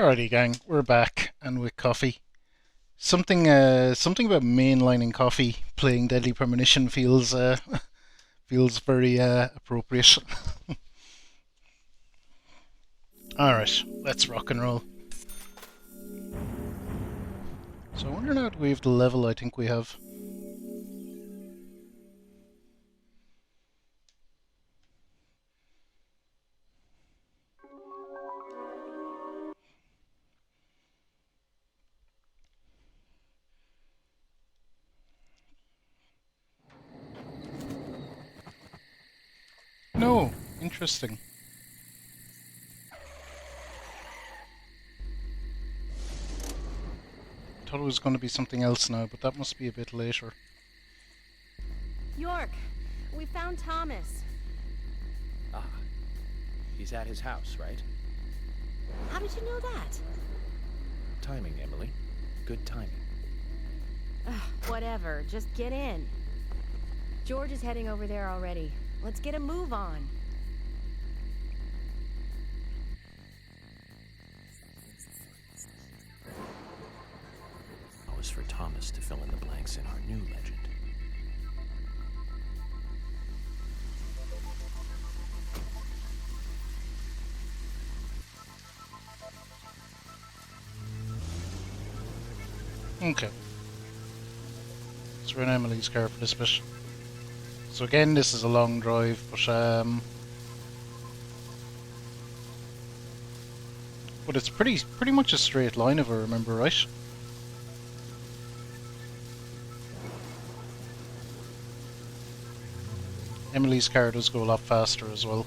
Alrighty, gang, we're back and with coffee. Something about mainlining coffee playing Deadly Premonition feels feels very appropriate. Alright, let's rock and roll. So I wonder now do we have the level I think we have. No, interesting. Thought it was going to be something else now, but that must be a bit later. York, we found Thomas. Ah, he's at his house, right? How did you know that? Timing, Emily. Good timing. Ugh, whatever, just get in. George is heading over there already. Let's get a move on. Always for Thomas to fill in the blanks in our new legend. Okay. So we're in Emily's car for this bit. So again, this is a long drive, but it's pretty much a straight line if I remember right. Emily's car does go a lot faster as well.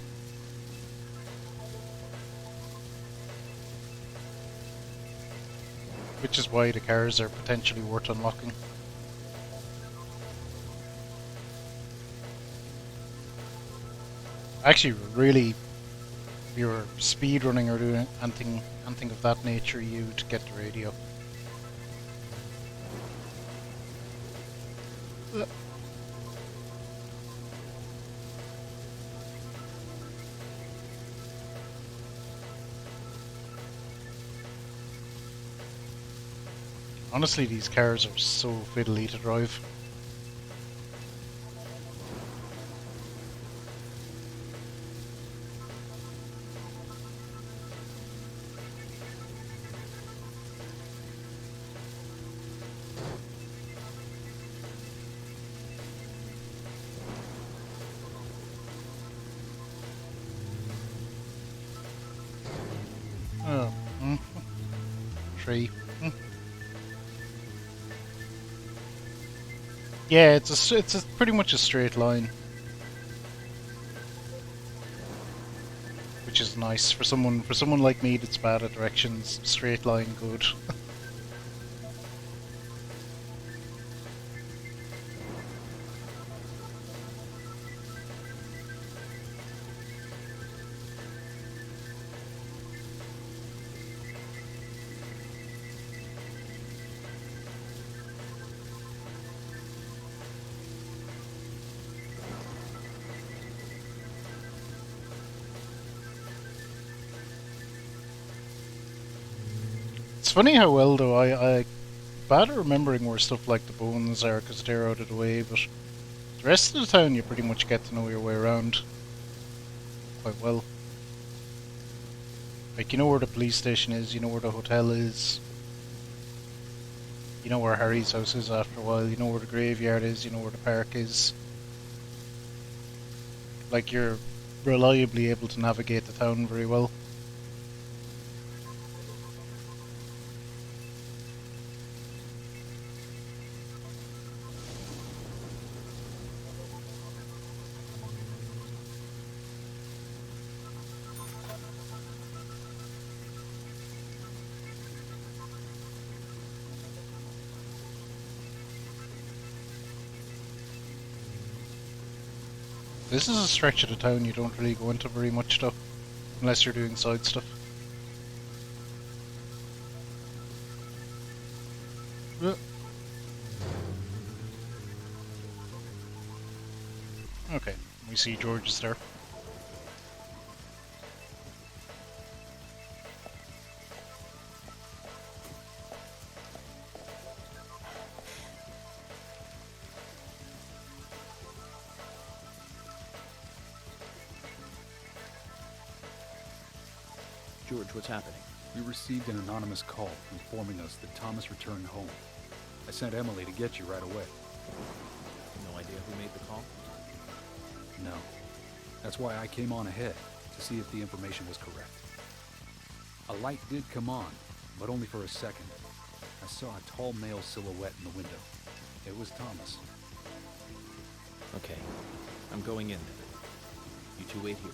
Which is why the cars are potentially worth unlocking. Actually, really, if you were speed running or doing anything of that nature, you'd get the radio. Honestly, these cars are so fiddly to drive. Oh, tree. Yeah, it's a pretty much a straight line, which is nice for someone like me that's bad at directions. Straight line, good. It's funny how well though I bad at remembering where stuff like the bones are because they're out of the way, but the rest of the town you pretty much get to know your way around quite well. Like, you know where the police station is, you know where the hotel is, you know where Harry's house is after a while, you know where the graveyard is, you know where the park is. Like, you're reliably able to navigate the town very well. This is a stretch of the town you don't really go into very much though, unless you're doing side stuff. Okay, we see George is there. George, what's happening? We received an anonymous call informing us that Thomas returned home. I sent Emily to get you right away. No idea who made the call? No. That's why I came on ahead, to see if the information was correct. A light did come on, but only for a second. I saw a tall male silhouette in the window. It was Thomas. Okay, I'm going in then. You two wait here.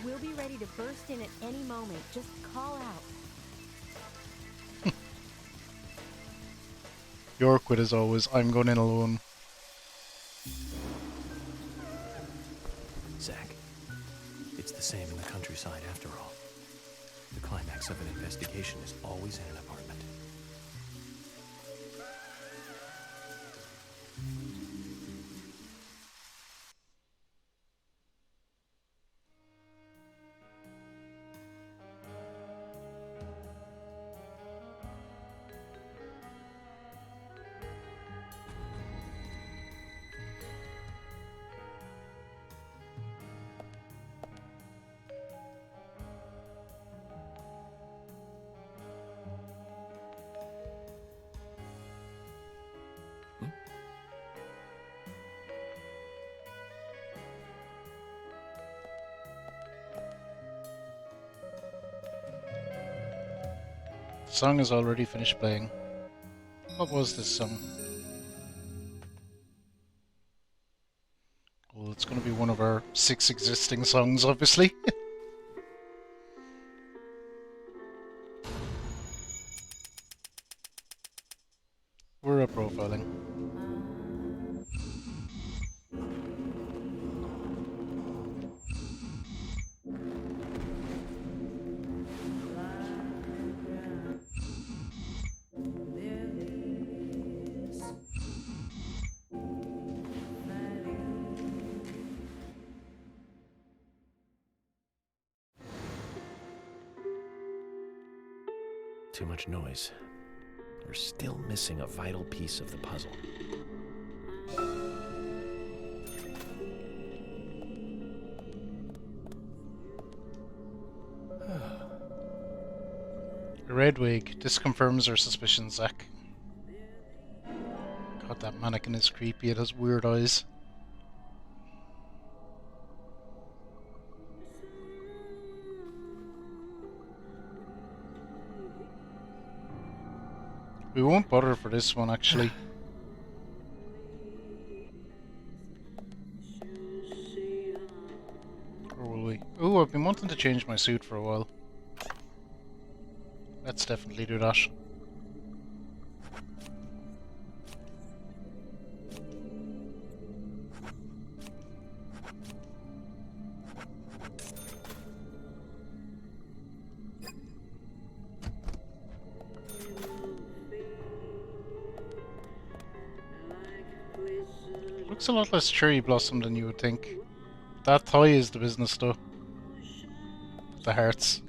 We'll be ready to burst in at any moment. Just call out. York with as always, I'm going in alone. Zach, it's the same in the countryside after all. The climax of an investigation is always in an apartment. The song is already finished playing. What was this song? Well, it's going to be one of our 6 existing songs, obviously. We're up profiling. Too much noise. We're still missing a vital piece of the puzzle. A red wig. This confirms our suspicions, Zach. God, that mannequin is creepy. It has weird eyes. We won't bother for this one, actually. Or will we? Oh, I've been wanting to change my suit for a while. Let's definitely do that. Looks a lot less cherry blossom than you would think. That thigh is the business though. The hearts.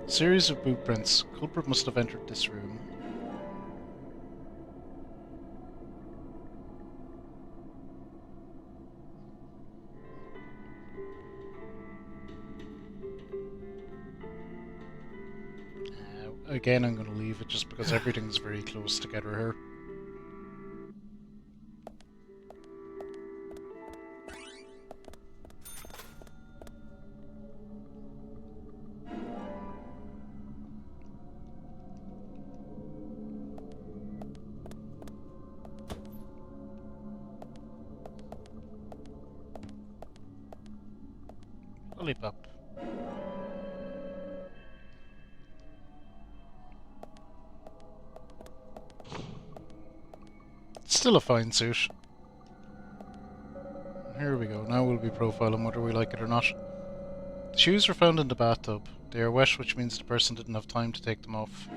Series of boot prints. Culprit must have entered this room. Again, I'm going to leave it just because everything's very close together here. Lollipop. Still a fine suit. Here we go. Now we'll be profiling whether we like it or not. The shoes were found in the bathtub. They are wet, which means the person didn't have time to take them off.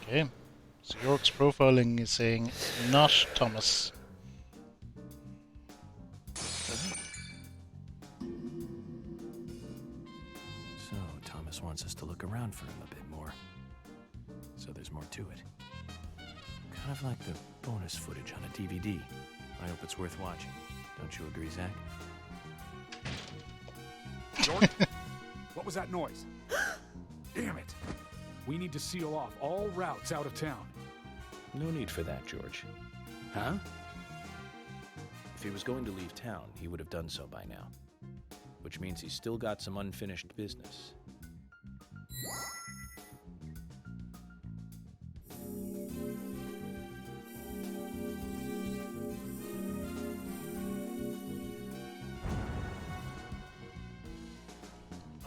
Okay, so York's profiling is saying not Thomas. So, Thomas wants us to look around for him a bit more. So there's more to it. Kind of like the bonus footage on a DVD. I hope it's worth watching. Don't you agree, Zach? George? What was that noise? Damn it! We need to seal off all routes out of town. No need for that, George. Huh? If he was going to leave town, he would have done so by now. Which means he's still got some unfinished business.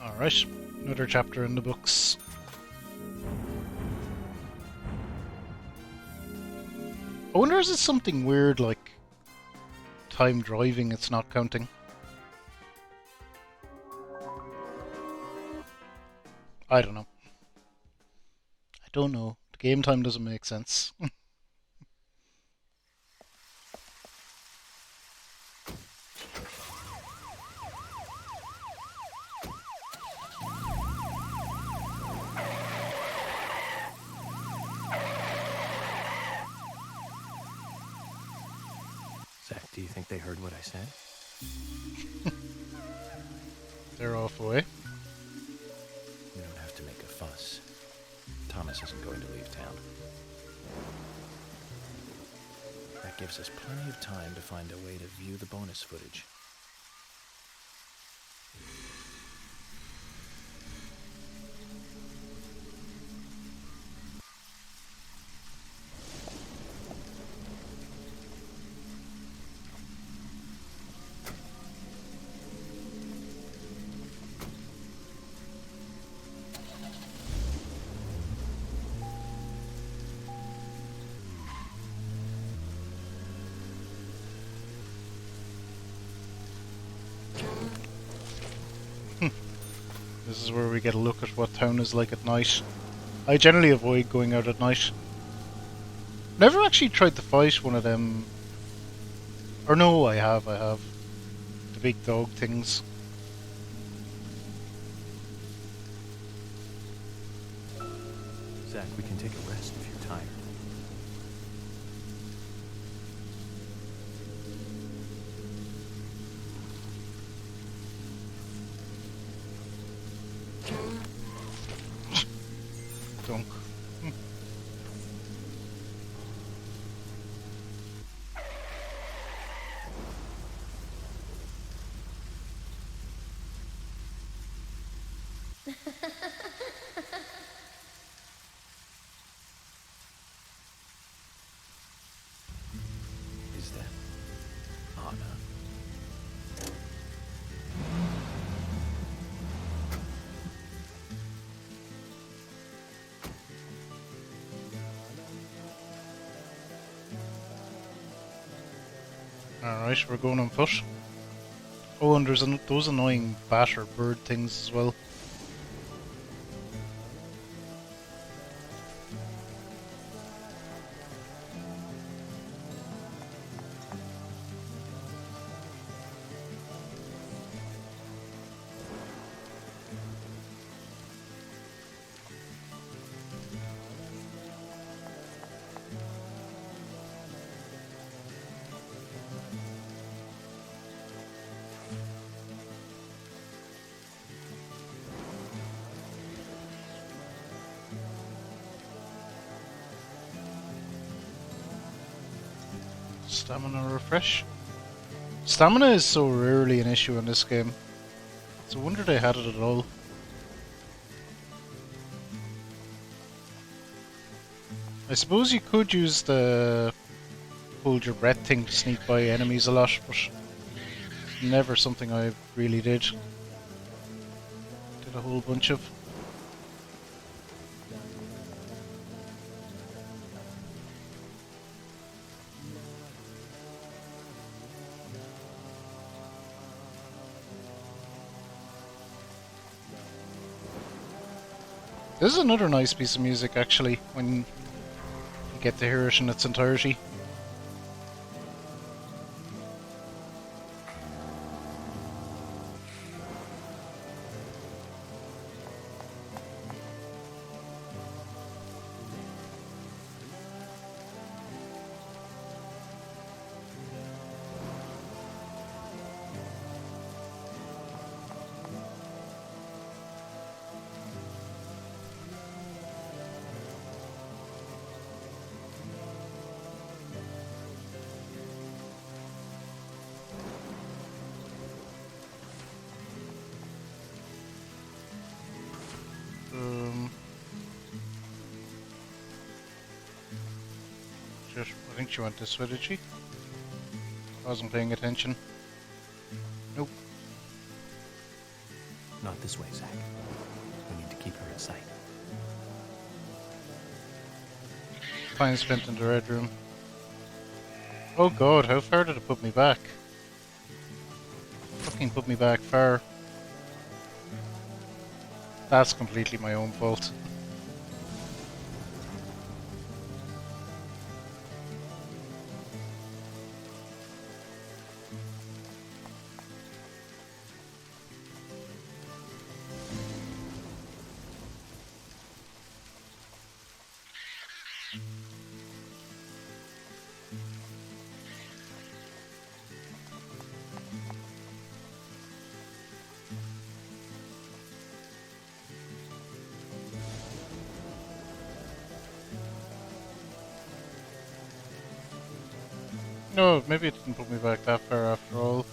Alright, another chapter in the books. I wonder, is it something weird like time driving it's not counting? I don't know. I don't know. The game time doesn't make sense. Zach, do you think they heard what I said? They're off away. We don't have to make a fuss. Thomas isn't going to leave town. That gives us plenty of time to find a way to view the bonus footage. This is where we get a look at what town is like at night. I generally avoid going out at night. Never actually tried to fight one of them. Or no, I have. The big dog things. Zach, we can take a rest if you're tired. Dunk. Is that Anna? Alright, we're going on foot. Oh, and there's those annoying bat or bird things as well. Stamina refresh. Stamina is so rarely an issue in this game. It's a wonder they had it at all. I suppose you could use the hold your breath thing to sneak by enemies a lot, but never something I really did. Did a whole bunch of. This is another nice piece of music actually, when you get to hear it in its entirety. I think she went this way, did she? I wasn't paying attention. Nope. Not this way, Zach. We need to keep her in sight. Time spent in the red room. Oh god, how far did it put me back? Fucking put me back far. That's completely my own fault. No, maybe it didn't put me back that far after all.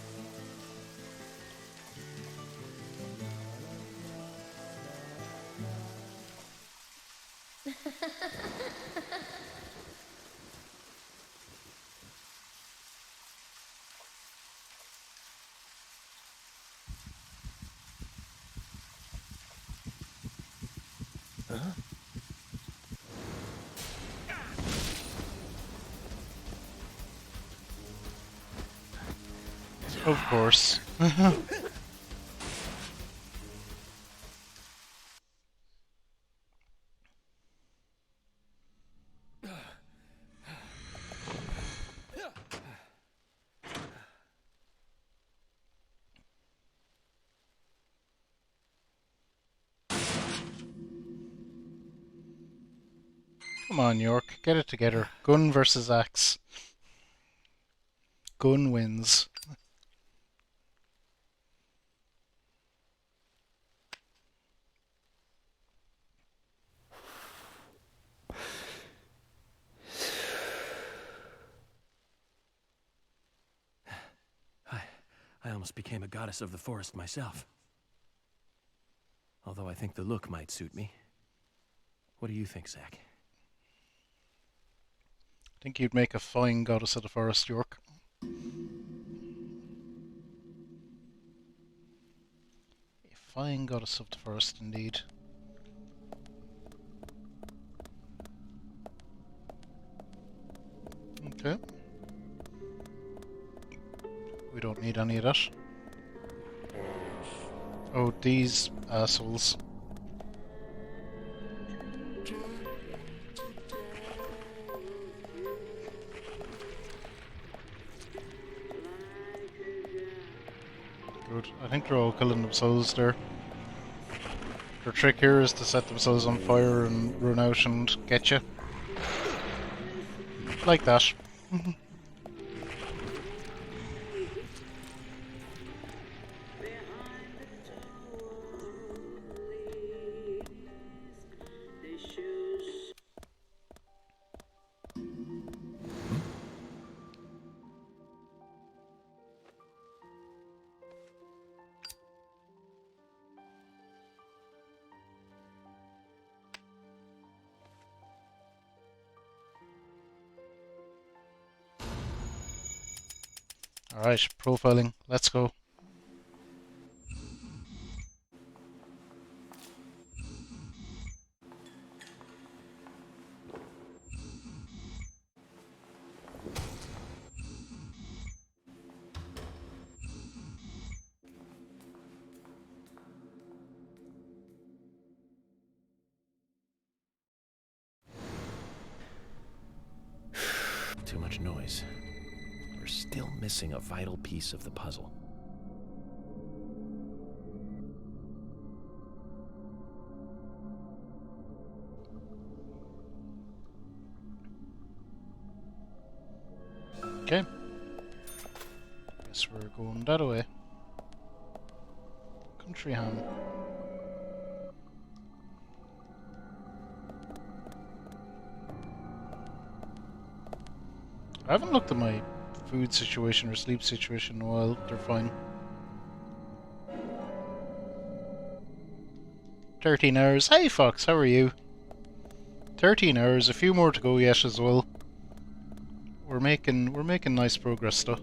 Of course. Come on, York, get it together. Gun versus axe. Gun wins. I almost became a goddess of the forest myself. Although I think the look might suit me. What do you think, Zach? I think you'd make a fine goddess of the forest, York. A fine goddess of the forest, indeed. Okay. We don't need any of that. Oh, these assholes. Good. I think they're all killing themselves there. Their trick here is to set themselves on fire and run out and get you. Like that. Alright, profiling. Let's go. Too much noise. We're still missing a vital piece of the puzzle. Okay. Guess we're going that way. Country ham. I haven't looked at my food situation or sleep situation in a while. They're fine. 13 hours. Hey Fox, how are you? 13 hours, a few more to go yet as well. We're making nice progress though.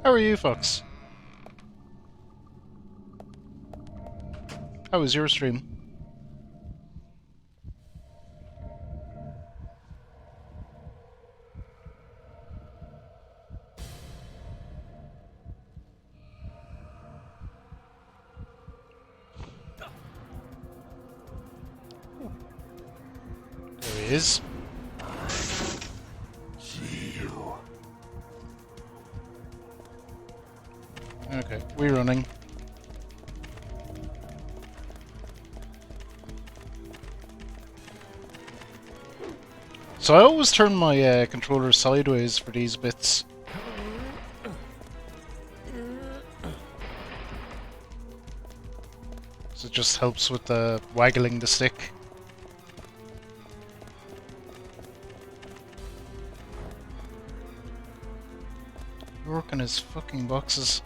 How are you, Fox? How was your stream? There he is. See you. Okay, we're running. So I always turn my controller sideways for these bits. So it just helps with waggling the stick. Working his fucking boxes.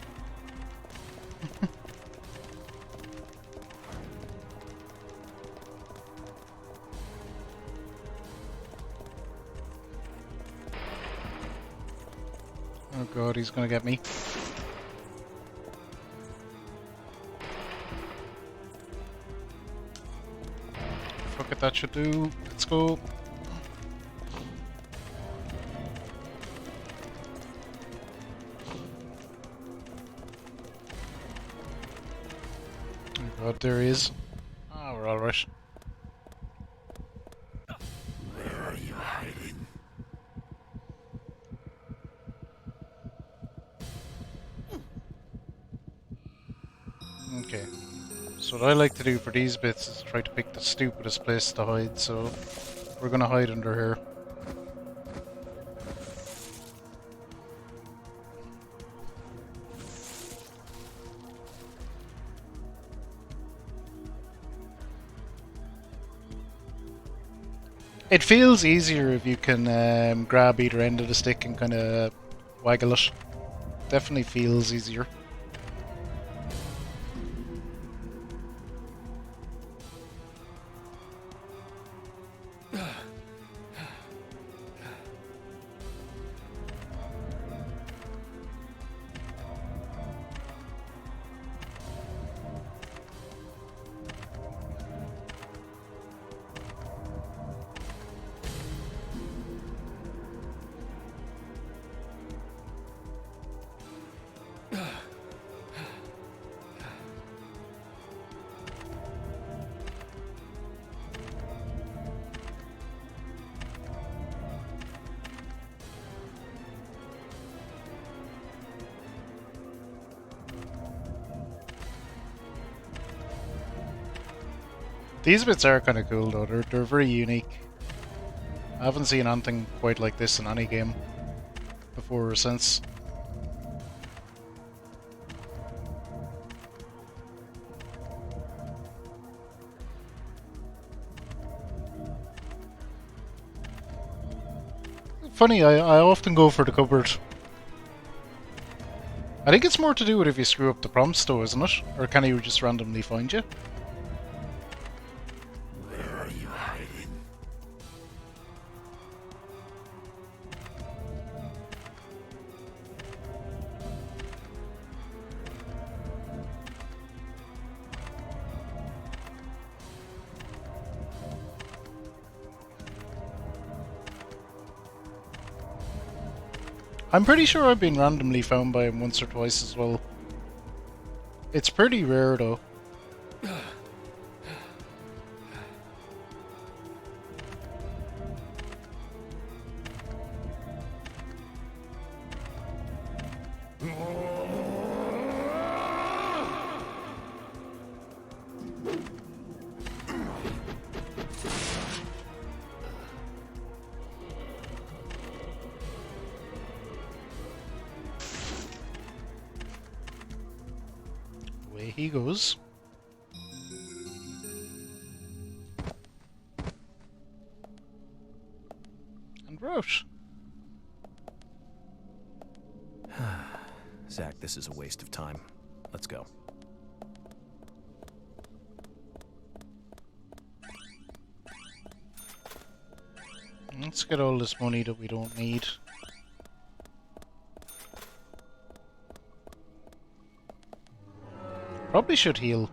Oh god, he's gonna get me. Fuck it, that should do. Let's go. Oh god, there he is. Ah, we're alright. Where are you hiding? Okay. So what I like to do for these bits is try to pick the stupidest place to hide, so we're gonna hide under here. It feels easier if you can grab either end of the stick and kind of waggle it. Definitely feels easier. These bits are kind of cool though, they're very unique. I haven't seen anything quite like this in any game before or since. Funny, I often go for the cupboard I think it's more to do with if you screw up the prompts though, isn't it? Or can he just randomly find you? Where are you hiding? I'm pretty sure I've been randomly found by him once or twice as well. It's pretty rare though. Away he goes. And we're out. Zach, this is a waste of time. Let's go. Let's get all this money that we don't need. Probably should heal.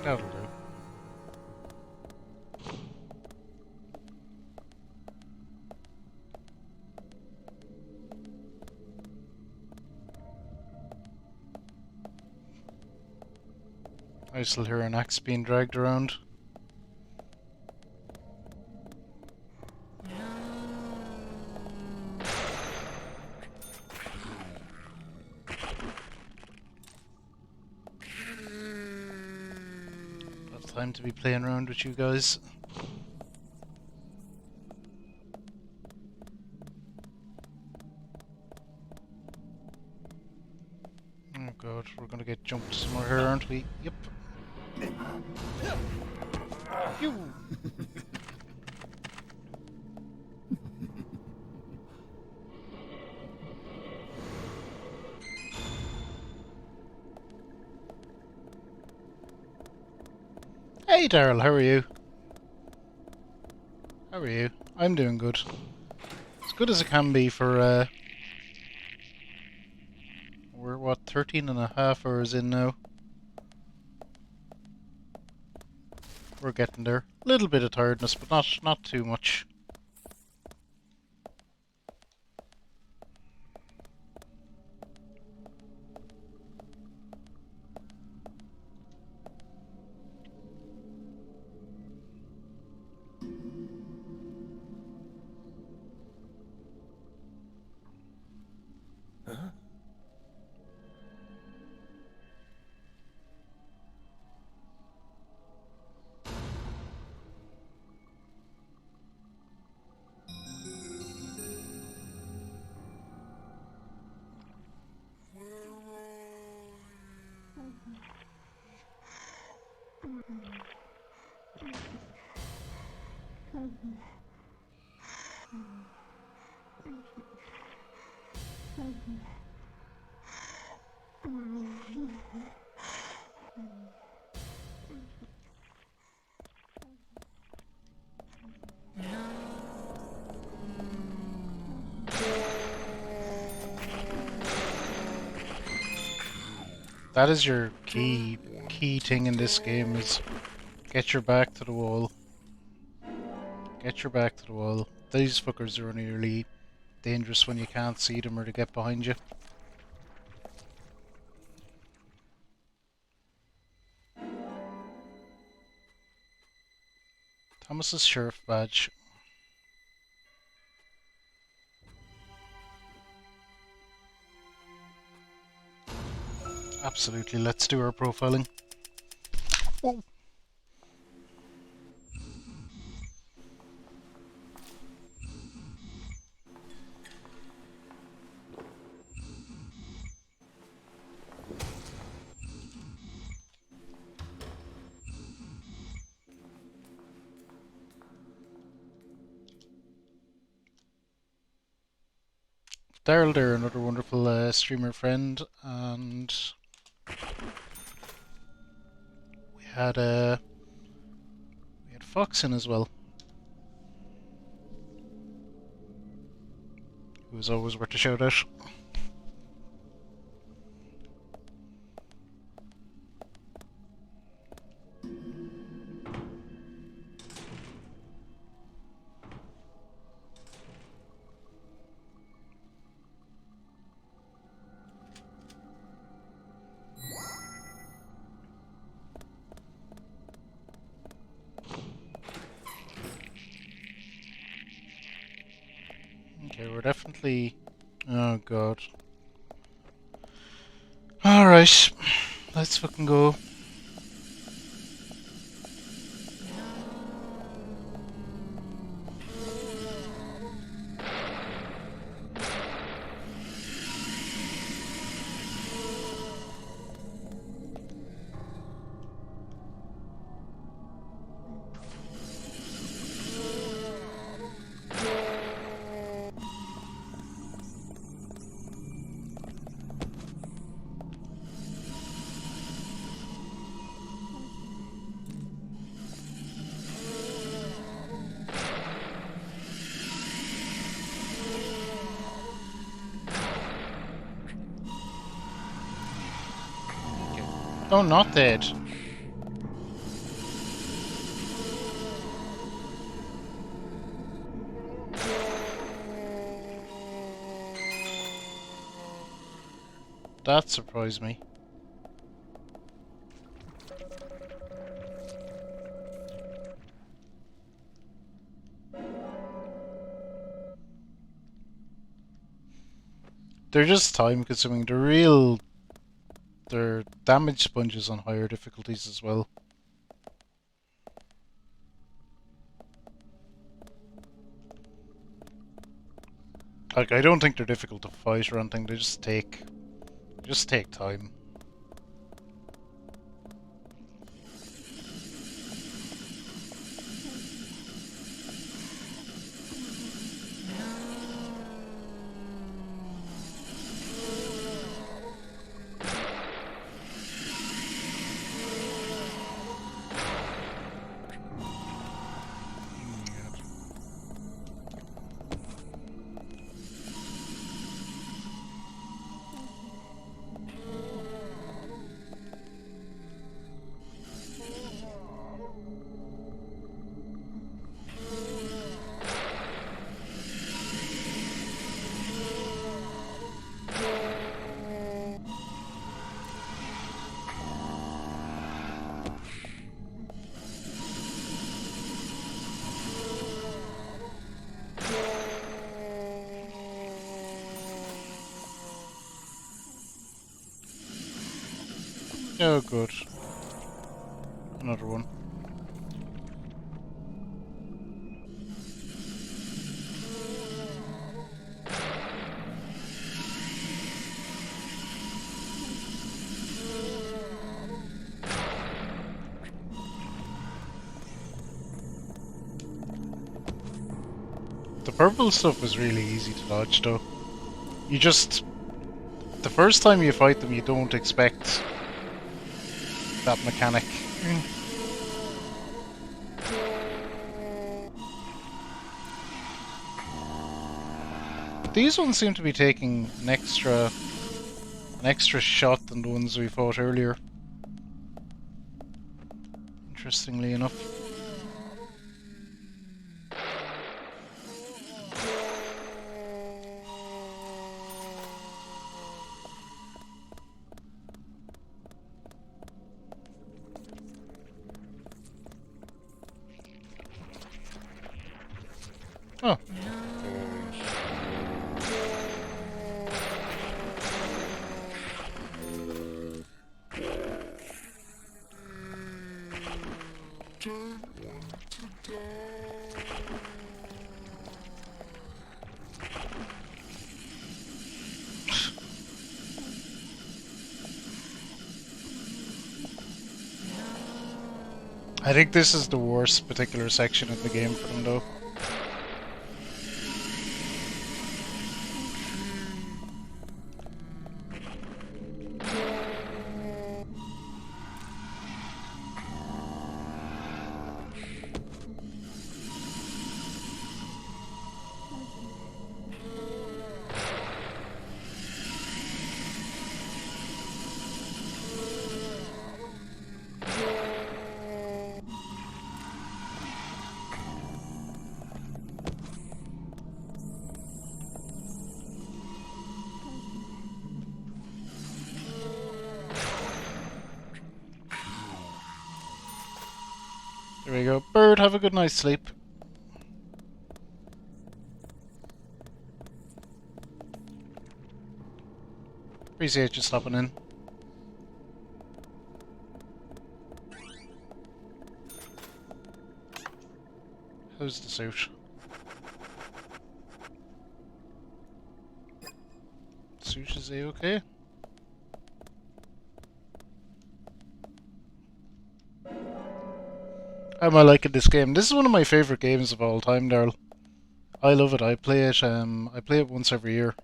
That'll do. I still hear an axe being dragged around. Not time to be playing around with you guys. Oh god, we're gonna get jumped somewhere here, aren't we? Yep. You. Hey Daryl, how are you? How are you? I'm doing good. As good as it can be for we're what, 13 and a half hours in now. We're getting there. A little bit of tiredness, but not too much. Huh? That is your key thing in this game is get your back to the wall. Get your back to the wall. These fuckers are only really dangerous when you can't see them or they get behind you. Thomas's sheriff badge. Absolutely, let's do our profiling. Whoa. Daryl there, another wonderful streamer friend, and we had Fox in as well, who was always worth a shout out. Okay, we're definitely... Oh god. Alright, let's fucking go. Oh, not dead. That surprised me. They're just time consuming. They're damage sponges on higher difficulties as well. Like, I don't think they're difficult to fight or anything, they just take time. Oh, good. Another one. The purple stuff was really easy to dodge, though. You just... The first time you fight them, you don't expect that mechanic. These ones seem to be taking an extra shot than the ones we fought earlier. Interestingly enough. Oh. I think this is the worst particular section of the game for them, though. There you go. Bird, have a good night's sleep. Appreciate you stopping in. How's the suit? Suit, is he okay? How am I liking this game? This is one of my favourite games of all time, Daryl. I love it. I play it once every year.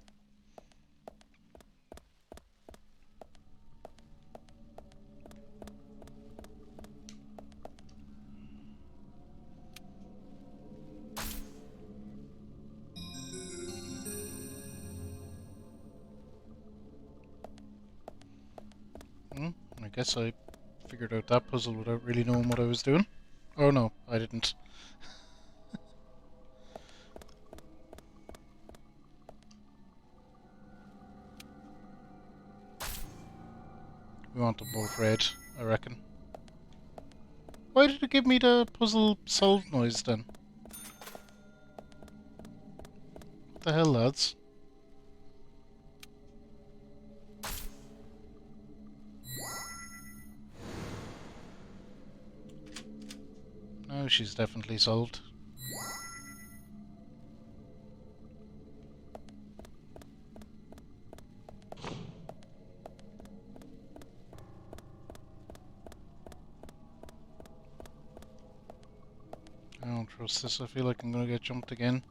I guess I figured out that puzzle without really knowing what I was doing. Oh no, I didn't. We want them both red, I reckon. Why did it give me the puzzle solved noise then? What the hell, lads? No, she's definitely solved. I don't trust this. I feel like I'm gonna get jumped again.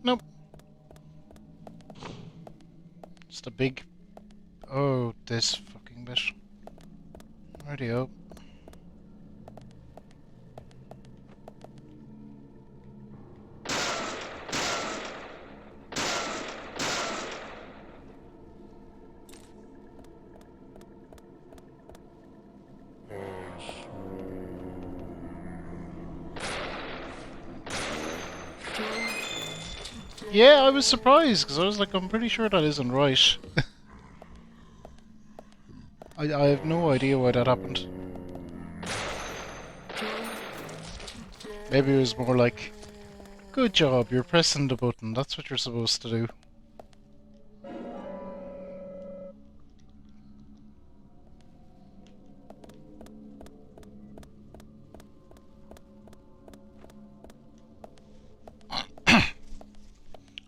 Nope. It's the big... Oh, this fucking bit. Radio. Yeah, I was surprised, because I was like, I'm pretty sure that isn't right. I have no idea why that happened. Maybe it was more like, good job, you're pressing the button, that's what you're supposed to do.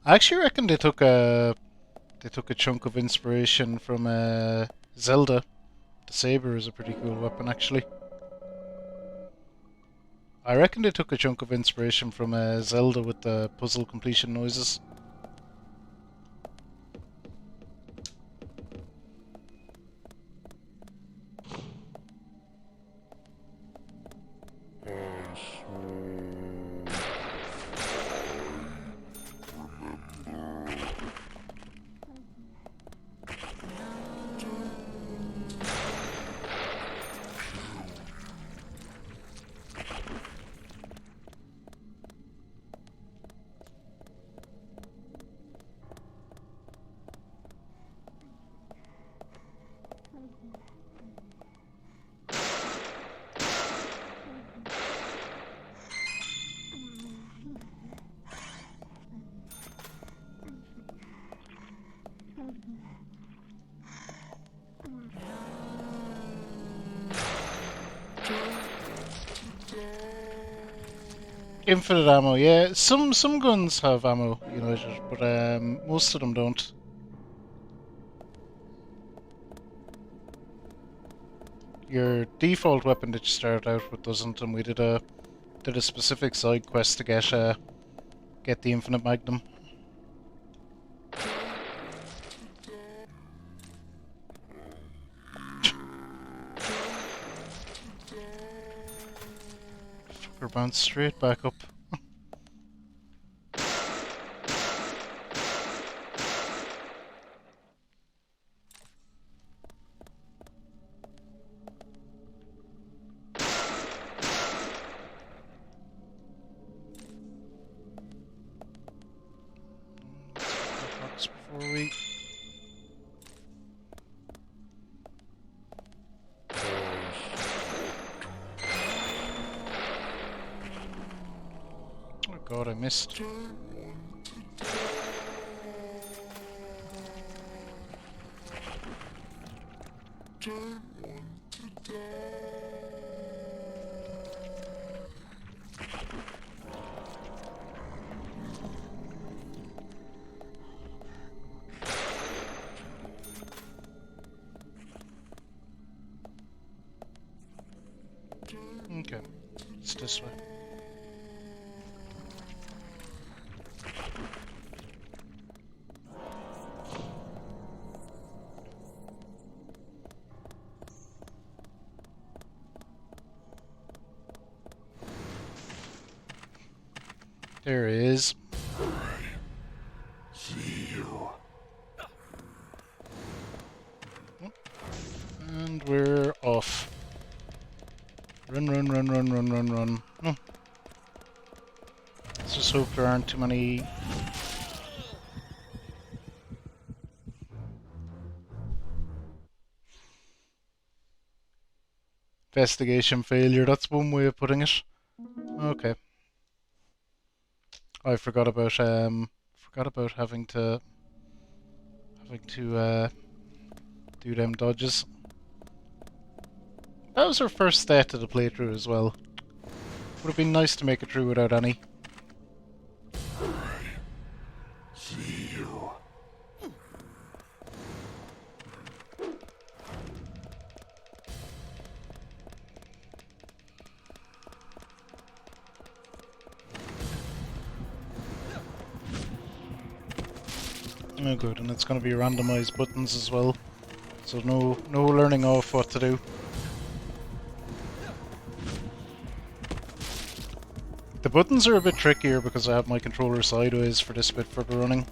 I actually reckon they took a chunk of inspiration from Zelda. The saber is a pretty cool weapon, actually. I reckon they took a chunk of inspiration from Zelda with the puzzle completion noises. Infinite ammo, yeah. Some guns have ammo, United, but most of them don't. Your default weapon that you started out with doesn't, and we did a specific side quest to get the infinite magnum. Fucker bounced straight back up. thought I missed. Okay, it's this way. There he is. See you. And we're off. Run, run, run, run, run, run, run. No. Let's just hope there aren't too many. Investigation failure, that's one way of putting it. Okay. I forgot about having to do them dodges. That was our first death of the playthrough as well. Would have been nice to make it through without any. See you. Oh good, and it's going to be randomized buttons as well. So no learning off what to do. The buttons are a bit trickier because I have my controller sideways for this bit for the running.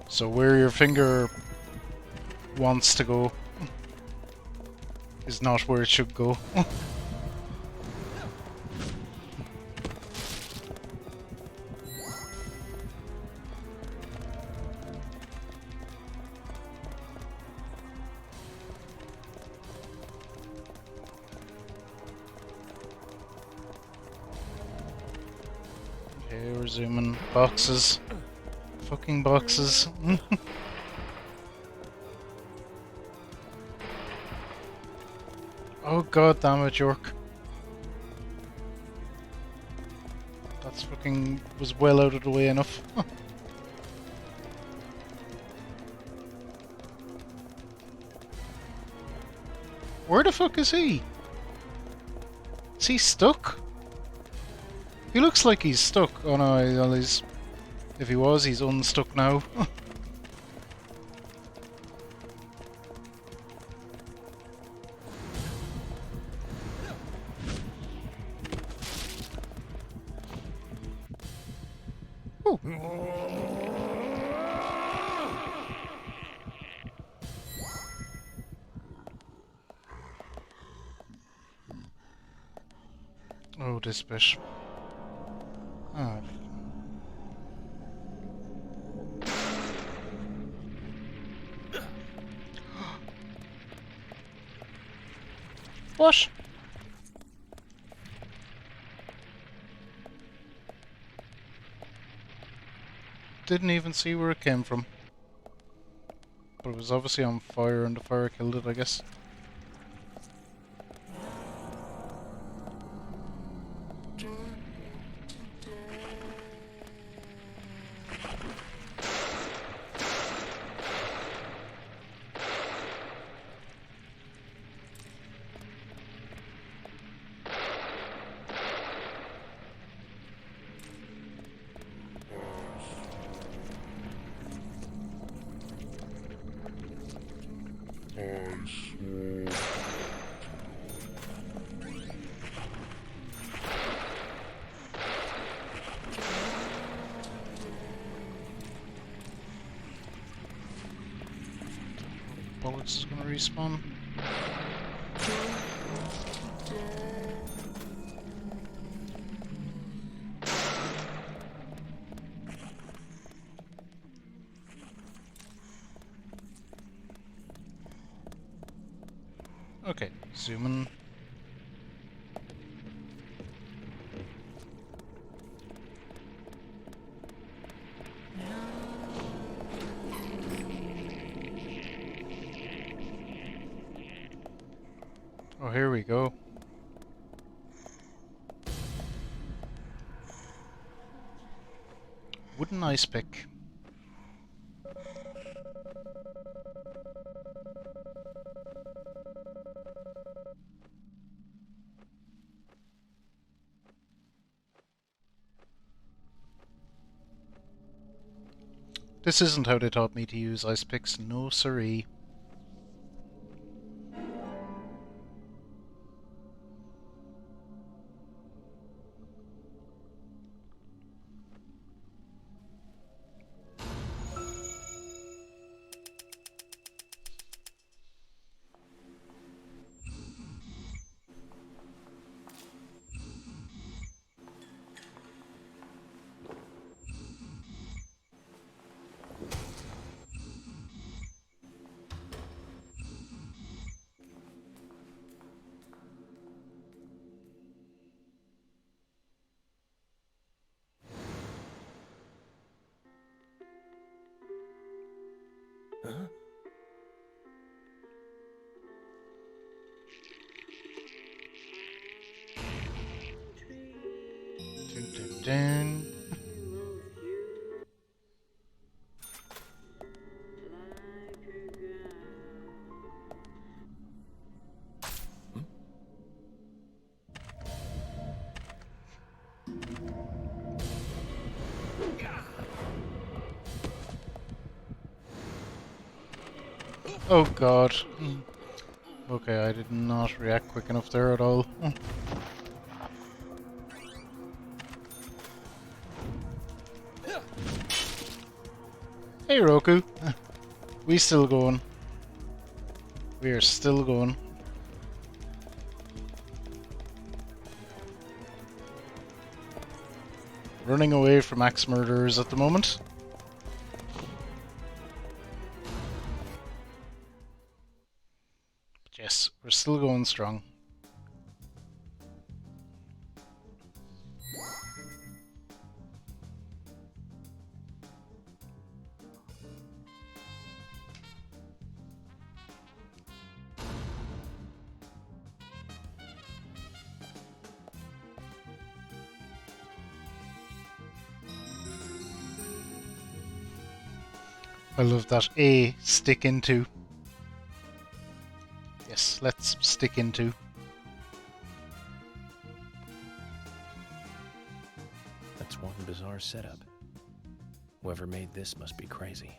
So where your finger wants to go is not where it should go. Okay, we're zooming. Boxes. Fucking boxes. Oh god damn it, York. That's fucking was well out of the way enough. Where the fuck is he? Is he stuck? He looks like he's stuck. Oh no, well, he's... If he was, he's unstuck now. Ooh. Oh, this bit. Ah. What? Didn't even see where it came from. But it was obviously on fire and the fire killed it, I guess. Bullets is gonna respawn. Okay, zoom in. Oh, here we go. Wooden ice pick. This isn't how they taught me to use ice picks, no siree. Huh? Dun, dun, dun. Oh god. Okay, I did not react quick enough there at all. Hey Roku. We still going. We are still going. Running away from axe murderers at the moment. But yes, we're still going strong. I love that. A, stick into. Yes, let's stick into. That's one bizarre setup. Whoever made this must be crazy.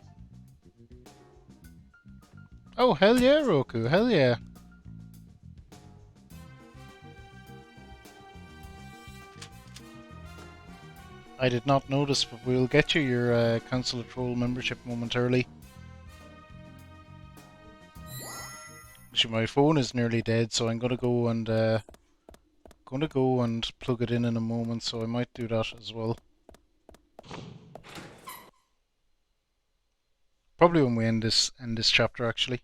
Oh, hell yeah, Roku, hell yeah. I did not notice, but we'll get you your Council of Troll membership momentarily. Actually, my phone is nearly dead, so I'm gonna go and plug it in a moment. So I might do that as well. Probably when we end this chapter, actually.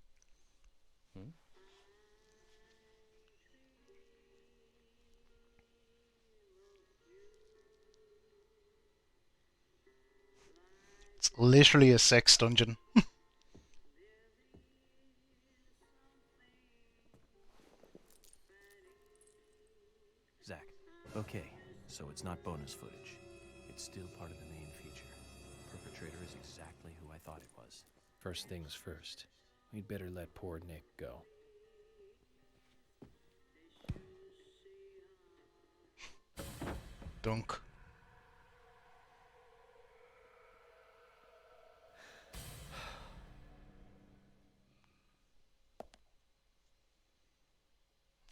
It's literally a sex dungeon. Zach, okay, so it's not bonus footage. It's still part of the main feature. Perpetrator is exactly who I thought it was. First things first, we'd better let poor Nick go. Dunk.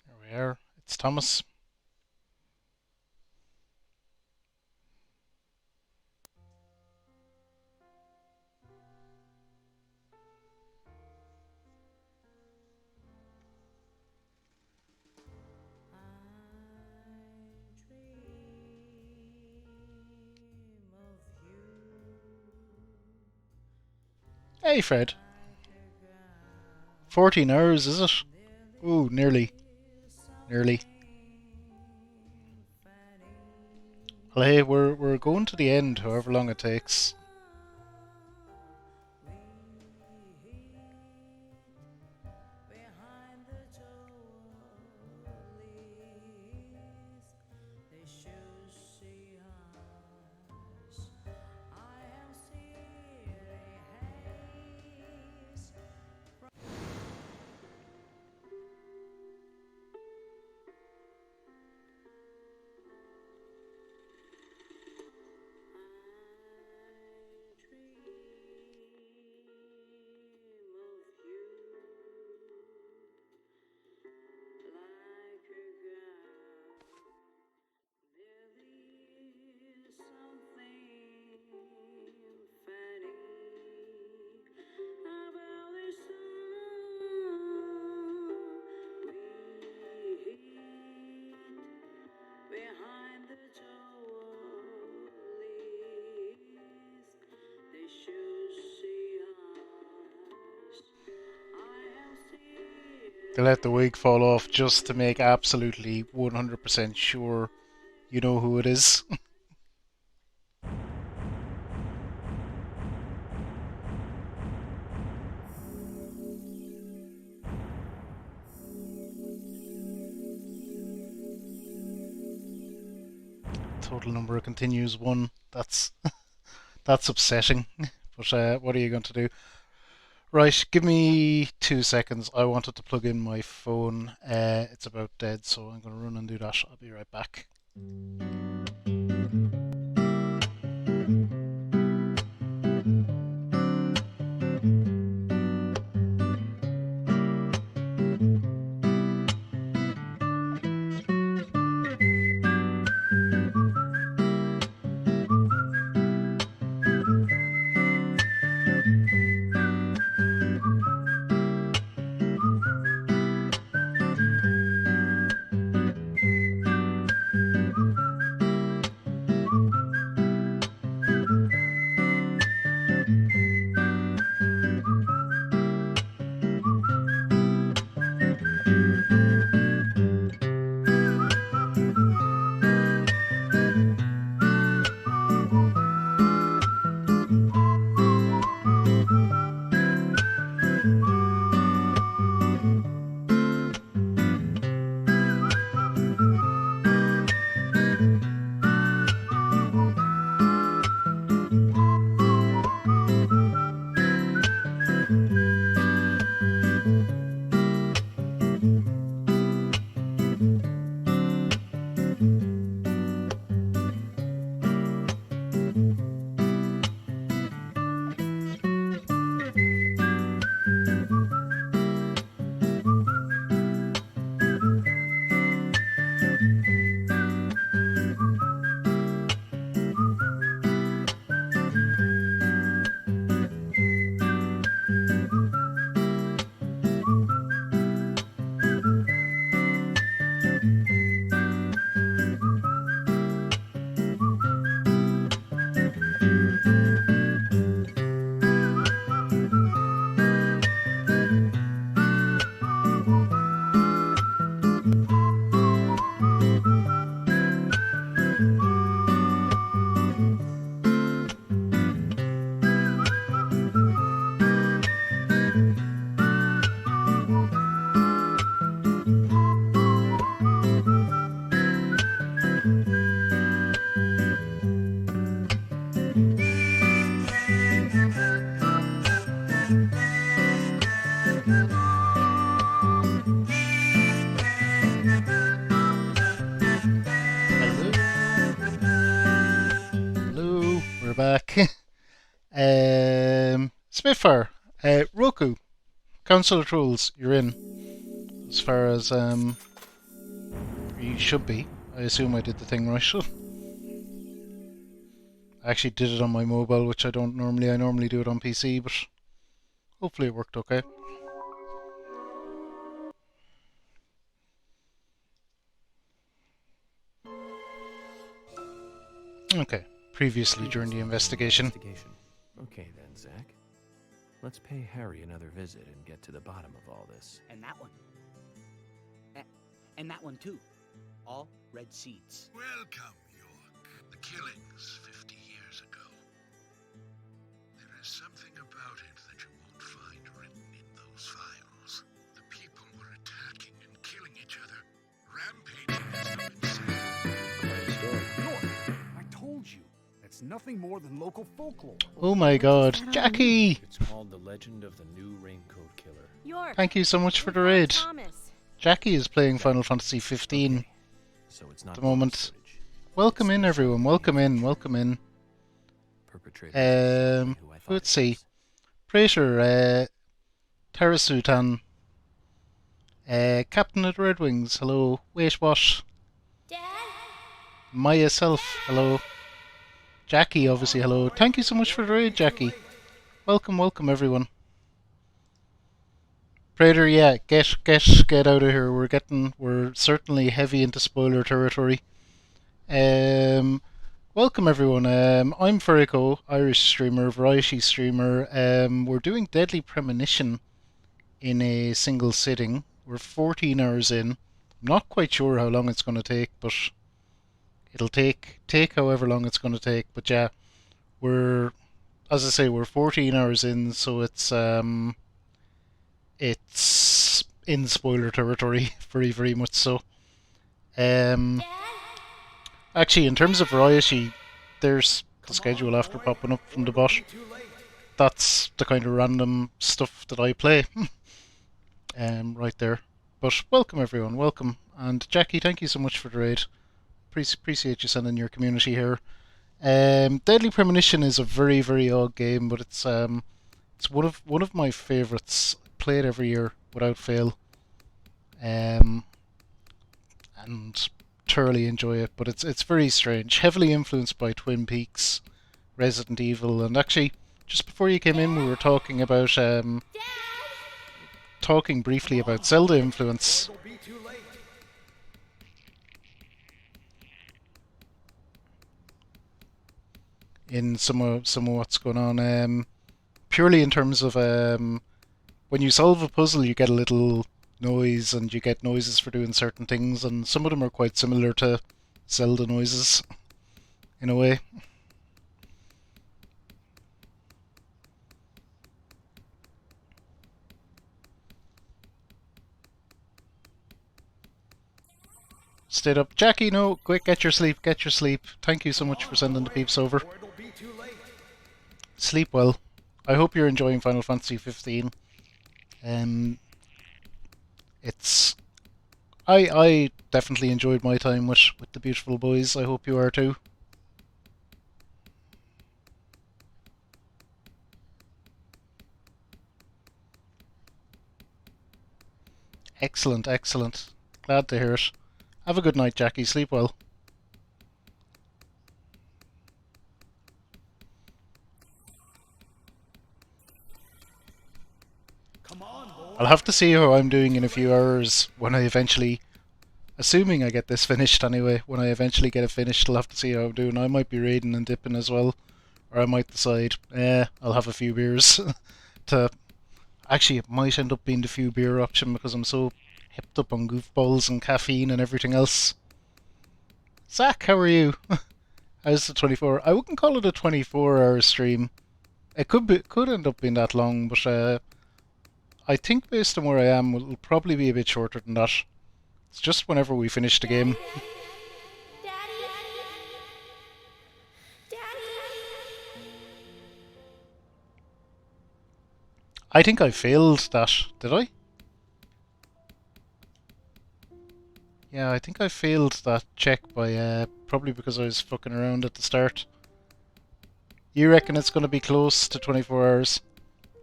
There we are. It's Thomas. Hey, Fred. 14 hours, is it? Ooh, nearly. Nearly. Well, hey, we're going to the end, however long it takes. They let the wig fall off just to make absolutely 100% sure you know who it is. Total number of continues 1. That's that's upsetting. But what are you going to do? Right, give me 2 seconds. I wanted to plug in my phone. It's about dead, so I'm going to run and do that. I'll be right back. Hello, we're back. Spitfire, Roku, Council of Trolls, you're in. As far as you should be. I assume I did the thing right. I actually did it on my mobile, which I don't normally. I normally do it on PC, but hopefully it worked okay. Okay. Previously during the investigation. Okay then, Zach. Let's pay Harry another visit and get to the bottom of all this. And that one. And that one too. All red seeds. Welcome, York. The killings 50 years ago. There is something about it that you won't find written in those files. The people were attacking and killing each other. Rampaging as some insane. York, I told you. It's nothing more than local folklore. Oh my god, Jackie! It's called The Legend of the New Raincoat Killer. York. Thank you so much for the we found raid. Thomas. Jackie is playing Final Fantasy 15 Okay. So it's not at the moment. footage. Welcome in, everyone. Welcome in. Welcome in. Perpetrators are Um, who I thought let's it see. was. Prater, Tarasutan, Captain of the Red Wings, hello. Wait, what? Dad? Maya Self, hello. Jackie, obviously, hello. Thank you so much for the raid, Jackie. Welcome, welcome, everyone. Prater, yeah, get out of here. We're certainly heavy into spoiler territory. Welcome everyone. I'm Furico, Irish streamer, variety streamer. We're doing Deadly Premonition in a single sitting. We're 14 hours in. I'm not quite sure how long it's going to take, but it'll take however long it's going to take. But yeah, we're, as I say, we're 14 hours in, so it's in spoiler territory, very very much so. Um, Actually, in terms of variety, there's the schedule after popping up from the bot. That's the kind of random stuff that I play, right there. But welcome everyone, welcome. And Jackie, thank you so much for the raid. Appreciate you sending your community here. Deadly Premonition is a very very odd game, but it's one of my favourites. Play it every year without fail, and thoroughly enjoy it. But it's very strange, heavily influenced by Twin Peaks, Resident Evil, and actually just before you came in, we were talking about talking briefly about Zelda influence. In some of what's going on, purely in terms of when you solve a puzzle, you get a little noise, and you get noises for doing certain things, and some of them are quite similar to Zelda noises, in a way. Stayed up. Jackie, no, quick, get your sleep, get your sleep. Thank you so much for sending the peeps over. Sleep well. I hope you're enjoying Final Fantasy 15. It's I definitely enjoyed my time with the beautiful boys. I hope you are too. Excellent, excellent. Glad to hear it. Have a good night, Jackie. Sleep well. I'll have to see how I'm doing in a few hours when I eventually, assuming I get this finished anyway, when I eventually get it finished, I'll have to see how I'm doing. I might be raiding and dipping as well, or I might decide, I'll have a few beers to... Actually, it might end up being the few beer option because I'm so hipped up on goofballs and caffeine and everything else. Zach, how are you? How's the 24? I wouldn't call it a 24-hour stream. It could end up being that long, but I think based on where I am, it'll probably be a bit shorter than that. It's just whenever we finish the game. I think I failed that, did I? Yeah, I think I failed that check by probably because I was fucking around at the start. You reckon it's going to be close to 24 hours?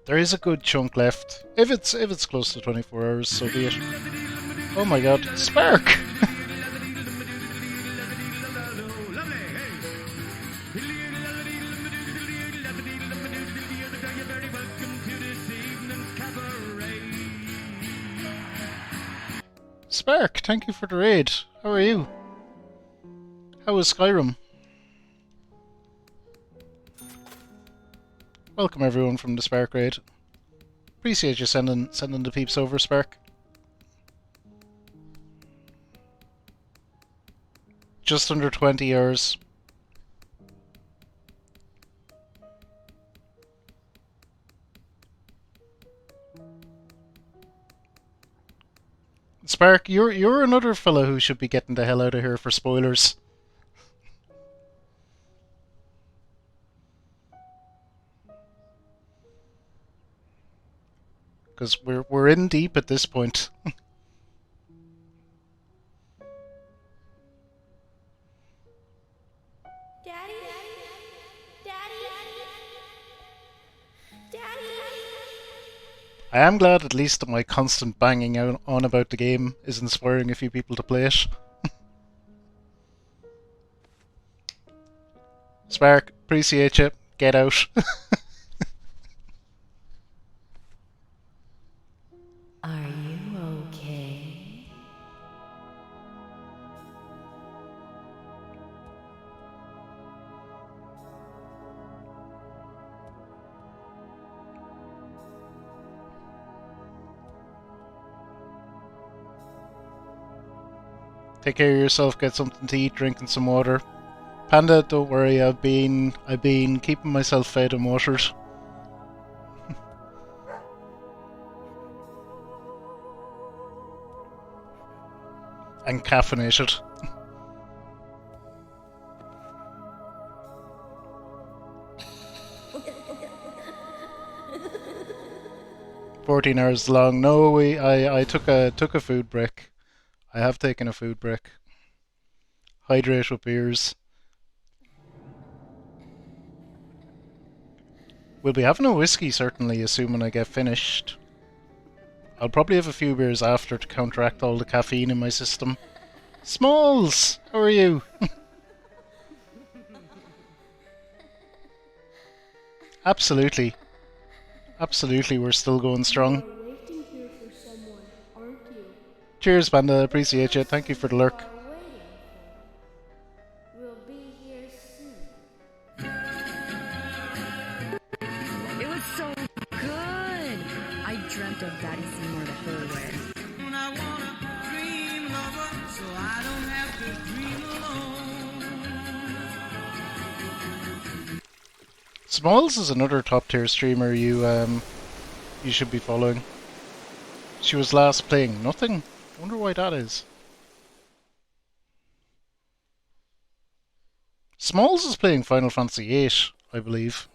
There is a good chunk left. If it's close to 24 hours, so be it. Oh my god, Spark! Spark, thank you for the raid. How are you? How is Skyrim? Welcome everyone from the Spark raid. Appreciate you sending the peeps over, Spark. Just under 20 hours. Spark, you're another fella who should be getting the hell out of here for spoilers. Because we're in deep at this point. Daddy? Daddy? Daddy? I am glad at least that my constant banging on about the game is inspiring a few people to play it. Spark, appreciate you. Get out. Are you okay? Take care of yourself, get something to eat, drinking some water. Panda, don't worry, I've been keeping myself fed and watered. And caffeinated. 14 hours long. No, I took a food break. I have taken a food break. Hydrate with beers. We'll be having a whiskey certainly, assuming I get finished. I'll probably have a few beers after to counteract all the caffeine in my system. Smalls, how are you? Absolutely. Absolutely, we're still going strong. You are waiting here for someone, aren't you? Cheers, Panda. Appreciate you. Thank you for the lurk. You are waiting for. We'll be here soon. It was so good. I dreamt of Daddy Seymour the whole way. I wanna dream lover, so I don't have to dream alone. Smalls is another top tier streamer you should be following. She was last playing nothing. I wonder why that is. Smalls is playing Final Fantasy VIII, I believe.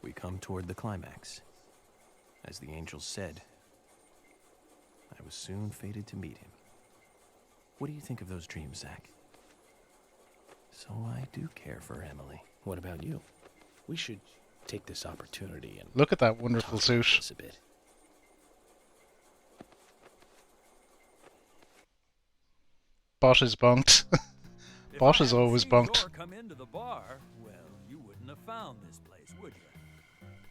We come toward the climax. As the angels said, I was soon fated to meet him. What do you think of those dreams, Zach? So I do care for Emily. What about you? We should take this opportunity and Look at that wonderful talk about suit. this a bit. Bot is bonked. Bot is always bonked. If I hadn't seen Yor come into the bar, well, you wouldn't have found this place, would you?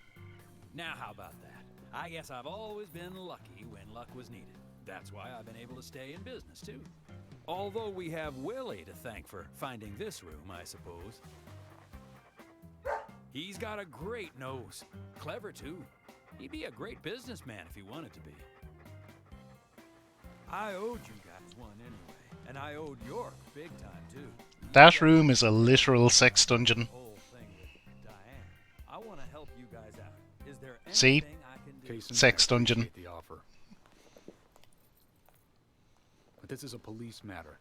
Now, how about that? I guess I've always been lucky when luck was needed. That's why I've been able to stay in business, too. Although we have Willie to thank for finding this room, I suppose. He's got a great nose. Clever, too. He'd be a great businessman if he wanted to be. I owed you guys one anyway, and I owed York big time, too. That room is a literal sex dungeon. Whole thing with Diane. I want to help you guys out. Is there See? anything I can do? Case in Sex point, dungeon. appreciate the offer. But this is a police matter.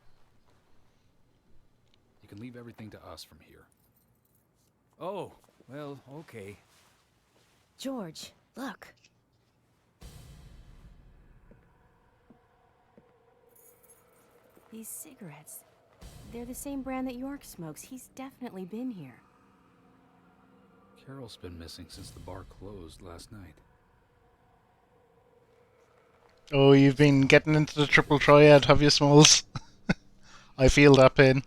You can leave everything to us from here. Oh, well, okay. George, look. These cigarettes. They're the same brand that York smokes. He's definitely been here. Carol's been missing since the bar closed last night. Oh, you've been getting into the triple triad, have you, Smalls? I feel that pain.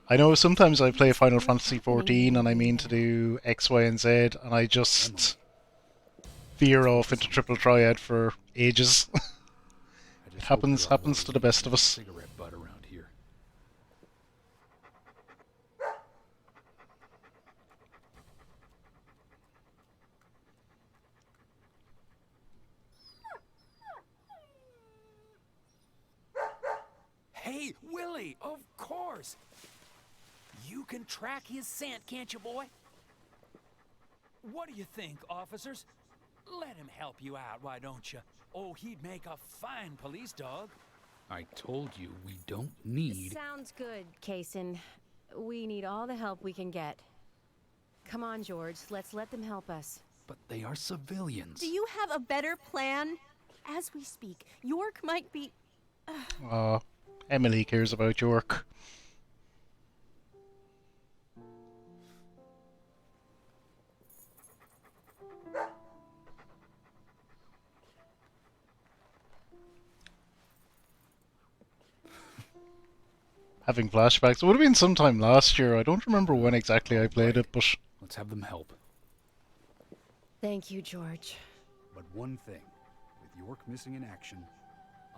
I know sometimes I play Final Fantasy XIV and I mean to do X, Y, and Z, and I just veer off into triple triad for ages. I just Happens- hope you're happens all to the best of us. Cigarette butt around here. Hey, Willie, of course. You can track his scent, can't you, boy? What do you think, officers? Let him help you out, why don't you? Oh, he'd make a fine police dog. I told you we don't need. Sounds good, Kaysen. We need all the help we can get. Come on, George. Let's let them help us. But they are civilians. Do you have a better plan? As we speak, York might be... Aw, Emily cares about York. Having flashbacks. It would have been sometime last year. I don't remember when exactly I played it, but Let's have them help. Thank you, George. But one thing, with York missing in action,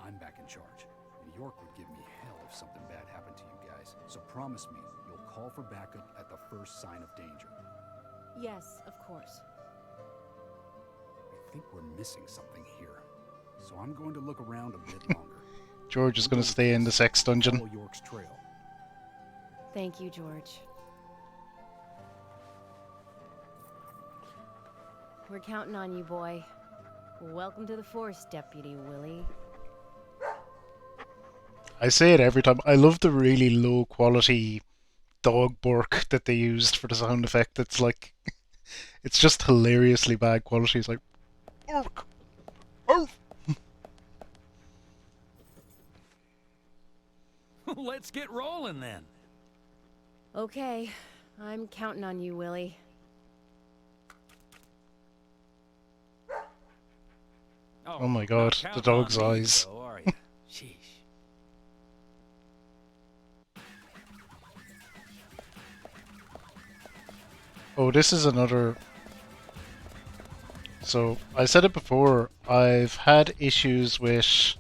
I'm back in charge. And York would give me hell if something bad happened to you guys. So promise me you'll call for backup at the first sign of danger. Yes, of course. think we're missing something here. So I'm going to look around a bit longer. George is going to stay in the sex dungeon. Follow York's trail. Thank you, George. We're counting on you, boy. Welcome to the force, Deputy Willie. I say it every time. I love the really low quality dog bark that they used for the sound effect. It's like, it's just hilariously bad quality. It's like, bark, arf. Let's get rolling then. Okay, I'm counting on you, Willie. Oh my god, the dog's eyes. Though, are you? Sheesh. Oh, this is another... So, I said it before, I've had issues with...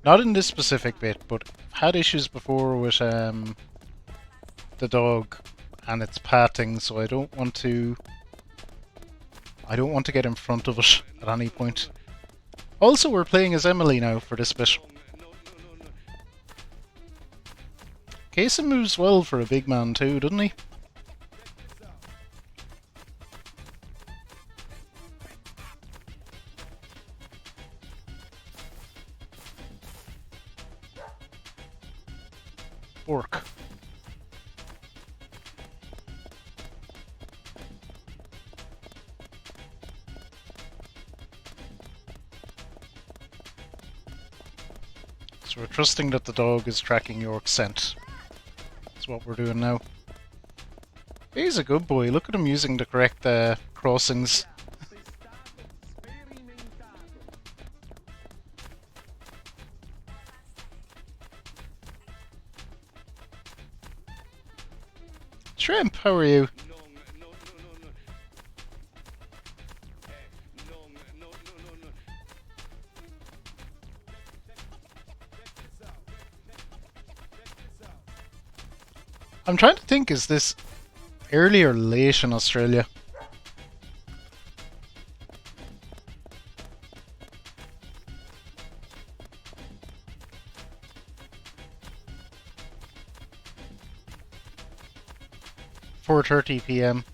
Not in this specific bit, but I've had issues before with the dog and its patting, so I don't want to get in front of it at any point. Also, we're playing as Emily now for this bit. Casey moves well for a big man too, doesn't he? Orc. So we're trusting that the dog is tracking York's scent. That's what we're doing now. He's a good boy. Look at him using the correct crossings. Shrimp, how are you? I'm trying to think, is this early or late in Australia? (4:30 p.m)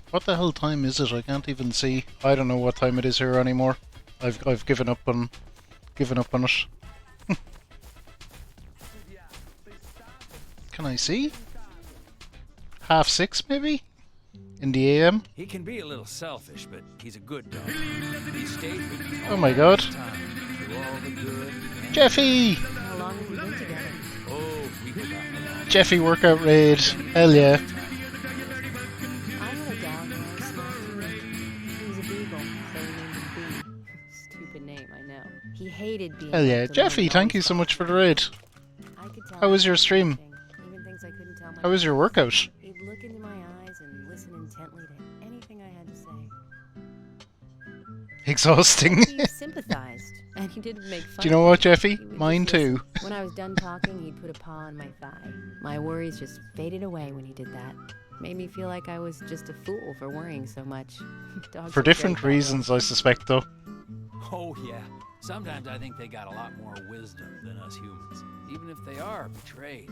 What the hell time is it? I can't even see. I don't know what time it is here anymore. I've given up on it. Can I see? 6:30 maybe? In the AM? He can be a little selfish, but he's a good dog. He stayed with me Oh my god. all the time, through all the good and Jeffy! How long have you been together? oh, we go back a long Jeffy workout raid. Hell yeah. I had a dog when I was small too. He was a beagle, so we named him Bee. Stupid name, I know. He hated being Hell yeah. left alone Jeffy, and thank you always so much for the followed me. raid. I could tell How was your him stream? everything, even things I couldn't tell How was your myself. workout? He'd look into my eyes and listen intently to anything I had to say. Exhausting. He sympathized, and he didn't make fun. Do you know of what, me. Jeffy? He would Mine just listen. too. When I was done talking, he'd put a paw on my thigh. My worries just faded away when he did that. Made me feel like I was just a fool for worrying so much. Dogs For are different great that way. reasons, I suspect, though. Oh, yeah. Sometimes I think they got a lot more wisdom than us humans. Even if they are betrayed.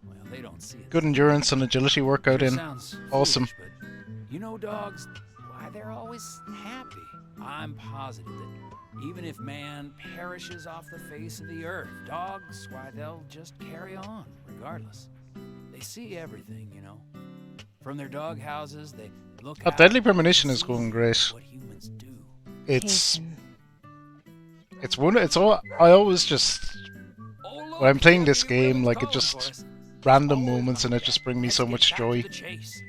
Well, they don't see it. Good endurance and agility workout It in. sounds Awesome. foolish, but you know dogs, why they're always happy. I'm positive that even if man perishes off the face of the earth, dogs, why they'll just carry on, regardless. They see everything, you know. From their dog houses, they look Oh, out Deadly and Premonition is see going great. what humans do. It's Jason. it's all I always just Oh, look, when I'm playing this Deputy game, Willis like it calling just for us. random Oh, moments and it just bring me let's so get much back to joy. the chase.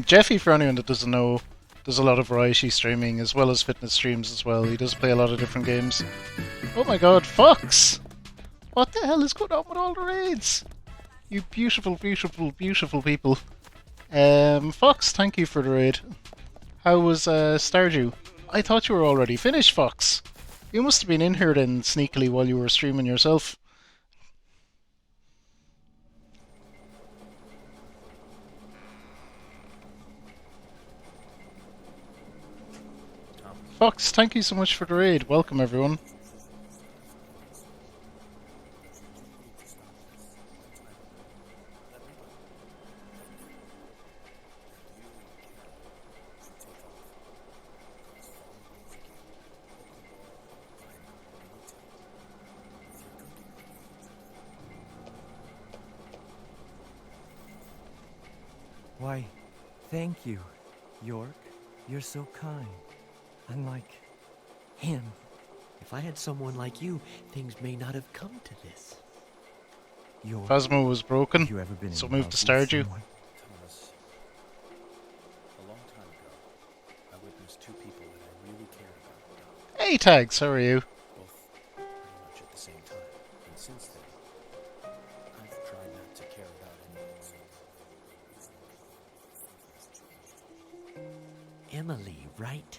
Jeffy, for anyone that doesn't know, does a lot of variety streaming as well as fitness streams as well. He does play a lot of different games. Oh my god, Fox! What the hell is going on with all the raids? You beautiful, beautiful, beautiful people. Fox, thank you for the raid. How was Stardew? I thought you were already finished, Fox. You must have been in here then sneakily while you were streaming yourself. Fox, thank you so much for the raid. Welcome, everyone. Why, thank you, York. You're so kind. Unlike him. If I had someone like you, things may not have come to this. York, Phasma was broken, have you ever been so in moved love to with Stardew. someone? Thomas, a long time ago, I witnessed two people that I really cared about die, Hey Tags, how are you? both pretty much at the same time. And since then, I've tried not to care about anyone. Emily, right?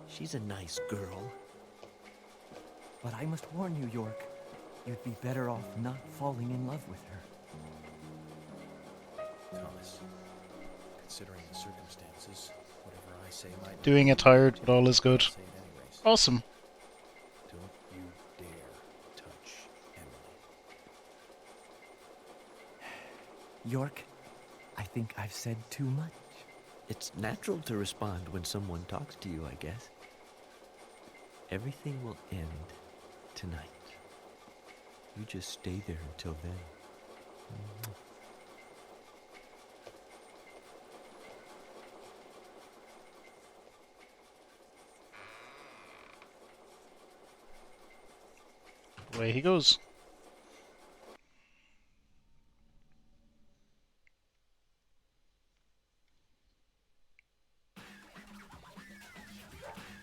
She's a nice girl. But I must warn you, York. You'd be better off not falling in love with her. Thomas, considering the circumstances, whatever I say might... Doing it tired, but all is good. Say it anyways. Awesome. Don't you dare touch Emily. York, I think I've said too much. It's natural to respond when someone talks to you, I guess. Everything will end tonight. You just stay there until then. Away he goes.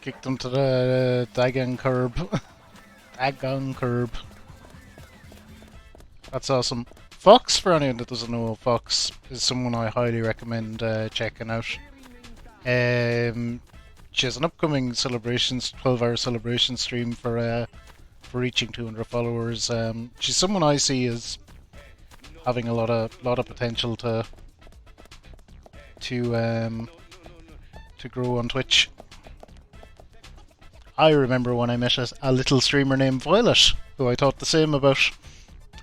Kicked him to the daggone curb. Daggone curb. That's awesome. Fox, for anyone that doesn't know, Fox is someone I highly recommend checking out. She has an upcoming celebrations, 12-hour celebration stream for reaching 200 followers. She's someone I see as having a lot of potential to grow on Twitch. I remember when I met a little streamer named Violet, who I thought the same about,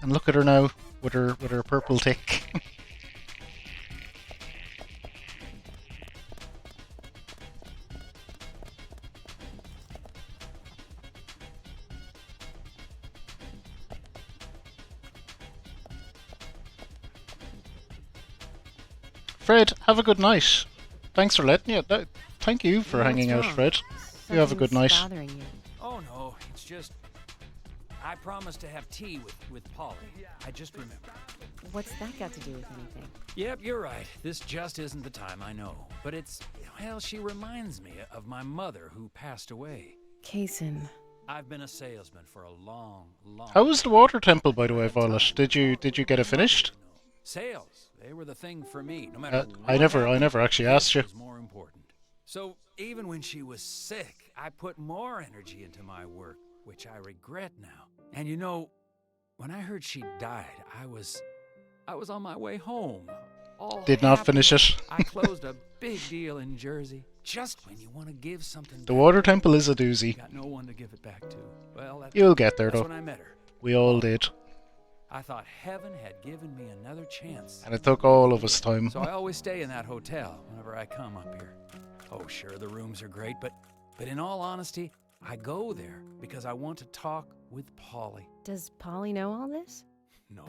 and look at her now with her purple tick. Fred, have a good night. Thanks for letting you. Thank you for hanging out, Fred. You have a good night. Bothering you. Oh no, it's just I promised to have tea with Polly. I just remembered. What's that got to do with anything? Yep, you're right. This just isn't the time, I know. But it's, well, she reminds me of my mother who passed away. Kason. I've been a salesman for a long How was the water temple, by the way, Violet? Did you get it finished? Sales, they were the thing for me. No matter I never actually asked you. was more important. So even when she was sick, I put more energy into my work, which I regret now. And you know, when I heard she died, I was on my way home. All Did not happy. finish it. I closed a big deal in Jersey. Just when you want to give something The back, water temple is a doozy. got no one to give it back to. Well, You'll get there, that's though. when I met her. We all did. I thought heaven had given me another chance. And it took all of us time. So I always stay in that hotel whenever I come up here. Oh, sure, the rooms are great, but in all honesty, I go there because I want to talk with Polly. Does Polly know all this? No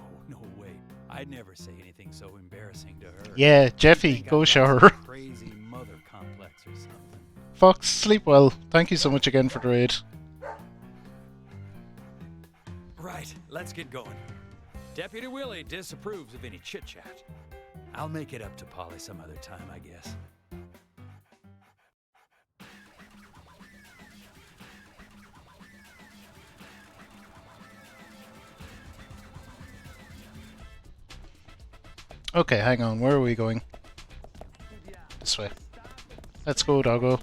way. I'd never say anything so embarrassing to her. Yeah, She'd Jeffy, think go I've show got her. some crazy mother complex or something. Fox, sleep well. Thank you so much again for the raid. Right, let's get going. Deputy Willie disapproves of any chit-chat. I'll make it up to Polly some other time, I guess. Okay, hang on. Where are we going? This way. Let's go, doggo.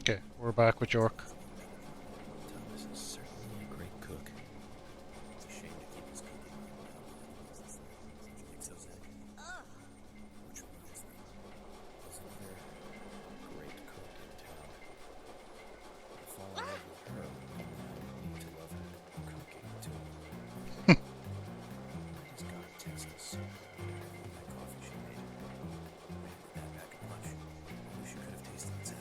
Okay, we're back with York. Thomas is certainly a great cook. It's a shame to keep his cooking. You think so, Zach? Which reminds me, there's another great cook in town. I fall in love with her, and I need to love her cooking too. Praise God, Texas. That coffee she made. I put that back at lunch. I wish you could have tasted it, Zach.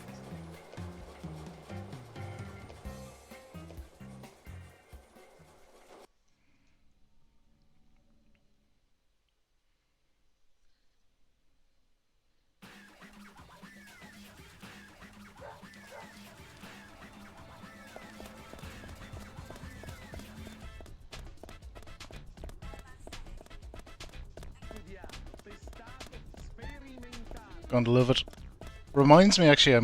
Going to love it. Reminds me, actually, I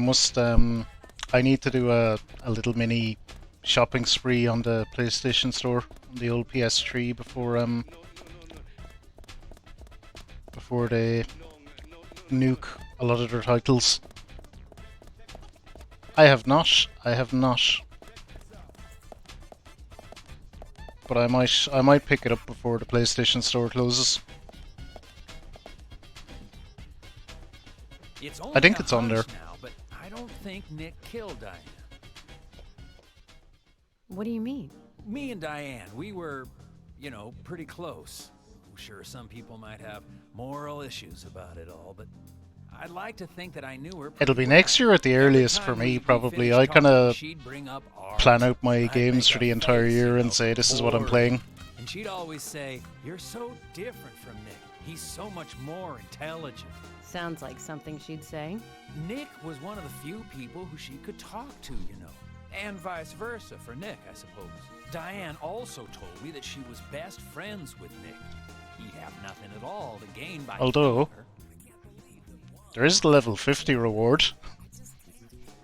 need to do a little mini shopping spree on the PlayStation Store, on the old PS3 before they nuke a lot of their titles. I have not. But I might pick it up before the PlayStation Store closes. It's I think it's on there. Now, but I don't think Nick killed Diane. What do you mean? Me and Diane, we were, you know, pretty close. Sure, some people might have moral issues about it all, but I'd like to think that I knew her. It'll be next year at the earliest for me, probably. I kind of plan out my games for the entire year and say, this is what I'm playing. And she'd always say, "You're so different from Nick. He's so much more intelligent." Sounds like something she'd say. Nick was one of the few people who she could talk to, you know. And vice versa for Nick, I suppose. Diane also told me that she was best friends with Nick. He'd have nothing at all to gain by Although, killing her. there is the level 50 reward.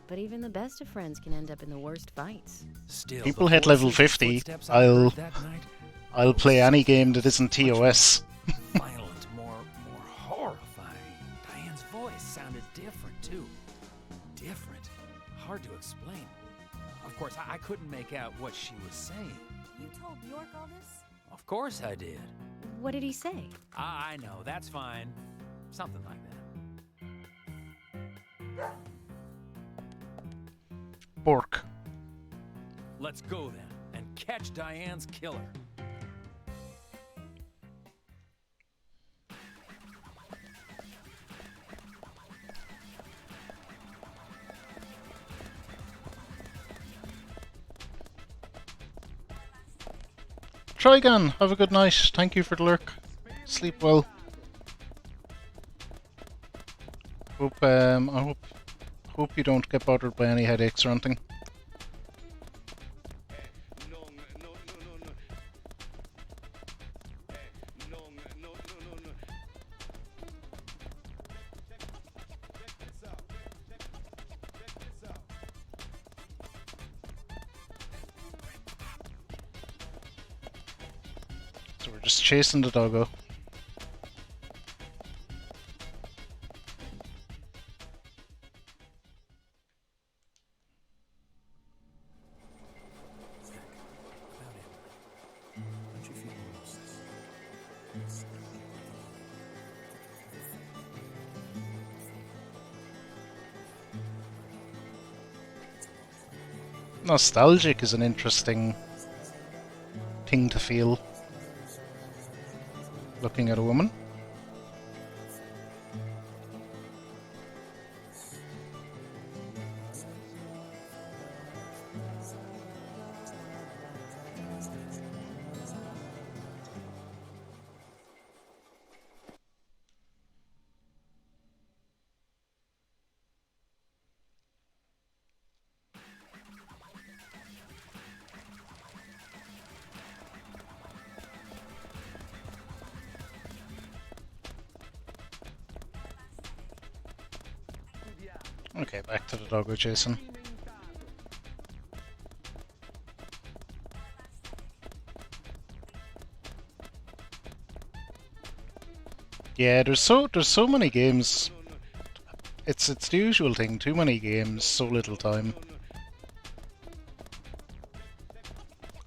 But even the best of friends can end up in the worst fights. Still, People the hit level voices and 50, footsteps I heard that night, I'll play any game that isn't TOS. violent, more horrifying. Diane's voice sounded different too. Different. Hard to explain. Of course, I couldn't make out what she was saying. You told York all this? Of course I did. What did he say? I know, that's fine. Something like that. Bork. Let's go then, and catch Diane's killer. Trigon, have a good night. Thank you for the lurk. Sleep well. I hope you don't get bothered by any headaches or anything. So we're just chasing the doggo. Don't you feel remorse? Nostalgic is an interesting thing to feel. Looking at a woman. Okay, back to the doggo chasing. Yeah, there's so many games. It's the usual thing. Too many games, so little time.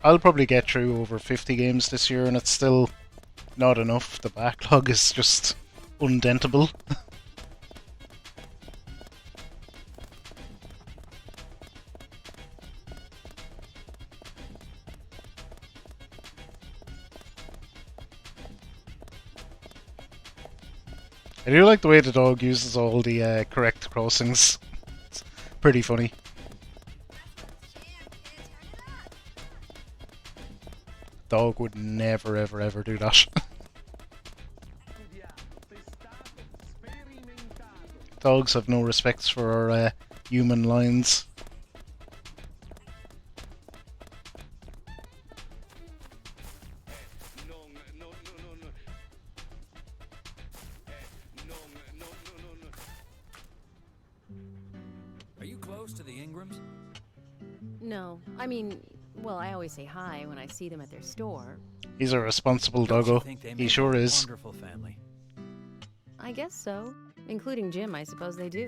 I'll probably get through over 50 games this year, and it's still not enough. The backlog is just undentable. I do like the way the dog uses all the correct crossings. It's pretty funny. Dog would never ever ever do that. Dogs have no respect for our human lines. Are you close to the Ingrams? No, I mean, well, I always say hi when I see them at their store. He's a responsible Don't you doggo. think they He make sure a is. wonderful family? I guess so. Including Jim, I suppose they do.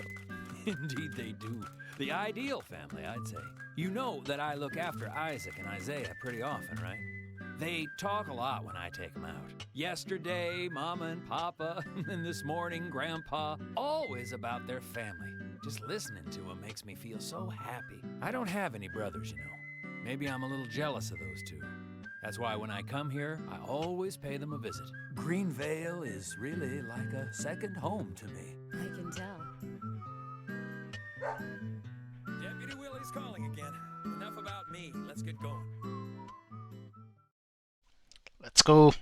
Indeed they do. The ideal family, I'd say. You know that I look after Isaac and Isaiah pretty often, right? They talk a lot when I take them out. Yesterday, Mama and Papa, and this morning, Grandpa. Always about their family. Just listening to them makes me feel so happy. I don't have any brothers, you know. Maybe I'm a little jealous of those two. That's why when I come here, I always pay them a visit. Greenvale is really like a second home to me. I can tell. Deputy Willie's calling again. Enough about me. Let's get going. Let's go.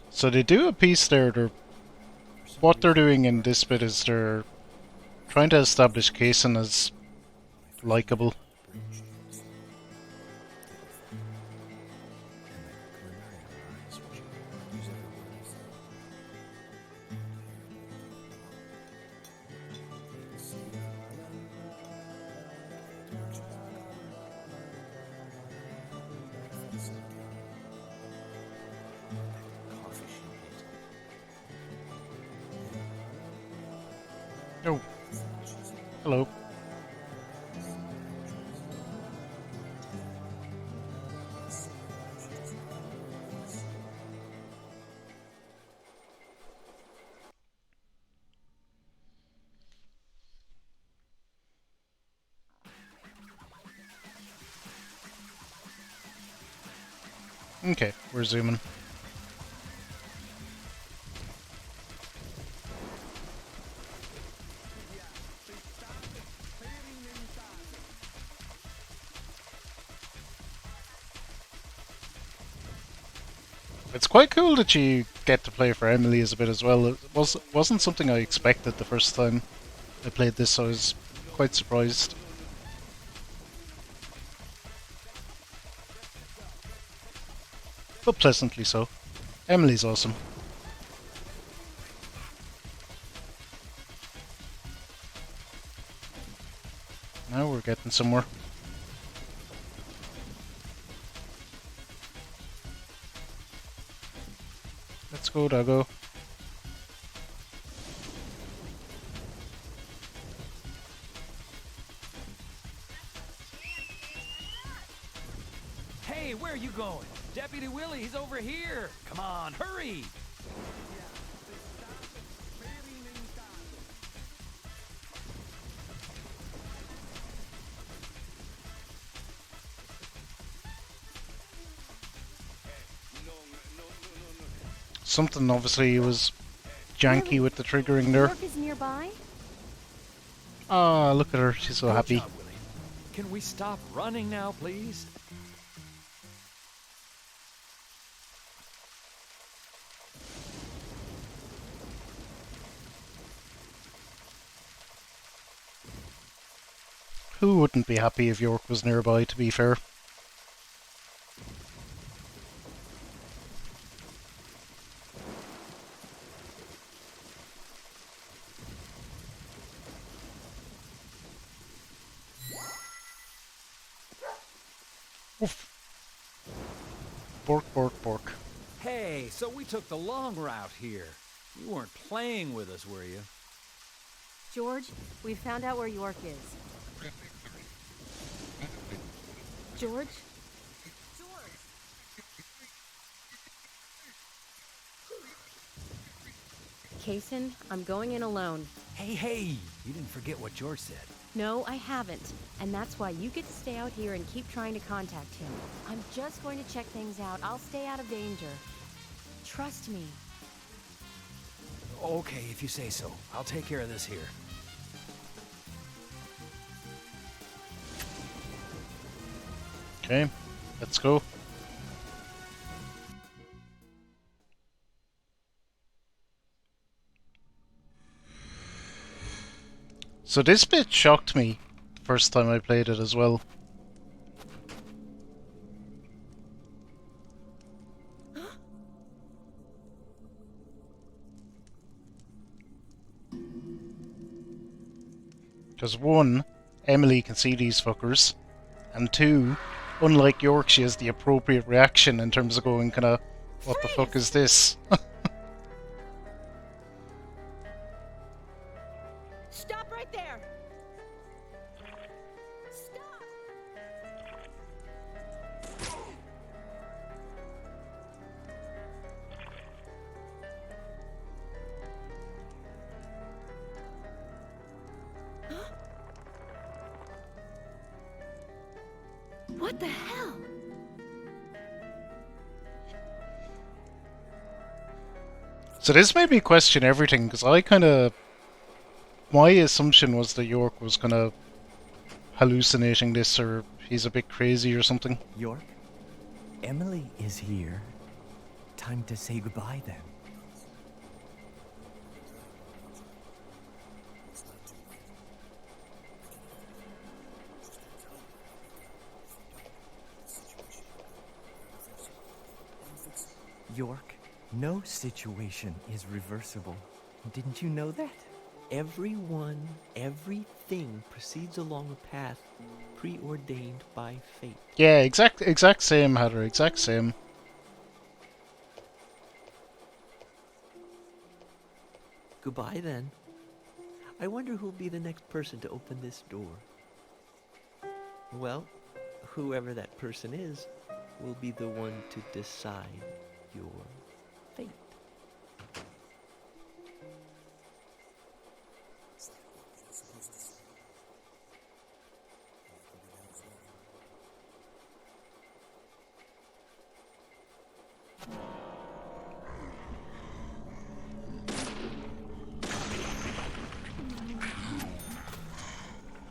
So they do a piece there. What they're doing in this bit is they're trying to establish Kaysen as likable. Oh, hello. Okay, we're zooming. It's quite cool that you get to play for Emily as a bit as well. It wasn't something I expected the first time I played this, so I was quite surprised. But pleasantly so. Emily's awesome. Now we're getting somewhere. Let's go, doggo. Hey, where are you going? Deputy Willie, he's over here. Come on, hurry. Something obviously was janky with the triggering there. York is nearby? Ah, look at her. She's so Good happy. job, Willie. Can we stop running now, please? Who wouldn't be happy if York was nearby, to be fair? Oof. Bork, bork, bork. Hey, so we took the long route here. You weren't playing with us, were you? George, we found out where York is. George? Kaysen, I'm going in alone. Hey, you didn't forget what George said. No, I haven't. And that's why you get to stay out here and keep trying to contact him. I'm just going to check things out. I'll stay out of danger. Trust me. Okay, if you say so. I'll take care of this here. Okay, let's go. So this bit shocked me the first time I played it as well. Because one, Emily can see these fuckers, and two, unlike York, she has the appropriate reaction in terms of going kinda, what the fuck is this? Stop right there! Stop! What the hell? So this made me question everything, because my assumption was that York was kinda hallucinating this, or he's a bit crazy or something. York, Emily is here. Time to say goodbye then. York, no situation is reversible. Didn't you know that? Everyone, everything proceeds along a path preordained by fate. Yeah, exact same, Heather, exact same. Goodbye then. I wonder who'll be the next person to open this door. Well, whoever that person is will be the one to decide your fate.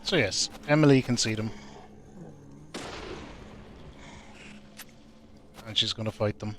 So yes, Emily can see them. And she's gonna fight them.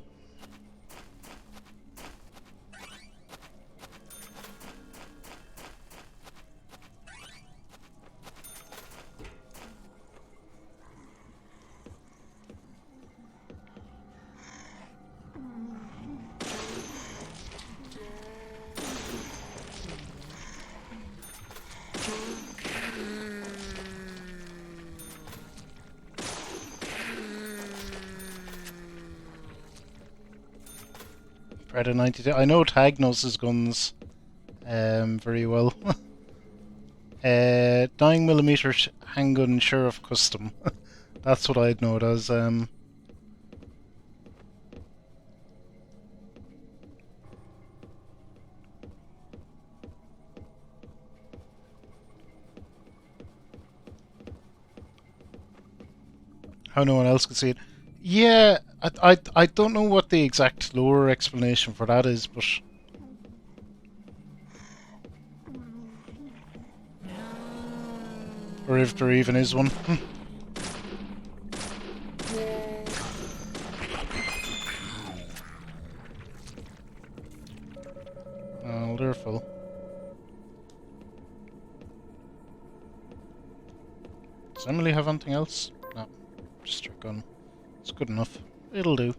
Friday 92. I know Tag knows his guns very well. 9mm handgun Sheriff Custom. That's what I'd know it as. How no one else can see it. Yeah, I don't know what the exact lore explanation for that is, but or if there even is one. Oh, they're full. Does Emily have anything else? No, just her gun. It's good enough. It'll do.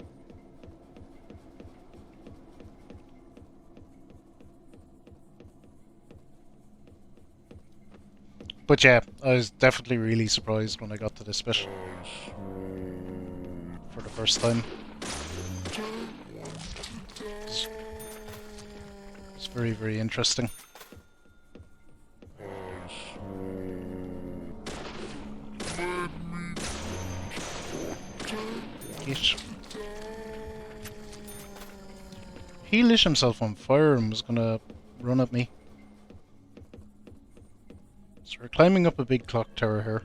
But yeah, I was definitely really surprised when I got to this bit for the first time. It's very, very interesting. Get. He lit himself on fire and was gonna run at me. So we're climbing up a big clock tower here.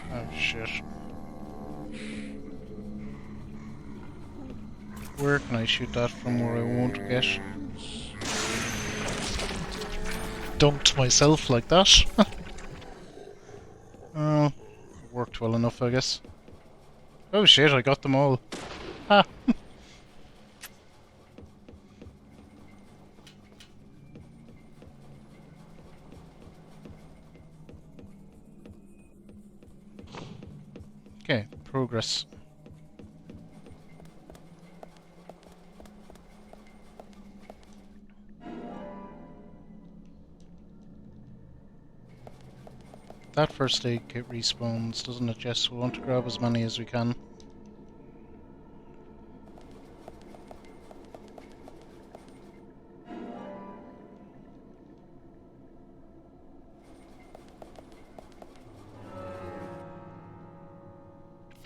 Oh shit. Where can I shoot that from where I won't get dunked myself like that? Oh, it worked well enough, I guess. Oh shit, I got them all. Ha! Okay, progress. That first aid kit respawns, doesn't it, Jess? We want to grab as many as we can.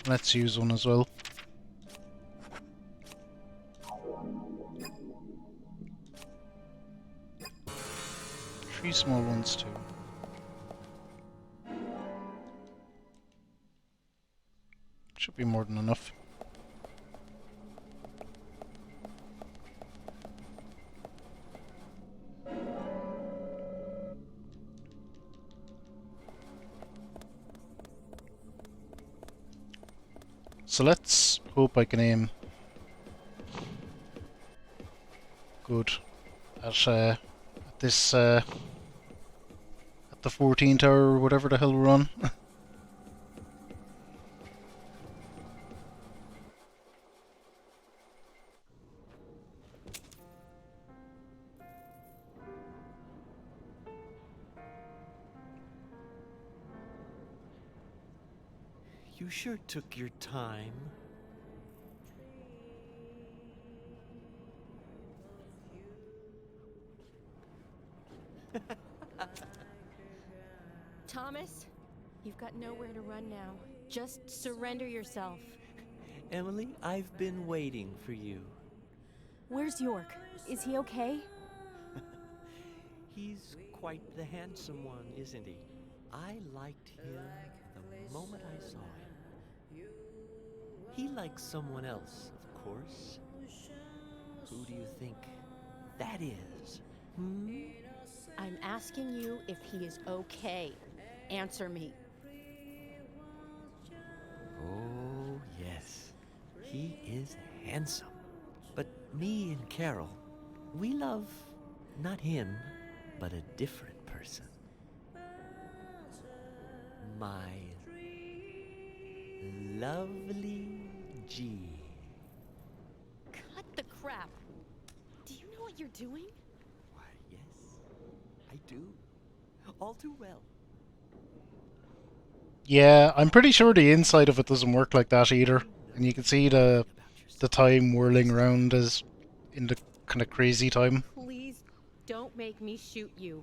Let's use one as well. Three small ones too. Should be more than enough. So let's hope I can aim good at this at the 14 tower or whatever the hell we're on. You sure took your time. Thomas, you've got nowhere to run now. Just surrender yourself. Emily, I've been waiting for you. Where's York? Is he okay? He's quite the handsome one, isn't he? I liked him the moment I saw him. He likes someone else, of course. Who do you think that is? Hmm? I'm asking you if he is okay. Answer me. Oh, yes. He is handsome. But me and Carol, we love not him, but a different person. My lovely G. Cut the crap. Do you know what you're doing? Why, yes, I do. All too well. Yeah, I'm pretty sure the inside of it doesn't work like that either. And you can see the time whirling around as in the kind of crazy time. Please don't make me shoot you.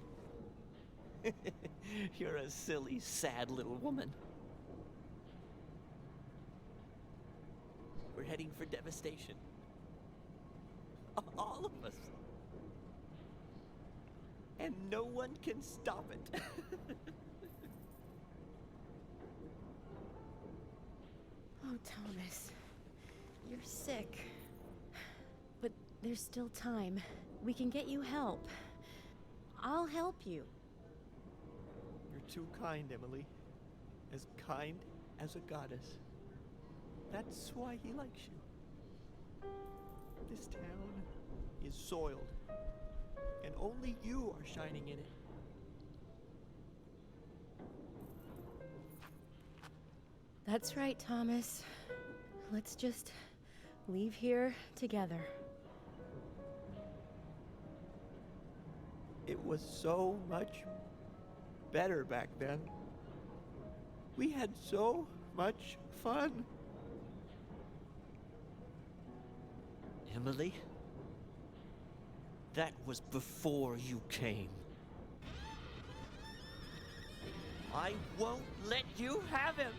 You're a silly, sad little woman. We're heading for devastation. All of us. And no one can stop it. Oh, Thomas. You're sick. But there's still time. We can get you help. I'll help you. You're too kind, Emily. As kind as a goddess. That's why he likes you. This town is soiled and only you are shining in it. That's right, Thomas. Let's just leave here together. It was so much better back then. We had so much fun. Emily, that was before you came. I won't let you have him.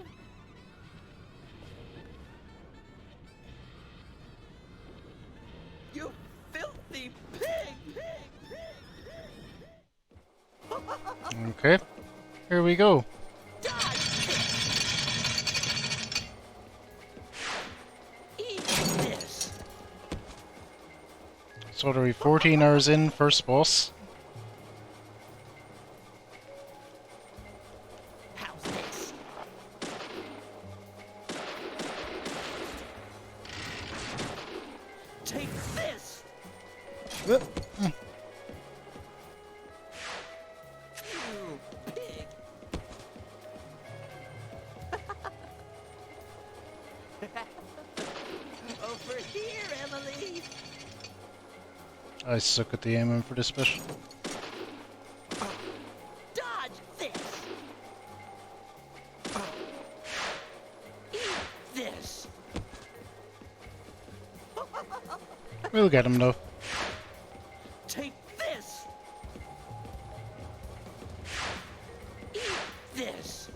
You filthy pig! Okay, here we go. Eat this. So are we 14 hours in, first boss? How's this? Take this. You pig. Over here, Emily. I suck at the aiming for this bit. Dodge this. Eat this. We'll get him though. Take this. Eat this.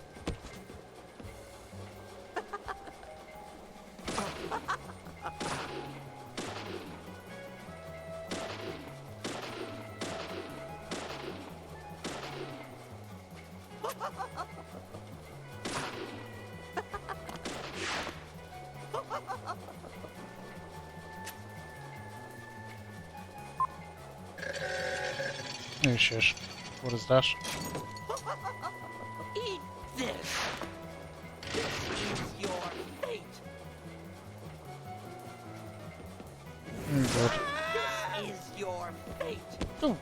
Oh shit. What is that? Eat this. This is your fate. Oh god. This is your fate. Oh.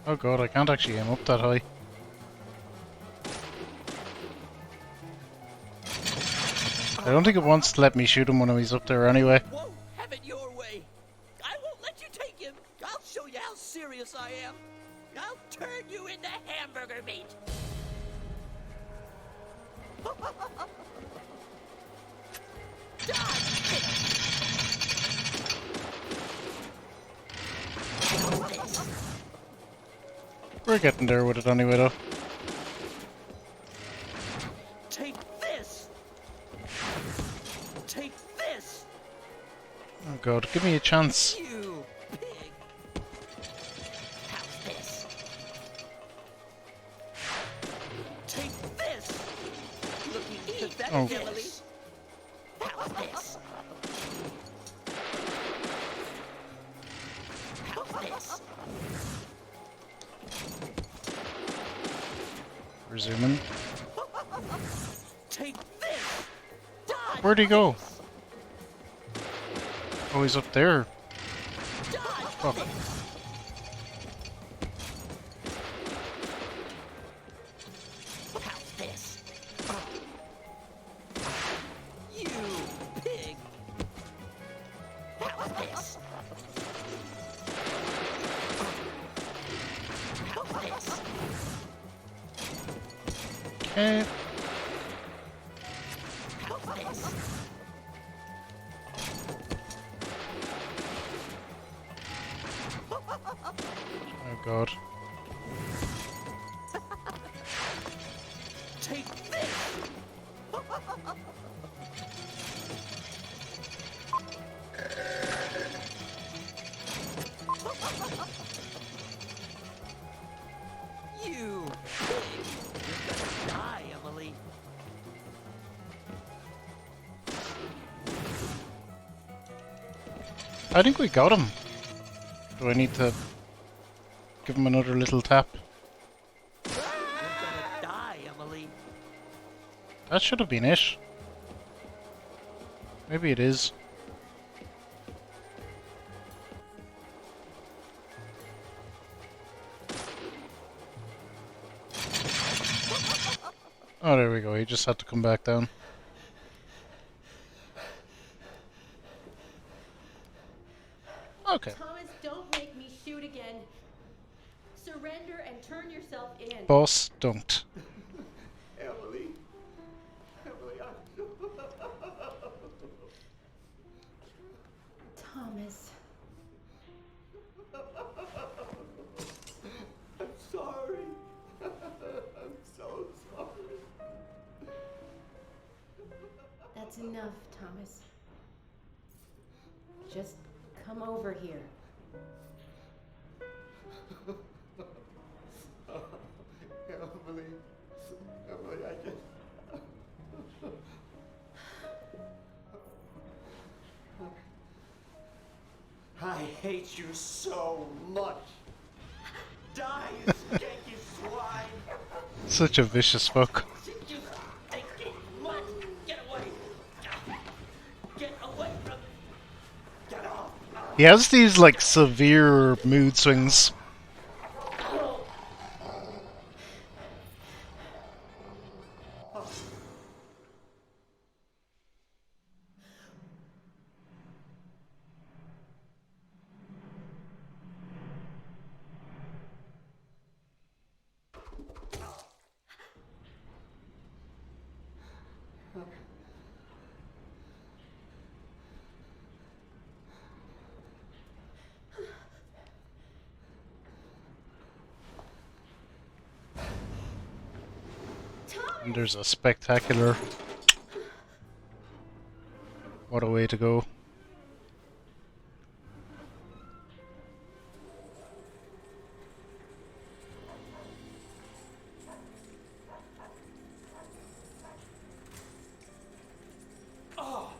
Oh god, I can't actually aim up that high. I don't think it wants to let me shoot him when he's up there anyway. Won't have it your way. I won't let you take him. I'll show you how serious I am. I'll turn you into hamburger meat. We're getting there with it anyway though. Take this. Take this. Oh god, give me a chance. You pig. How's this? Take this. Looking pathetic, Oh. Emily. How's this? How's this? Resuming. Take this. Dodge Where'd he go? this. Oh, he's up there. Dodge Fuck. this. How's this? You pig. How's this? How's this? Okay. How's this? Oh god. Take this. You pig. You're gonna die, Emily. I think we got him. Do I need to give him another little tap? You're gonna die, Emily. That should have been it. Maybe it is. Oh, there we go. He just had to come back down. Okay. Thomas, don't make me shoot again. Surrender and turn yourself in. Boss, don't. Emily. Emily, Thomas. I'm sorry. I'm so sorry. That's enough, Thomas. Just come over here. Emily. Emily, I just... I hate you so much. Die, you skanky swine. Such a vicious fuck. You stinky mutt. Get away. Get away from me. Get off. He has these like severe mood swings. And there's a spectacular... What a way to go. Oh!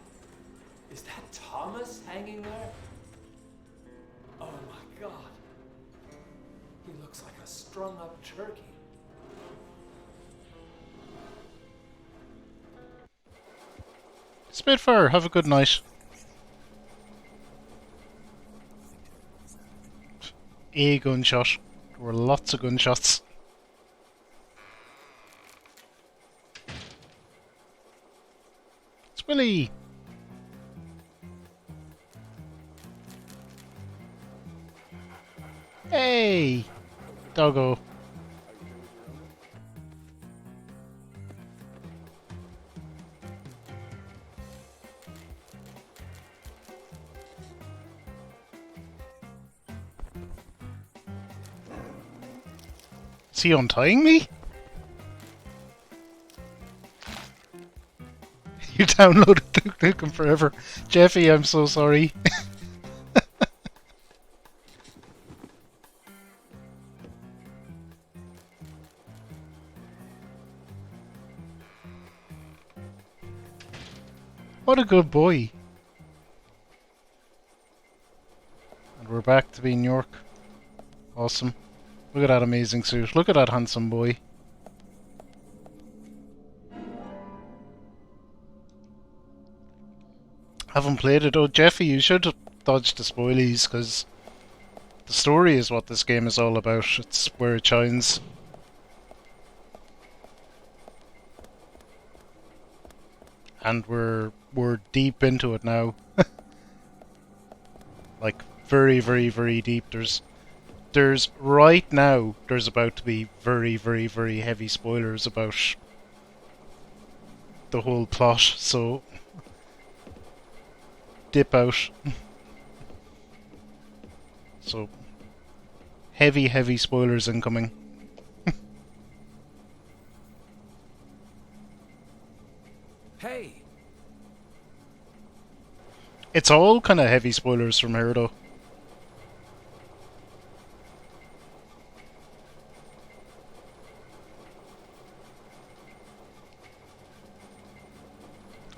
Is that Thomas hanging there? Oh my god. He looks like a strung up turkey. Spitfire, have a good night. A gunshot. There were lots of gunshots. It's Willie! Hey! Doggo. Is he untying me? You downloaded Duke Nukem Forever. Jeffy, I'm so sorry. What a good boy. And we're back to being York. Awesome. Look at that amazing suit. Look at that handsome boy. Haven't played it. Oh, Jeffy, you should dodge the spoilies, because the story is what this game is all about. It's where it shines. And we're deep into it now. Like, very, very, very deep. There's right now, there's about to be very, very, very heavy spoilers about the whole plot, so dip out. So, heavy, heavy spoilers incoming. Hey! It's all kind of heavy spoilers from here, though.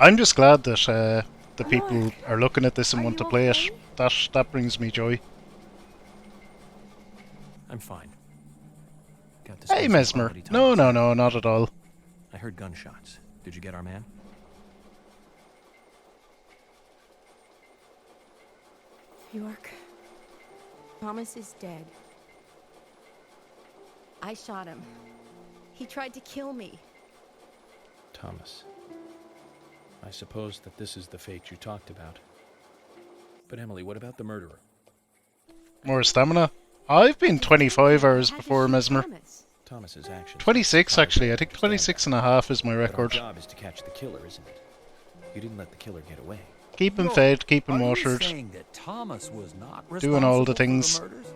I'm just glad that the people are looking at this and want to play it. That brings me joy. I'm fine. Got Hey, Mesmer. No, not at all. I heard gunshots. Did you get our man? York. Thomas is dead. I shot him. He tried to kill me. Thomas. I suppose that this is the fate you talked about. But Emily, what about the murderer? More stamina? I've been 25 hours before Mesmer. Thomas's actions. 26 actually. I think 26 and a half is my But our record. job is to catch the killer, isn't it? You didn't let the killer get away. Keep him fed, keep him Are you watered. saying that Thomas was not Doing all the responsible for things. murders?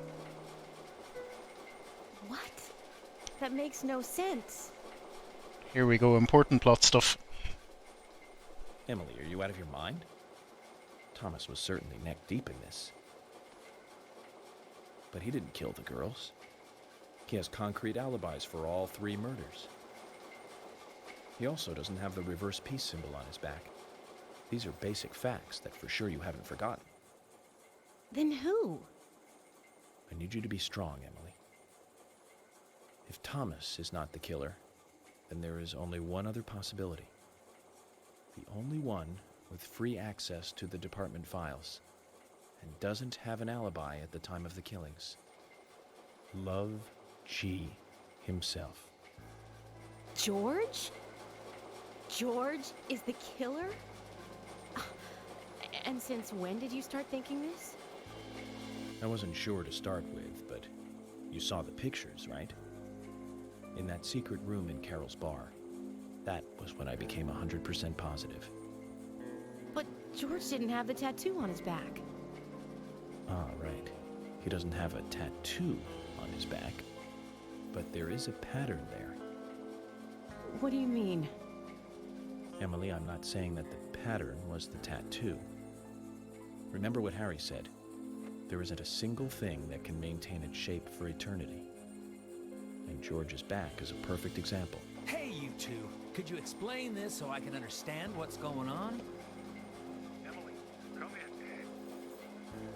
What? That makes no sense. Here we go, important plot stuff. Emily, are you out of your mind? Thomas was certainly neck deep in this. But he didn't kill the girls. He has concrete alibis for all 3 murders. He also doesn't have the reverse peace symbol on his back. These are basic facts that for sure you haven't forgotten. Then who? I need you to be strong, Emily. If Thomas is not the killer, then there is only one other possibility. The only one with free access to the department files and doesn't have an alibi at the time of the killings. Love G himself. George? George is the killer? And since when did you start thinking this? I wasn't sure to start with, but you saw the pictures, right? In that secret room in Carol's bar. That was when I became 100% positive. But George didn't have the tattoo on his back. Ah, right. He doesn't have a tattoo on his back. But there is a pattern there. What do you mean? Emily, I'm not saying that the pattern was the tattoo. Remember what Harry said. There isn't a single thing that can maintain its shape for eternity. And George's back is a perfect example. Hey, you two. Could you explain this so I can understand what's going on? Emily, come in.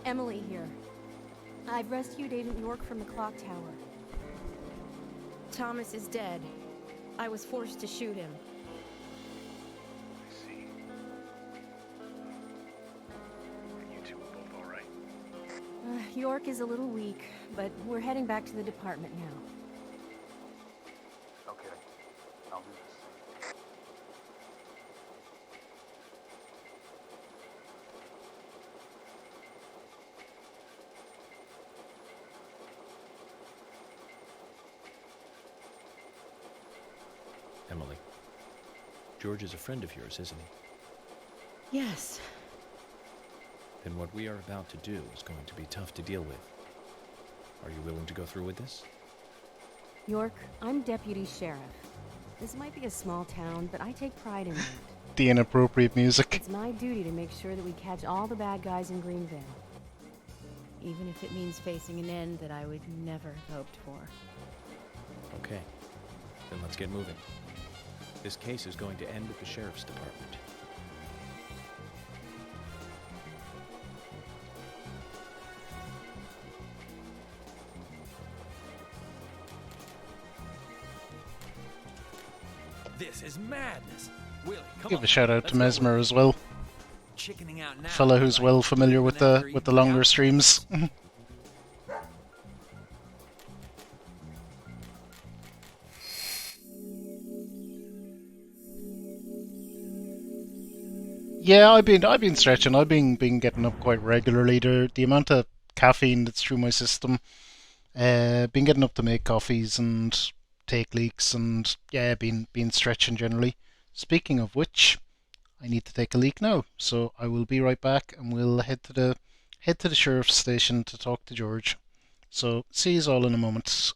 Emily here. I've rescued Agent York from the clock tower. Thomas is dead. I was forced to shoot him. I see. Are you two both all right? York is a little weak, but we're heading back to the department now. Okay, I'll do this. Emily, George is a friend of yours, isn't he? Yes. Then what we are about to do is going to be tough to deal with. Are you willing to go through with this? York, I'm deputy sheriff. This might be a small town, but I take pride in it. The inappropriate music. It's my duty to make sure that we catch all the bad guys in Greenville. Even if it means facing an end that I would never have hoped for. Okay, then let's get moving. This case is going to end at the sheriff's department. This is madness. Willie, come Give on. a shout out Let's to go. Mesmer as well. Chickening out now. Fella who's well familiar with the longer streams. Yeah, I've been stretching. I've been getting up quite regularly. The amount of caffeine that's through my system. Been getting up to make coffees and take leaks, and yeah, been stretching generally. Speaking of which, I need to take a leak now, so I will be right back, and we'll head to the sheriff's station to talk to George. So see you all in a moment.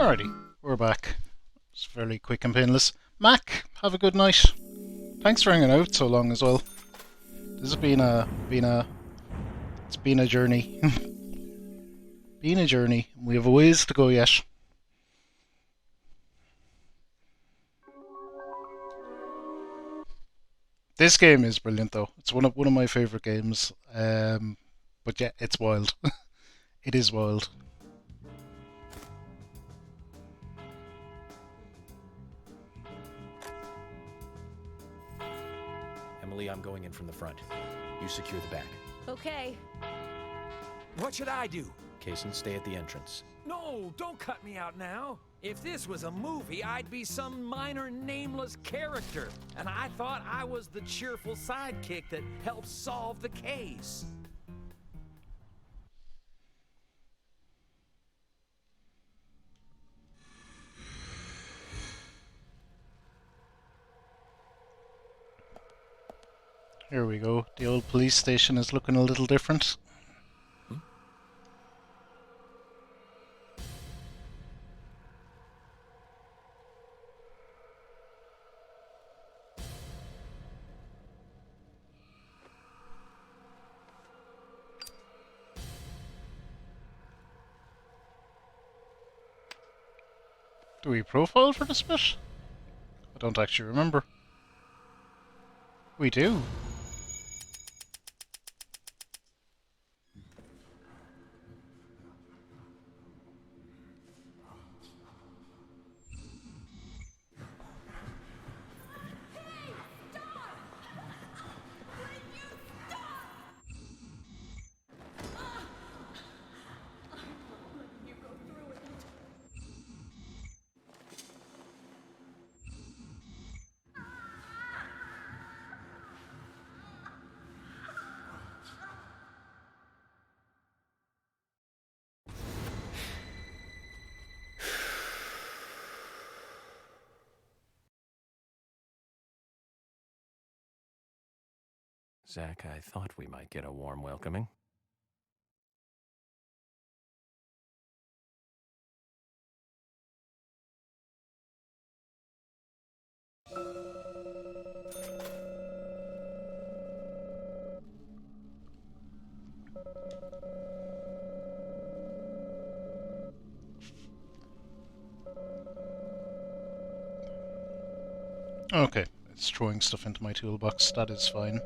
Alrighty, we're back. It's fairly quick and painless. Mac, have a good night. Thanks for hanging out so long as well. This has it's been a journey. Been a journey. We have a ways to go yet. This game is brilliant though. It's one of my favourite games. But yeah, it's wild. It is wild. Emily, I'm going in from the front. You secure the back. Okay. What should I do? Kaysen, stay at the entrance. No, don't cut me out now. If this was a movie, I'd be some minor nameless character. And I thought I was the cheerful sidekick that helps solve the case. Here we go. The old police station is looking a little different. Do we profile for this bit? I don't actually remember. We do. Zach, I thought we might get a warm welcoming. Okay, it's throwing stuff into my toolbox. That is fine.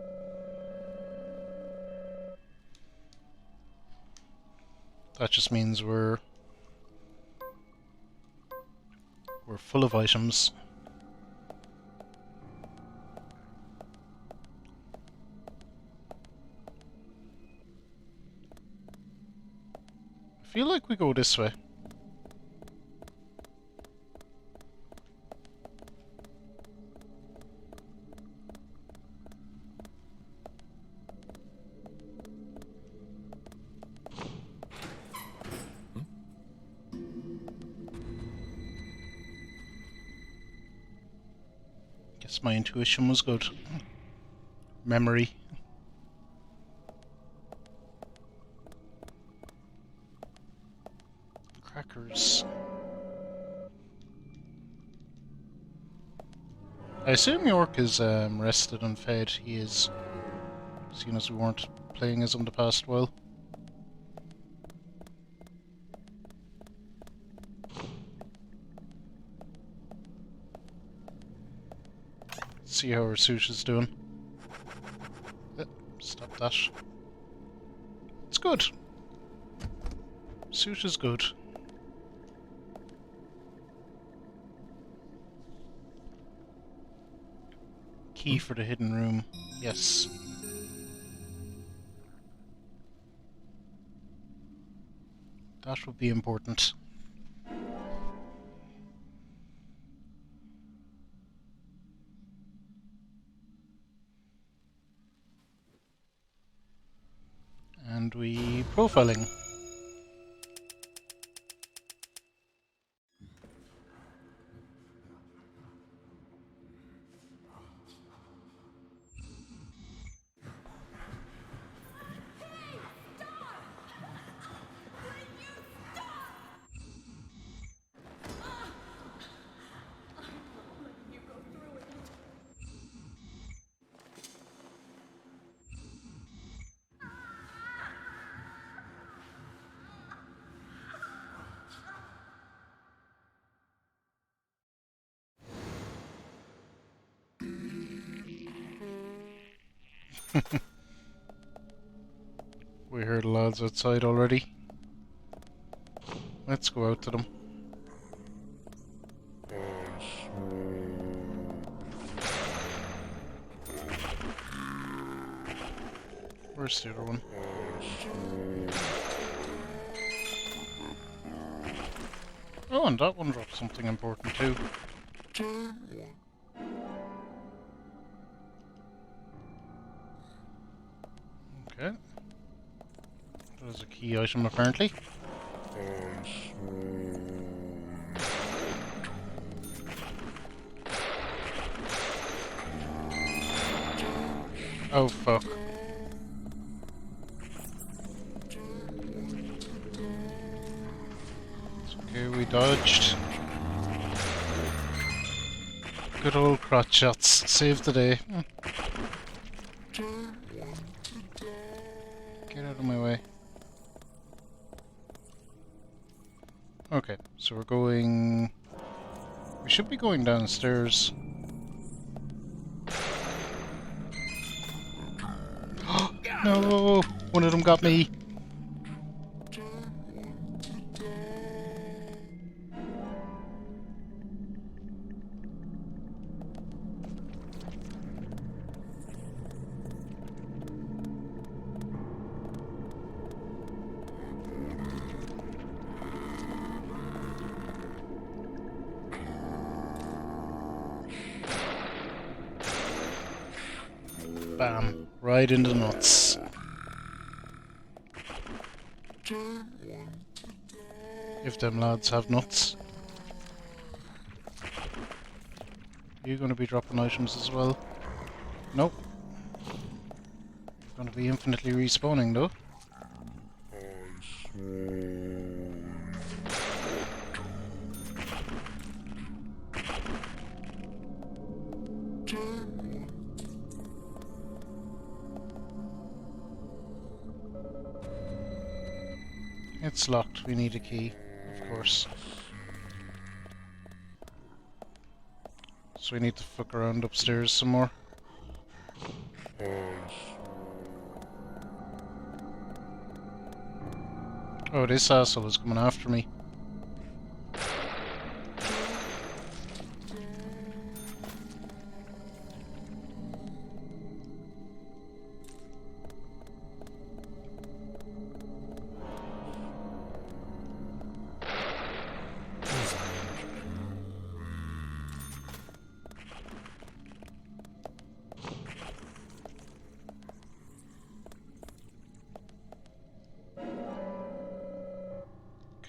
That just means we're full of items. I feel like we go this way. Guess my intuition was good. Memory. Crackers. I assume York is rested and fed. He is, seeing as we weren't playing as him the past while. See how our suit is doing. Stop that. It's good. Suit is good. Key for the hidden room. Yes. That would be important. And we profiling. We heard the lads outside already. Let's go out to them. Where's the other one? Oh, and that one dropped something important too. Okay. There's a key item apparently. Oh fuck. It's okay, we dodged. Good old crotch shots. Saved the day. Get out of my way. Okay, so we're going... We should be going downstairs. No! One of them got me! Bam. Right in the nuts. If them lads have nuts. Are you going to be dropping items as well? Nope. Going to be infinitely respawning though. It's locked, we need a key, of course. So we need to fuck around upstairs some more. Oh, this asshole is coming after me.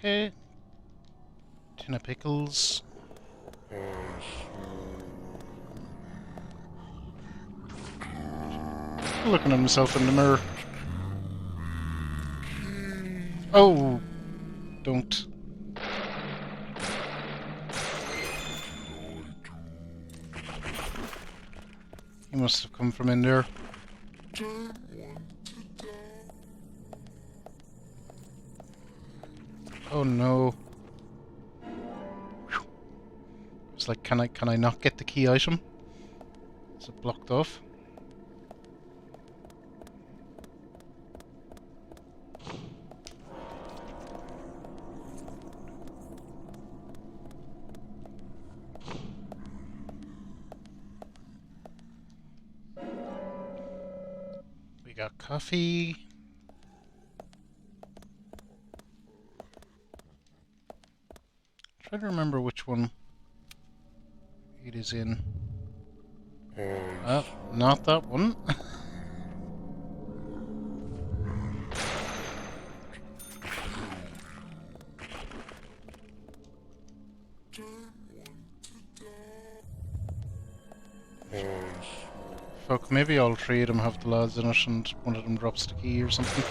Okay. Tin of pickles. Looking at himself in the mirror. Oh! Don't. He must have come from in there. Oh no. Whew. It's like, can I not get the key item? Is it blocked off? We got coffee. Trying to remember which one it is in. Oh, not that one. Fuck, maybe all three of them have the lads in it and one of them drops the key or something.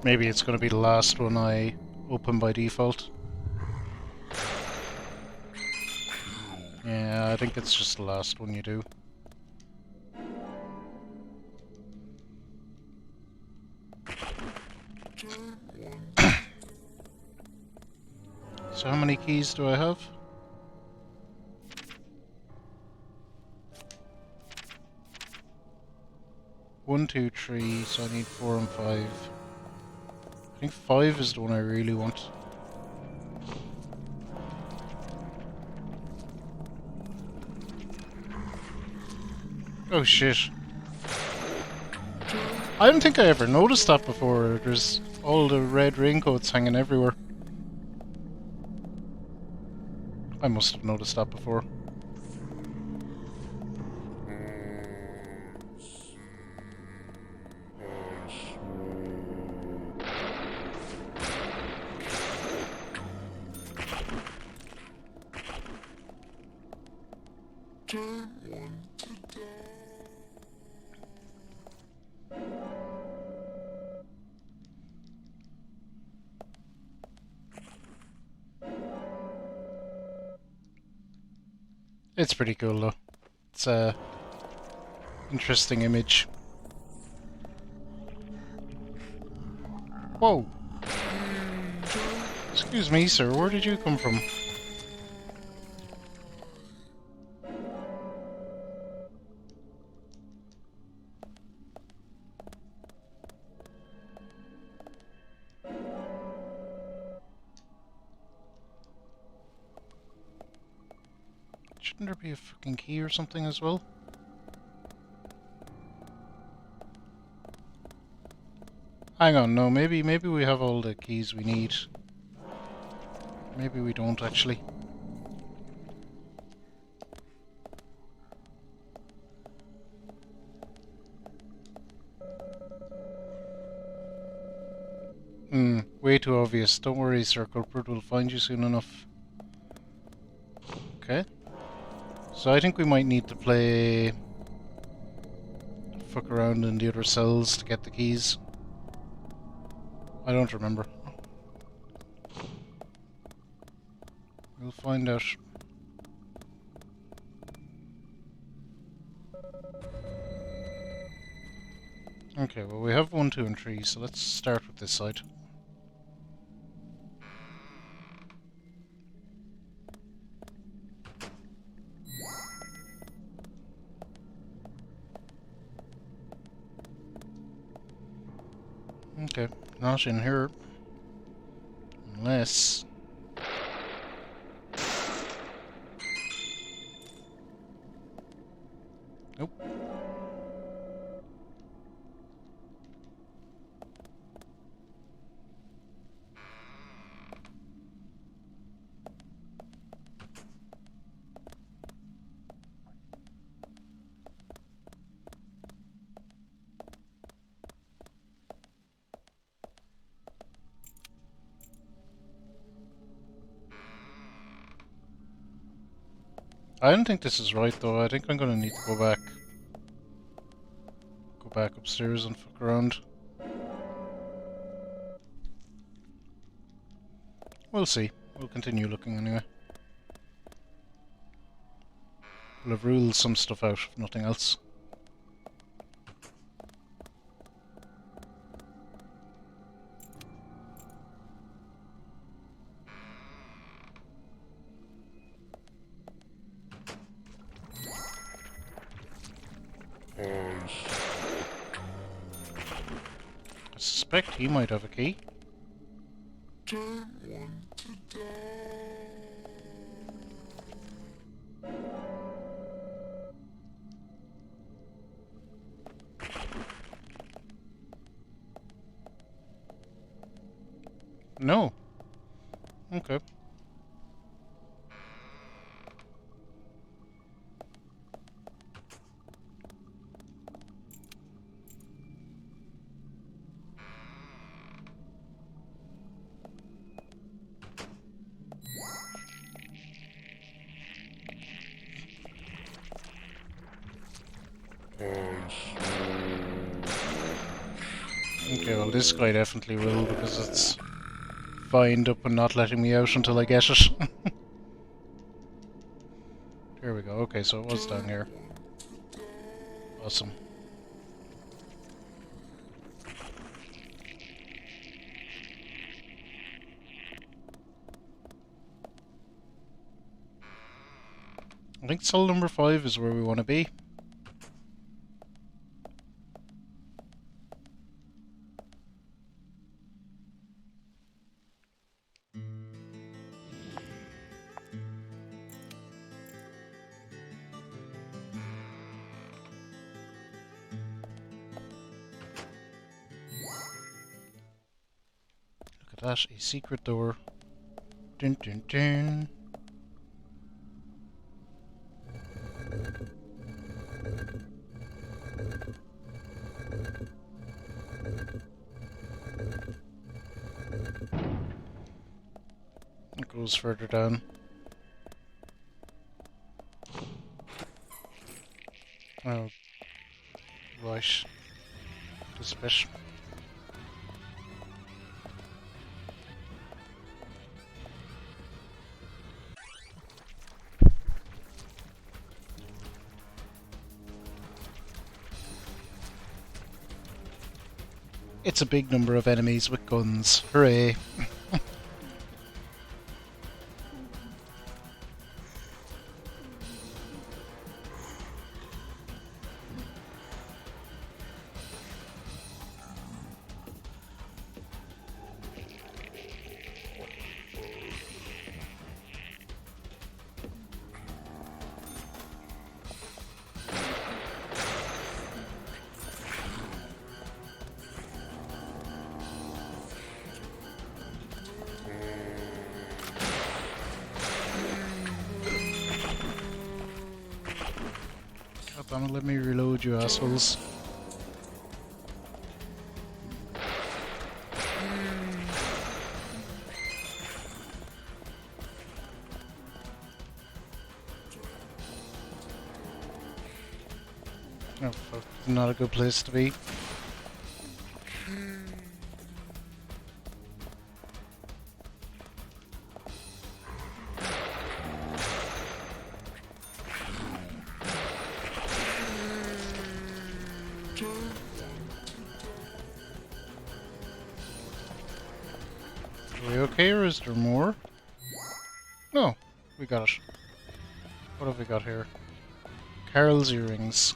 Maybe it's going to be the last one I open by default. Yeah, I think it's just the last one you do. So how many keys do I have? One, two, three, so I need 4 and 5. I think 5 is the one I really want. Oh shit. I don't think I ever noticed that before. There's all the red raincoats hanging everywhere. I must have noticed that before. It's pretty cool though. It's a interesting image. Whoa! Excuse me, sir, where did you come from? Shouldn't there be a fucking key or something as well? Hang on, no, maybe we have all the keys we need. Maybe we don't actually. Way too obvious. Don't worry, Sir Culprit, we'll find you soon enough. Okay. So I think we might need to play... fuck around in the other cells to get the keys. I don't remember. We'll find out. Okay, well we have 1, 2 and 3, so let's start with this side. Okay, not in here. Unless... Nope. I don't think this is right though. I think I'm gonna need to go back. Go back upstairs and fuck around. We'll see. We'll continue looking anyway. We'll have ruled some stuff out, if nothing else. I suspect he might have a key. No. Okay. Okay, well this guy definitely will, because it's fined up and not letting me out until I get it. There we go. Okay, so it was down here. Awesome. think cell number 5 is where we want to be. Look at that, a secret door. Dun dun dun. It goes further down. Oh, right. This bit. It's a big number of enemies with guns. Hooray! God damn it, let me reload, you assholes. Oh fuck, not a good place to be. Are we okay, or is there more? No, we got it. What have we got here? Carol's earrings.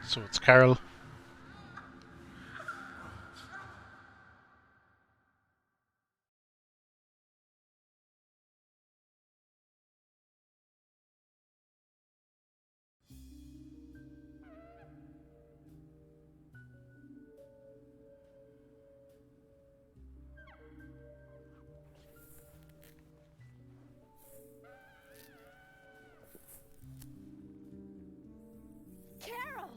So it's Carol. Carol!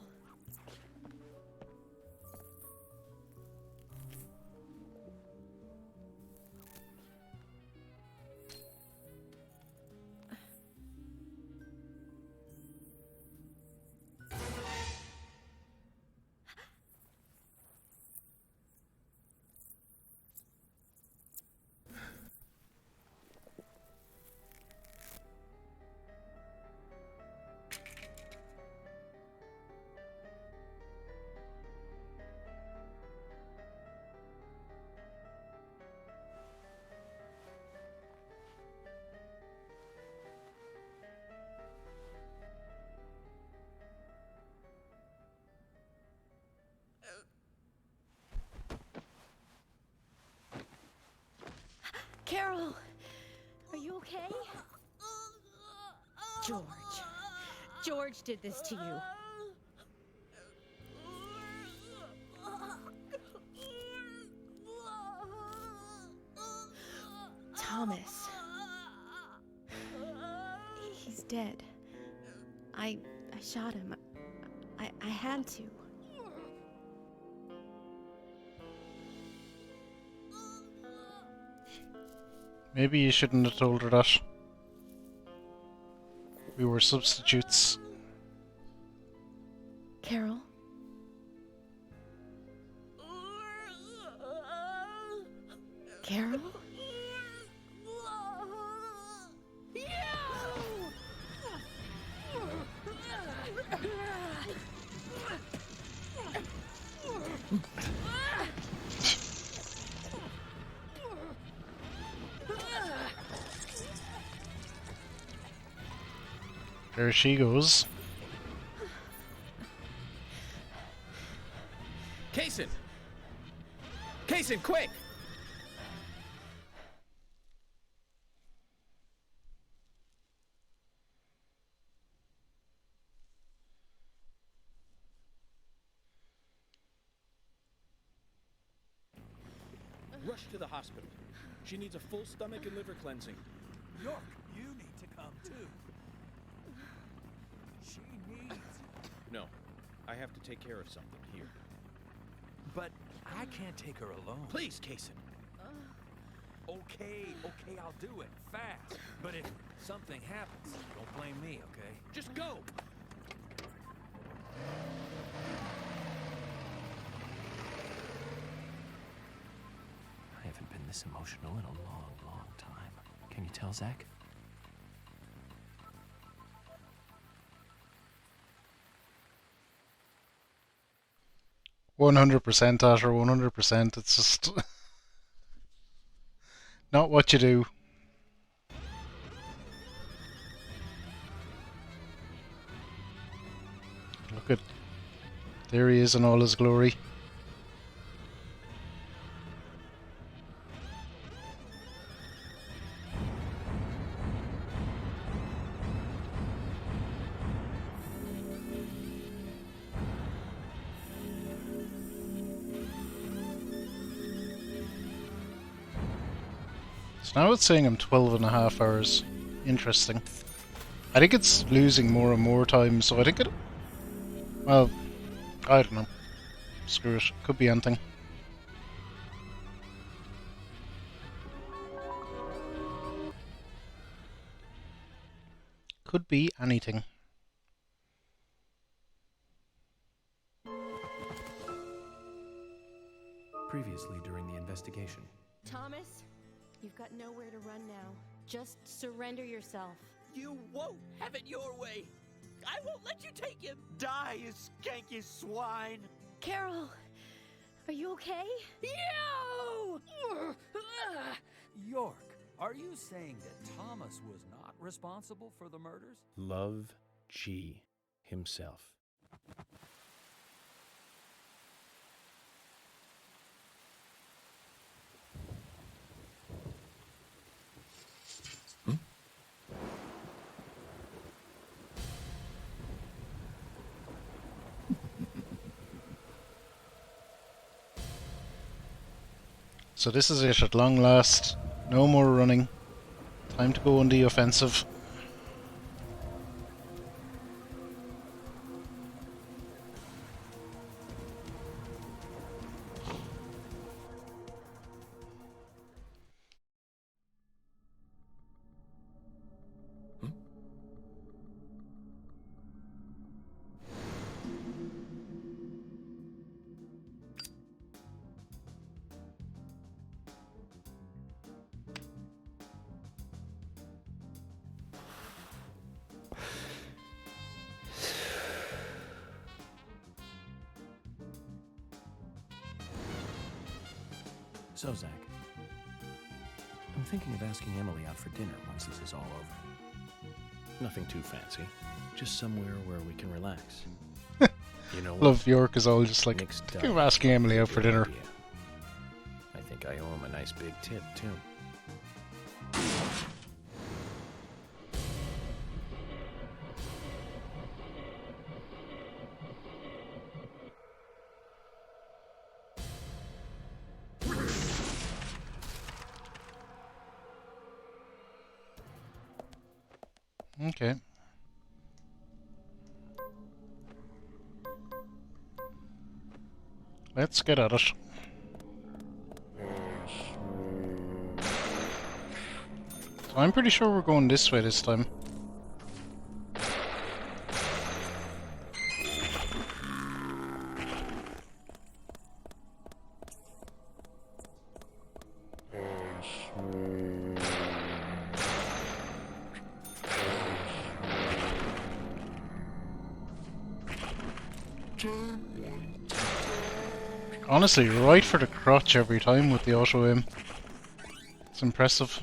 Carol, are you okay? George. George did this to you. Thomas. He's dead. I shot him. I had to. Maybe you shouldn't have told her that. We were substitutes. Carol? Carol? There she goes. Kaysen! Kaysen, quick! Rush to the hospital. She needs a full stomach and liver cleansing. York, you need to come too. She needs... No, I have to take care of something here. But I can't take her alone. Please, Kaysen. Okay, I'll do it. Fast. But if something happens, don't blame me, okay? Just go! I haven't been this emotional in a long, long time. Can you tell, Zach? 100% at her, 100%. It's just not what you do. Look at, there he is in all his glory. So now it's saying I'm 12.5 hours. Interesting. I think it's losing more and more time, so I think it... Well, I don't know. Screw it. Could be anything. Could be anything. Previously during the investigation. Thomas, you've got nowhere to run now. Just surrender yourself. You won't have it your way. I won't let you take him. Die, you skanky swine. Carol, are you okay? You! York, are you saying that Thomas was not responsible for the murders? Love G himself. So this is it at long last. No more running. Time to go on the offensive. So, Zach, I'm thinking of asking Emily out for dinner once this is all over. Nothing too fancy, just somewhere where we can relax. You know what? Love York is all just like, Mixed think of up. asking Emily out for dinner. Idea. I think I owe him a nice big tip, too. Okay. Let's get at it. So I'm pretty sure we're going this way this time. Honestly, right for the crotch every time with the auto aim. It's impressive.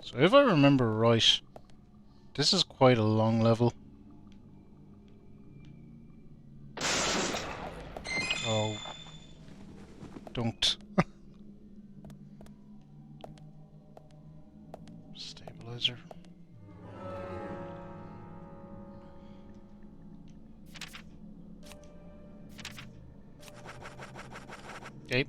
So if I remember right, this is quite a long level. Oh. Don't. Stabilizer. Okay.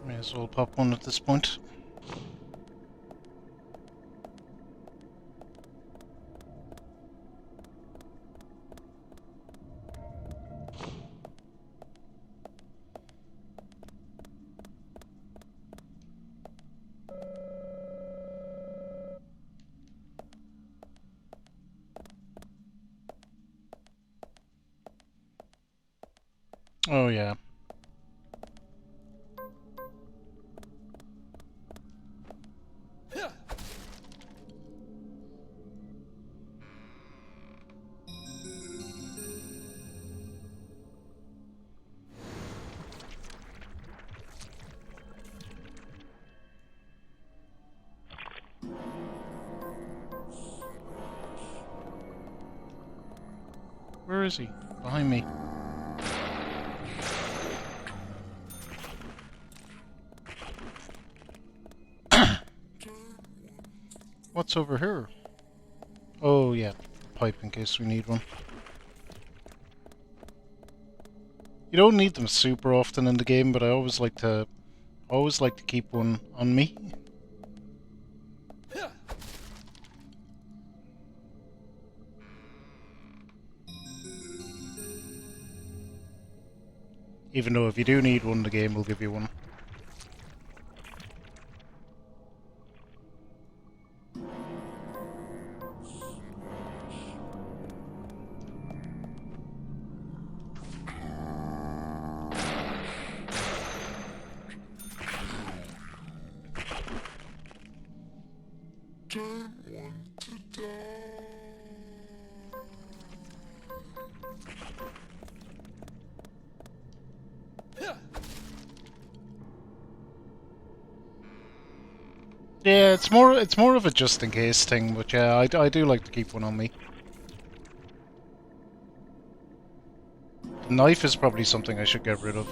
May as well pop one at this point. Oh yeah. Where is he? Behind me. What's over here? Oh yeah, pipe in case we need one. You don't need them super often in the game, but I always like to keep one on me. Even though if you do need one, the game will give you one. Yeah, it's more of a just in case thing, but yeah, I do like to keep one on me. The knife is probably something I should get rid of.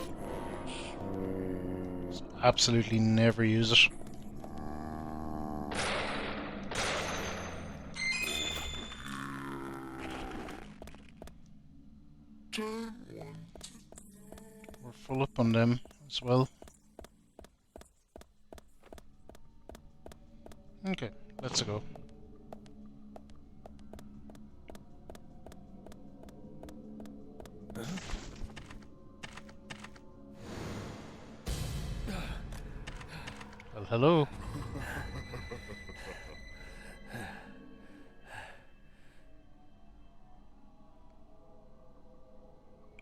Absolutely never use it. We're full up on them as well. Okay, let's go. Well, hello.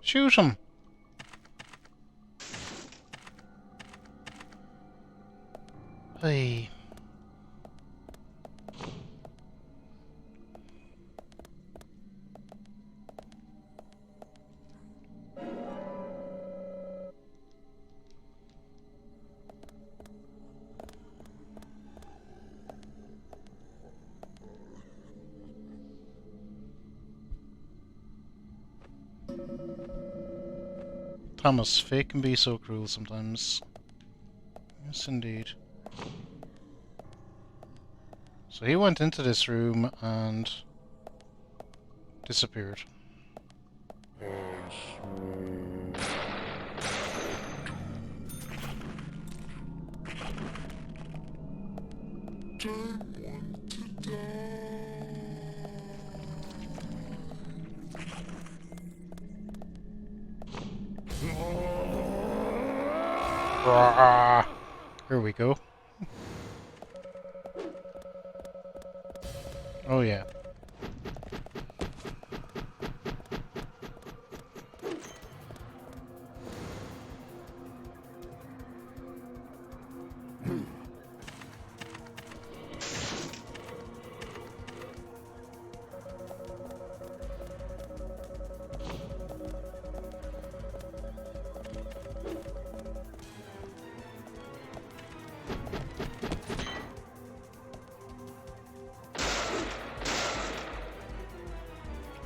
Shoot him. Hey. Thomas, fate can be so cruel sometimes. Yes, indeed. So he went into this room and disappeared. Here we go. Oh yeah.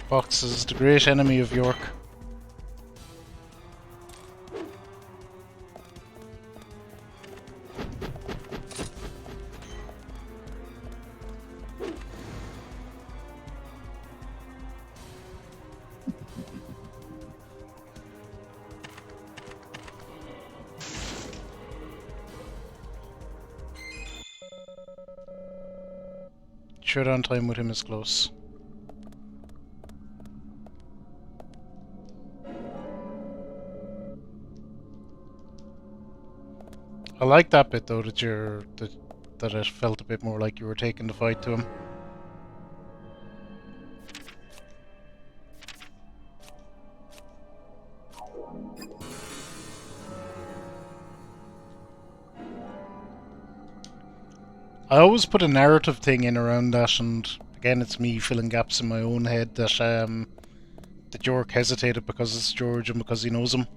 Fox is the great enemy of York. Showdown time with him is close. I like that bit though, that that it felt a bit more like you were taking the fight to him. I always put a narrative thing in around that, and again it's me filling gaps in my own head, that York hesitated because it's George and because he knows him.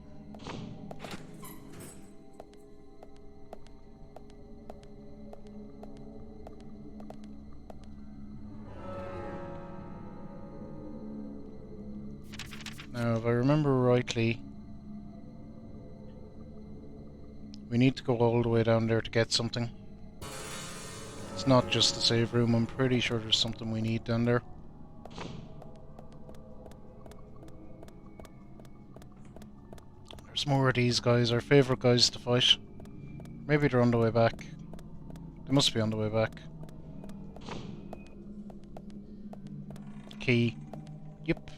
Now, if I remember rightly, we need to go all the way down there to get something. It's not just the save room, I'm pretty sure there's something we need down there. There's more of these guys, our favourite guys to fight. Maybe they're on the way back. They must be on the way back. Key. Yep.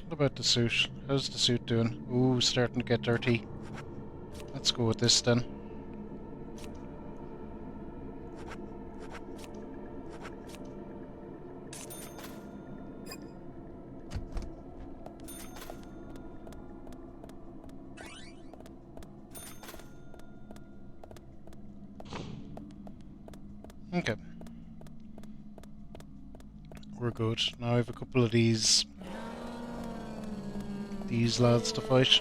What about the suit? How's the suit doing? Ooh, starting to get dirty. Let's go with this then. Okay. We're good. Now I have a couple of these lads to fight.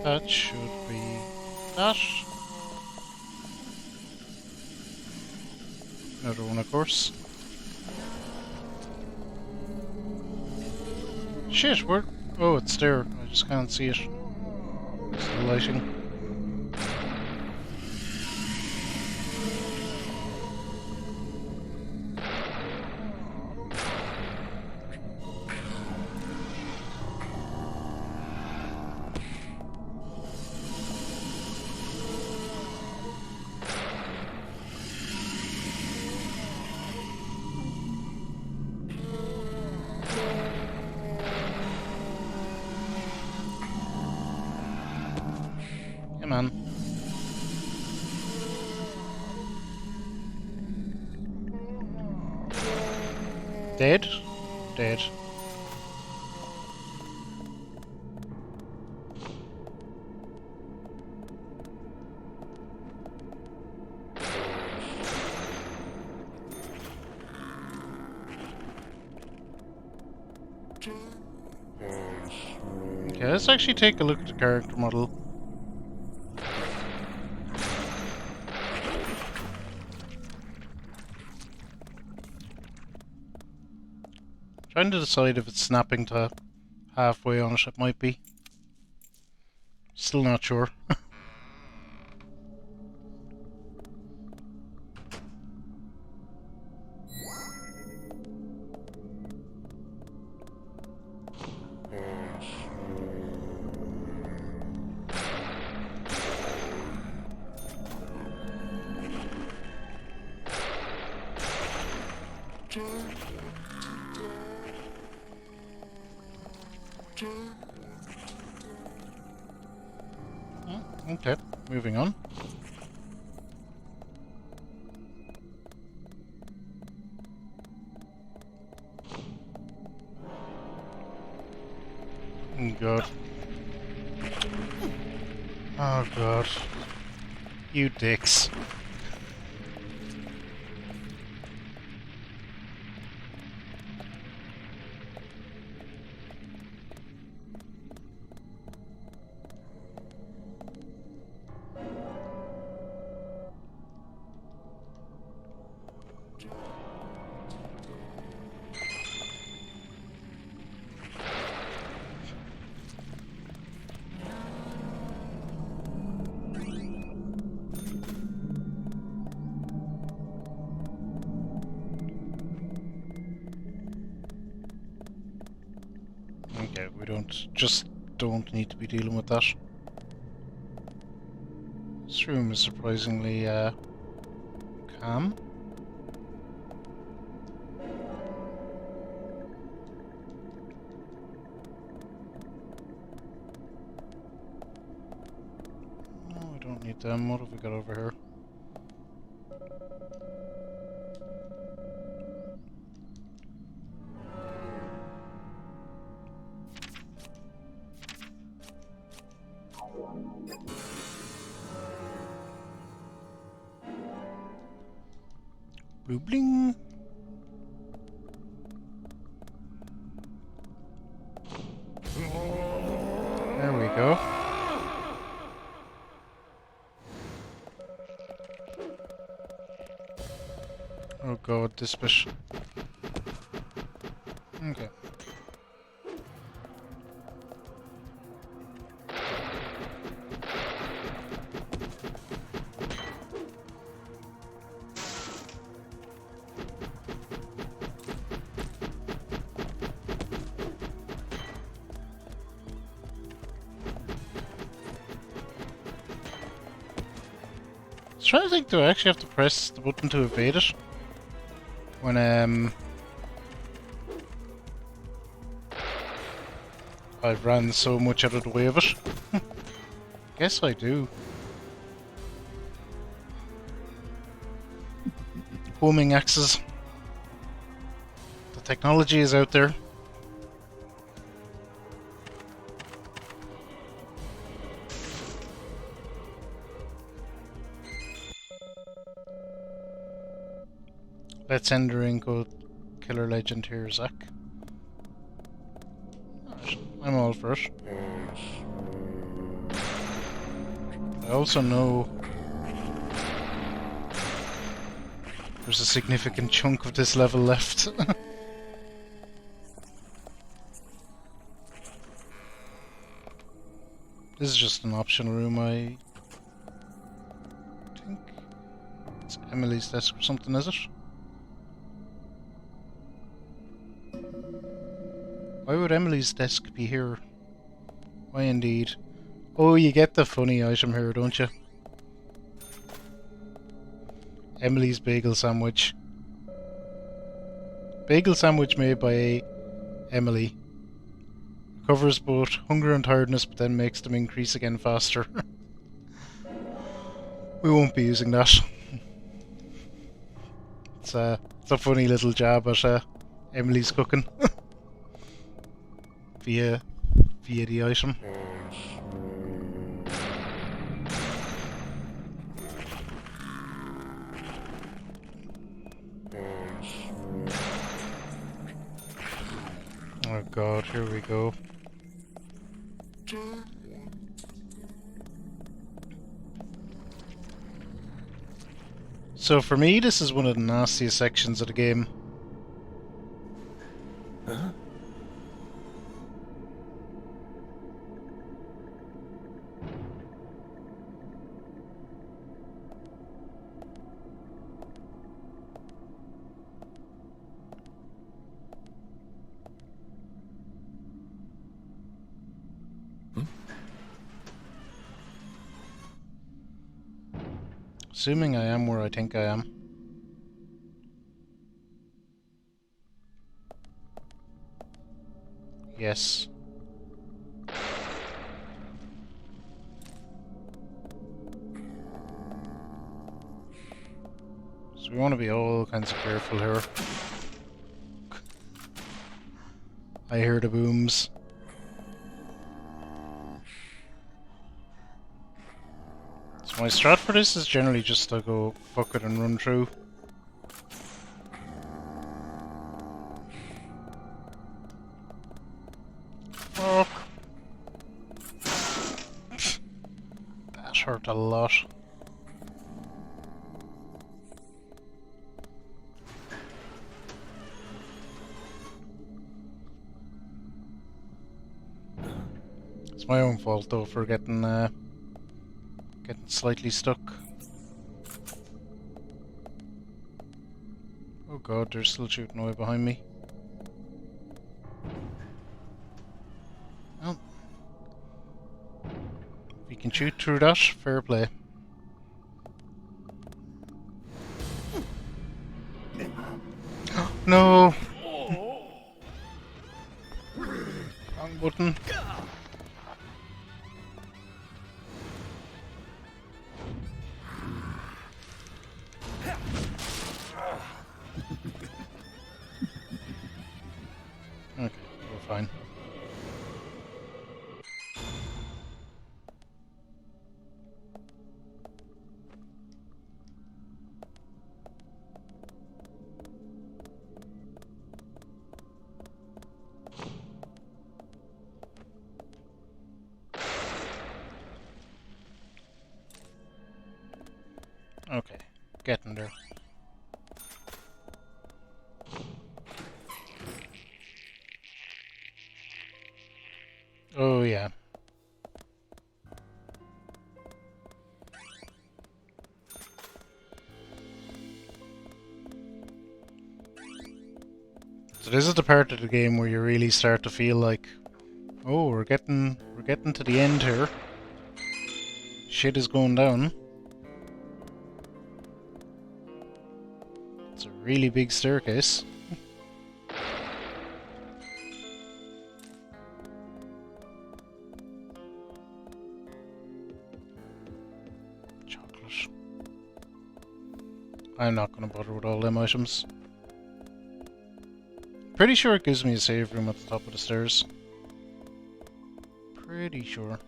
That should be that. Another one, of course. Shit, where? Oh, it's there. I just can't see it. It's the lighting. Come on. Dead? Dead. Okay, let's actually take a look at the character model. Trying to decide if it's snapping to halfway on it. It might be. Still not sure. Okay, moving on. Oh god. Oh god. You dicks. Okay, we don't need to be dealing with that. This room is surprisingly calm. No, we don't need them. What have we got over here? Blue bling. There we go. Oh god, this bit. Okay. I was trying to think, do I actually have to press the button to evade it? When, I've ran so much out of the way of it. Guess I do. Homing axes. The technology is out there. Let's end the ring code Killer Legend here, Zach. Alright, I'm all for it. I also know there's a significant chunk of this level left. This is just an optional room, I think. It's Emily's desk or something, is it? Why would Emily's desk be here? Why indeed? Oh, you get the funny item here, don't you? Emily's bagel sandwich. Bagel sandwich made by Emily. Covers both hunger and tiredness, but then makes them increase again faster. We won't be using that. It's a funny little jab at Emily's cooking via the item. Oh god, here we go. So for me, this is one of the nastiest sections of the game. Huh? Assuming I am where I think I am. Yes. So we want to be all kinds of careful here. I hear the booms. So my strat for this is generally just to go fuck it and run through. Fuck. That hurt a lot. It's my own fault though for getting slightly stuck. Oh god, they're still shooting away behind me. Well, if you can shoot through that, fair play. No! Wrong button. Okay, we're fine. Okay, getting there. Oh yeah. So this is the part of the game where you really start to feel like, oh, we're getting to the end here. Shit is going down. It's a really big staircase. Chocolate. I'm not going to bother with all them items. Pretty sure it gives me a save room at the top of the stairs. Pretty sure.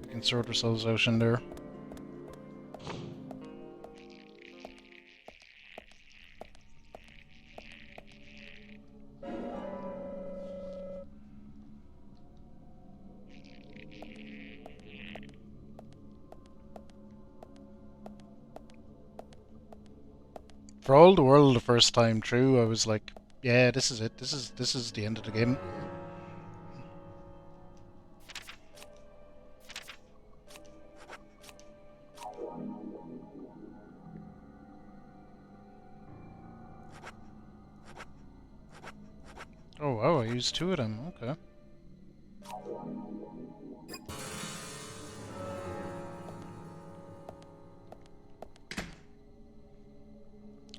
We can sort ourselves out in there. For all the world the first time through, I was like, yeah, this is it. This is the end of the game. Oh wow, I used two of them, okay.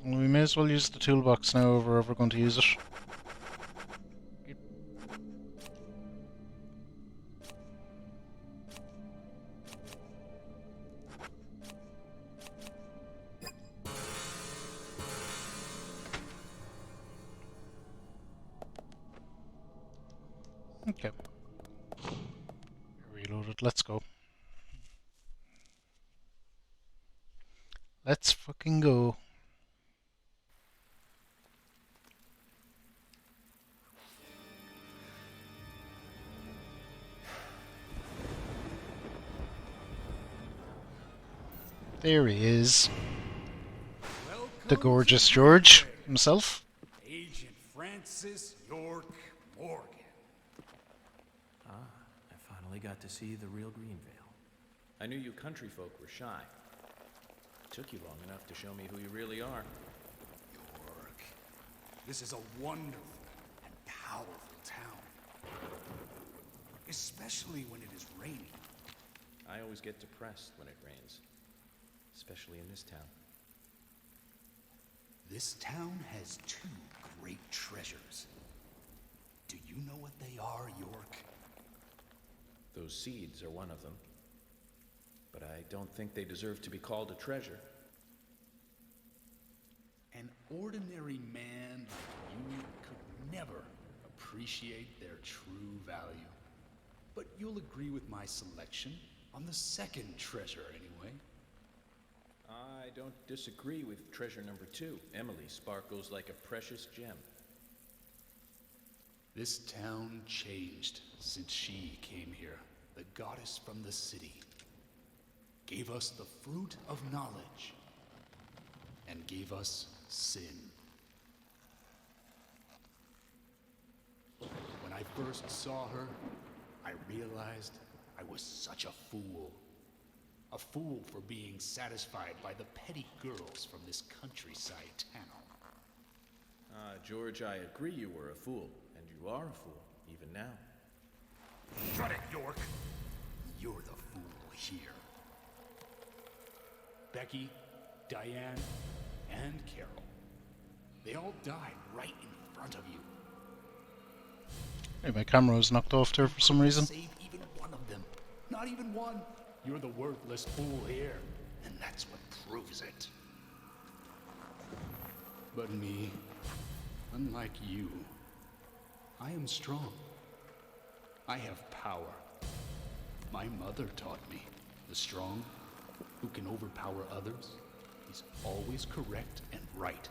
Well, we may as well use the toolbox now if we're ever going to use it. Okay. Reloaded. Let's go. Let's fucking go. There he is. The gorgeous George himself. Agent Francis York Morgan. Ah, I finally got to see the real Greenvale. I knew you country folk were shy. It took you long enough to show me who you really are. York. This is a wonderful and powerful town. Especially when it is raining. I always get depressed when it rains. Especially in this town. This town has two great treasures. Do you know what they are, York? Those seeds are one of them. But I don't think they deserve to be called a treasure. An ordinary man like you could never appreciate their true value. But you'll agree with my selection on the second treasure, anyway. I don't disagree with treasure number 2. Emily sparkles like a precious gem. This town changed since she came here. The goddess from the city gave us the fruit of knowledge and gave us sin. When I first saw her, I realized I was such a fool. A fool for being satisfied by the petty girls from this countryside town. George, I agree you were a fool, and you are a fool, even now. Shut it, York! You're the fool here. Becky, Diane, and Carol. They all died right in front of you. Hey, my camera was knocked off there for some reason. Save even one of them. Not even one. You're the worthless fool here, and that's what proves it. But me, unlike you, I am strong. I have power. My mother taught me, the strong, who can overpower others, is always correct and right.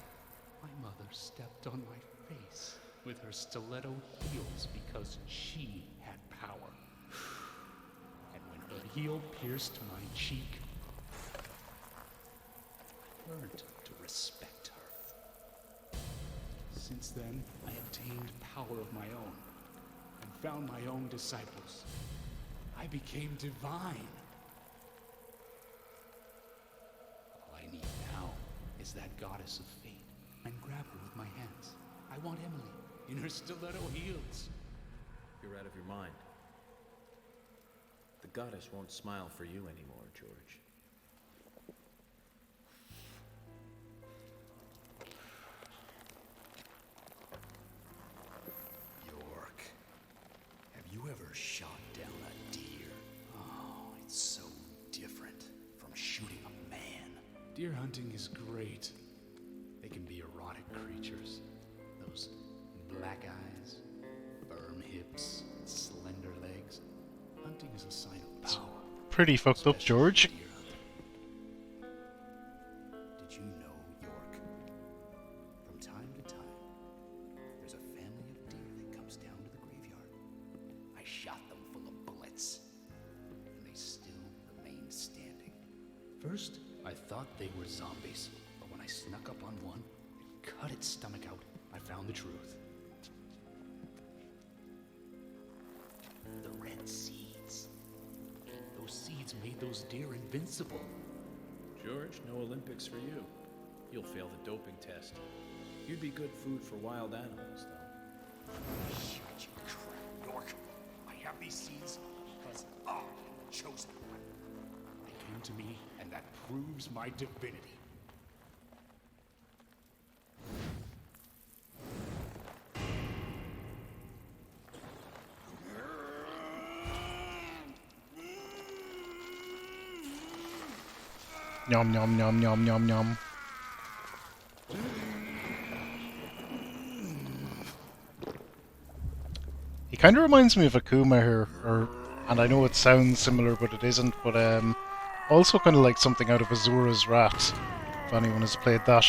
My mother stepped on my face with her stiletto heels because she had power. Her heel pierced my cheek. I learned to respect her. Since then, I obtained power of my own and found my own disciples. I became divine. All I need now is that goddess of fate and grab her with my hands. I want Emily in her stiletto heels. You're out of your mind. The goddess won't smile for you anymore, George. York, have you ever shot down a deer? Oh, it's so different from shooting a man. Deer hunting is great. They can be erotic creatures. Those black eyes, firm hips, slender legs. Hunting is a sign of power. Pretty fucked up, George. Did you know, York? From time to time, there's a family of deer that comes down to the graveyard. I shot them full of bullets, and they still remain standing. First, I thought they were zombies, but when I snuck up on one and cut its stomach out, I found the truth. The red seeds. Those seeds made those deer invincible. George, no Olympics for you. You'll fail the doping test. You'd be good food for wild animals, though. Shut your crap, York. I have these seeds because I'm the chosen one. They came to me, and that proves my divinity. Yum, yum, yum, yum, yum, yum. He Kind of reminds me of Akuma here, and I know it sounds similar, but it isn't. But also kind of like something out of Azura's Wrath, if anyone has played that.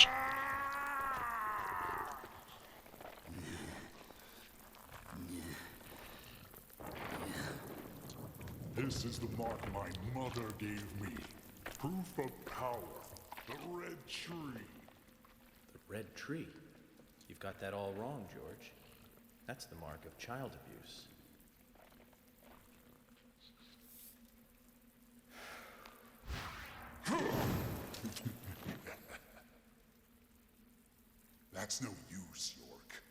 This is the mark my mother gave me. Proof of power. The red tree. The red tree? You've got that all wrong, George. That's the mark of child abuse. That's no use, York.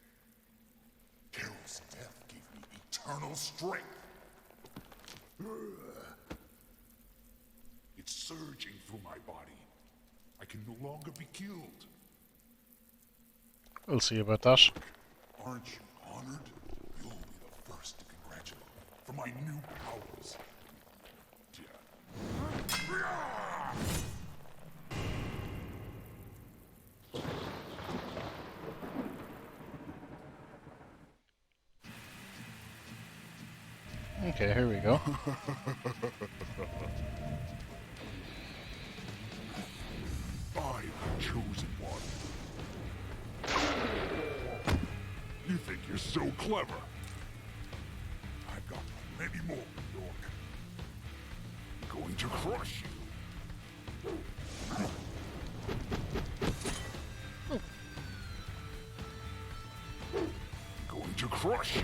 Carol's death gave me eternal strength. It's surging through my body. I can no longer be killed. We'll see about that. Aren't you honored? You'll be the first to congratulate me for my new powers. Okay, here we go. I'm the chosen one. You think you're so clever? I've got many more, York. I'm going to crush you. I'm going to crush you.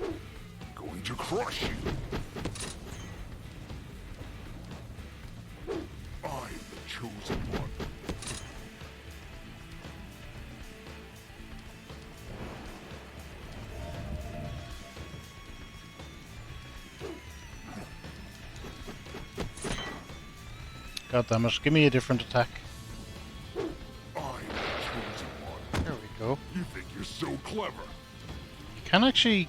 I'm going to crush you. I'm the chosen one. God damn it, give me a different attack. I'm the chosen one. There we go. You think you're so clever? You can actually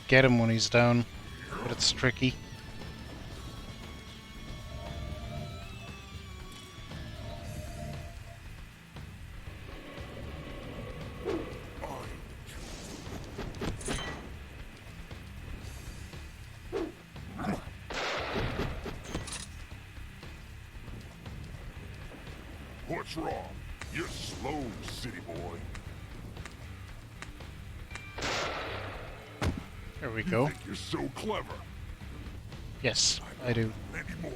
get him when he's down, but it's tricky. What's wrong? You're slow, city boy. There we You go. think you're so clever? Yes, I do. Maybe more.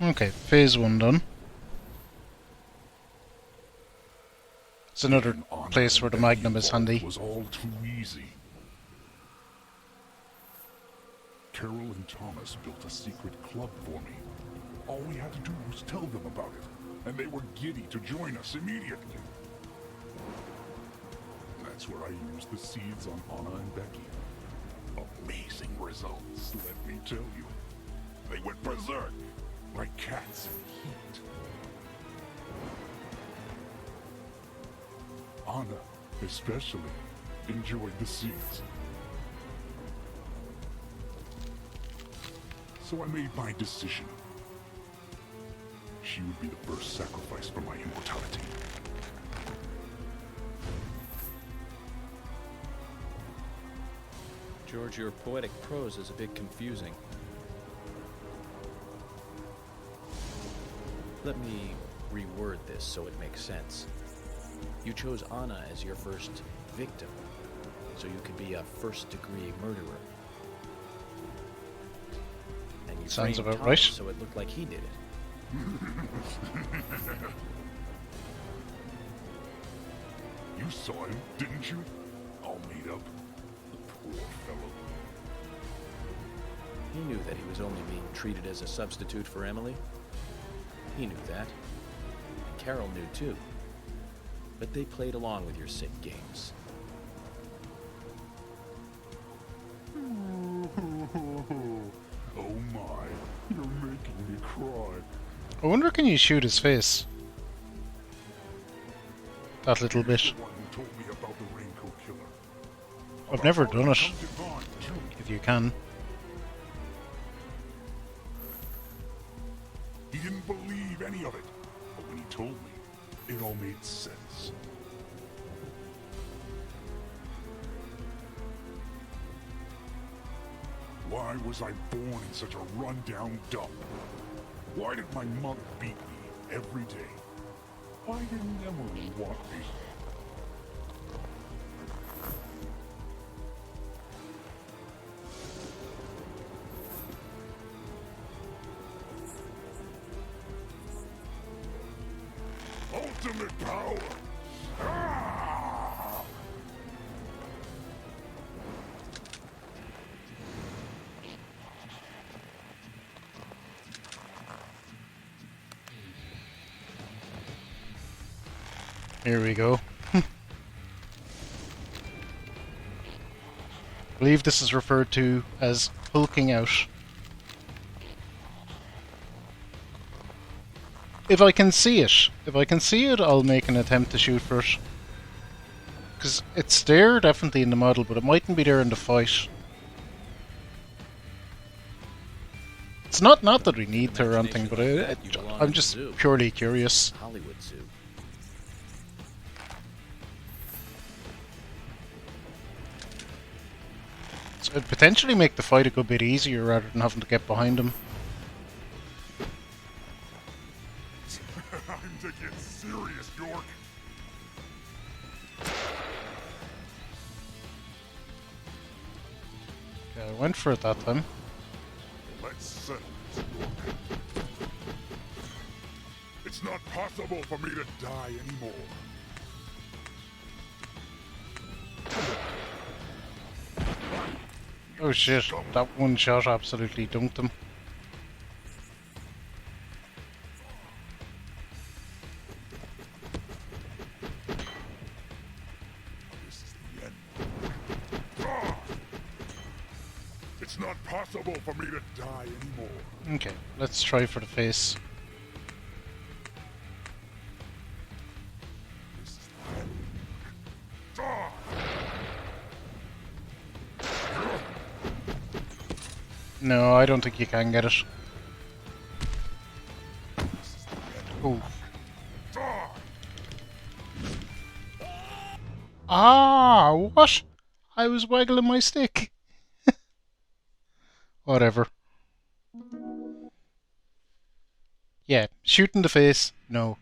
Okay, phase 1 done. It's another place where the Magnum is handy. It was all too easy. Carol and Thomas built a secret club for me. All we had to do was tell them about it, and they were giddy to join us immediately. That's where I used the seeds on Anna and Becky. Amazing results, let me tell you. They went berserk, like cats in heat. Anna, especially, enjoyed the seeds. So I made my decision. She would be the first sacrifice for my immortality. George, your poetic prose is a bit confusing. Let me reword this so it makes sense. You chose Anna as your first victim, so you could be a first-degree murderer. And you Sounds framed about Thomas right. so it looked like he did it. You saw him, didn't you? All made up. The poor fellow. He knew that he was only being treated as a substitute for Emily. He knew that. And Carol knew too. But they played along with your sick games. Oh my, you're making me cry. I wonder, can you shoot his face? That little bit. The one who told me about the Raincoat Killer. I've never done it. Count Devon, too. If you can. He didn't believe any of it. But when he told me, It all made sense. Why was I born in such a rundown dump? Why did my mother beat me every day? Why didn't Emily want me? Ultimate power! Ah! Here we go. I believe this is referred to as hulking out. If I can see it, I'll make an attempt to shoot for it. Because it's there definitely in the model, but it mightn't be there in the fight. It's not that we need to or anything, but I'm just purely curious. Hollywood Zoo. So it'd potentially make the fight a good bit easier rather than having to get behind him. Time to get serious, York. Okay, I went for it that time. Let's settle this, York. It's not possible for me to die anymore. Oh shit, that one shot absolutely dunked him. This is the end. Ah! It's not possible for me to die anymore. Okay, let's try for the face. This is the end. Ah! No, I don't think you can get it. Oh. Ah, what? I was waggling my stick. Whatever. Yeah, shoot in the face. No.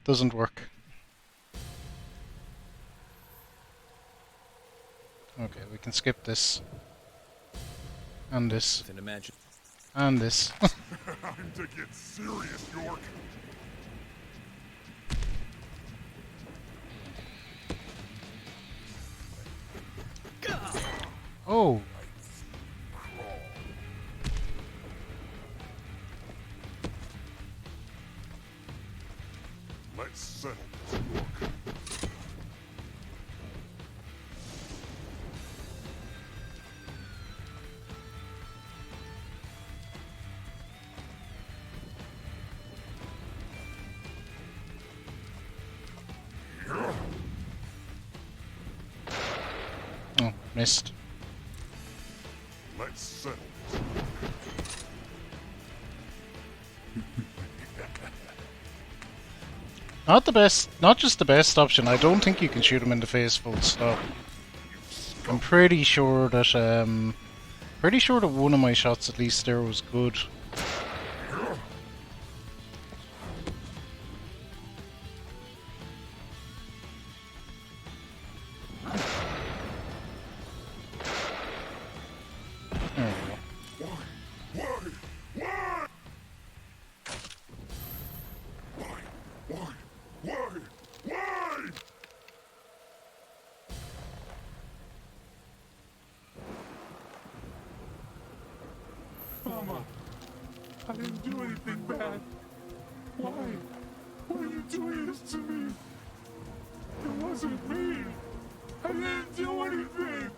Doesn't work. Okay, we can skip this. And this. And this. Time to get serious, York. Oh. Let's settle this, York. Oh, missed. Let's settle this. Not the best, not just the best option. I don't think you can shoot him in the face full stop. I'm pretty sure that one of my shots at least there was good. There we go. Why? Mama, I didn't do anything bad. Why? Why are you doing this to me? It wasn't me. I didn't do anything.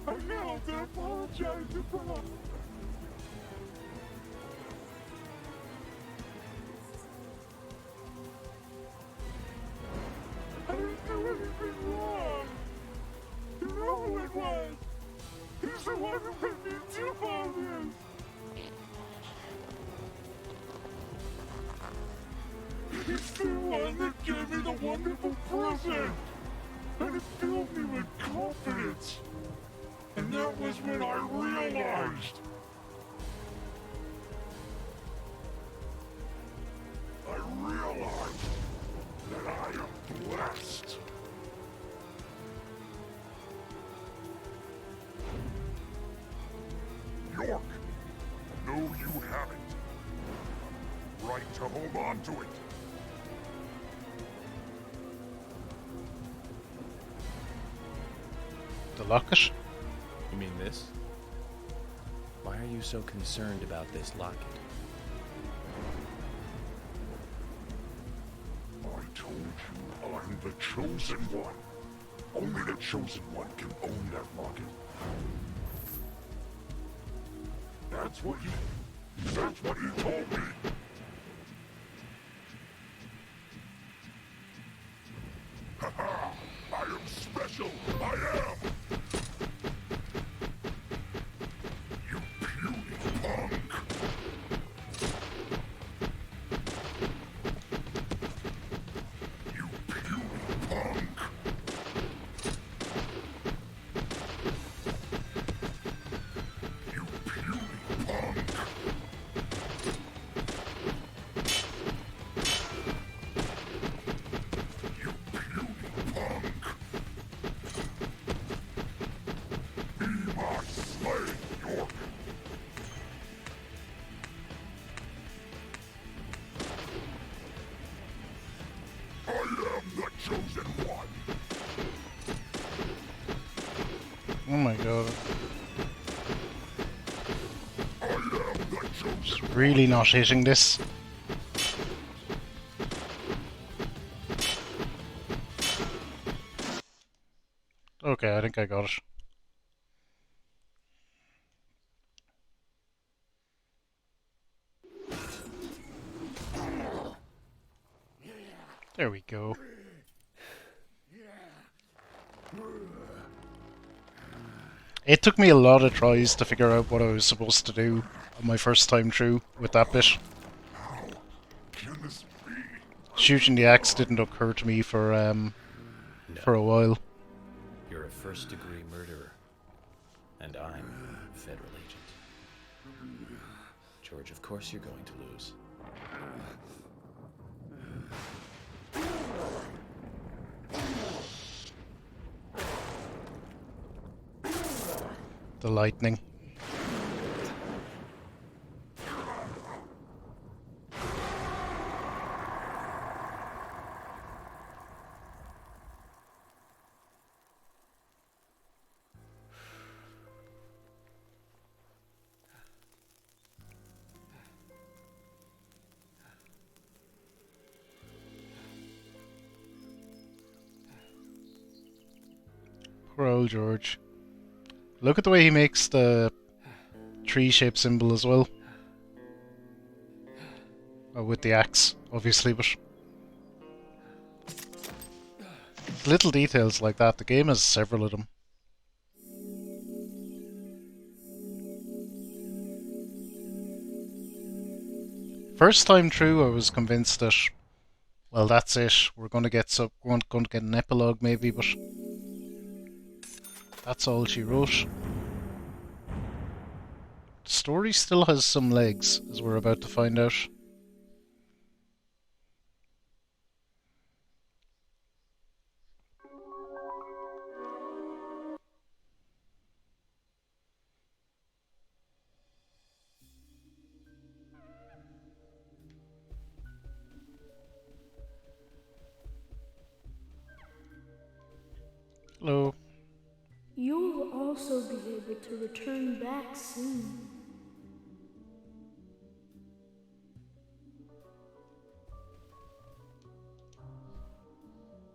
I have to apologize to Mom. I didn't do anything wrong. You know who it was. He's the one who made me do all this. He's the one that gave me the wonderful present! And it filled me with confidence! And that was when I realized... that I am blessed. York, no you haven't. Right to hold on to it. The locket? You mean this? Why are you so concerned about this locket? I told you I'm the chosen one. Only the chosen one can own that locket. That's what he told me. Haha! I am special! I am! You puny punk! You puny punk! You puny punk! Oh my god. Just really not hitting this. Okay, I think I got it. There we go. It took me a lot of tries to figure out what I was supposed to do on my first time through with that bit. Shooting the axe didn't occur to me for a while. You're a first-degree murderer, and I'm a federal agent. George, of course you're going to lose. The lightning. Poor old George. Look at the way he makes the tree-shaped symbol as well. Oh, with the axe, obviously, but... little details like that. The game has several of them. First time through, I was convinced that, well, that's it. We're going to get an epilogue maybe, but that's all she wrote. The story still has some legs, as we're about to find out. Hello. You will also be able to return back soon.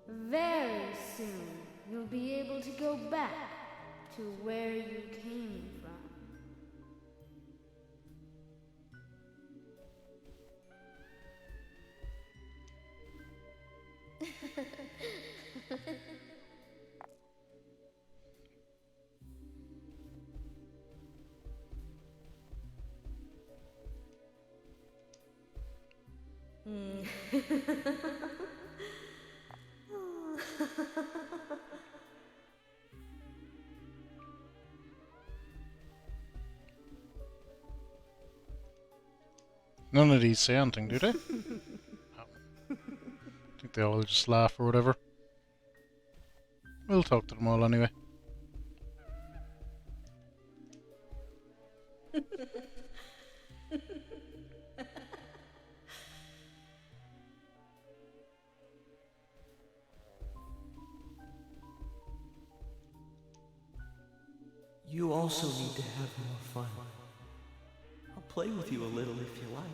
Very soon, you'll be able to go back to where you came from. None of these say anything, do they? I think they all just laugh or whatever. We'll talk to them all anyway. You also need to have more fun. I'll play with you a little if you like.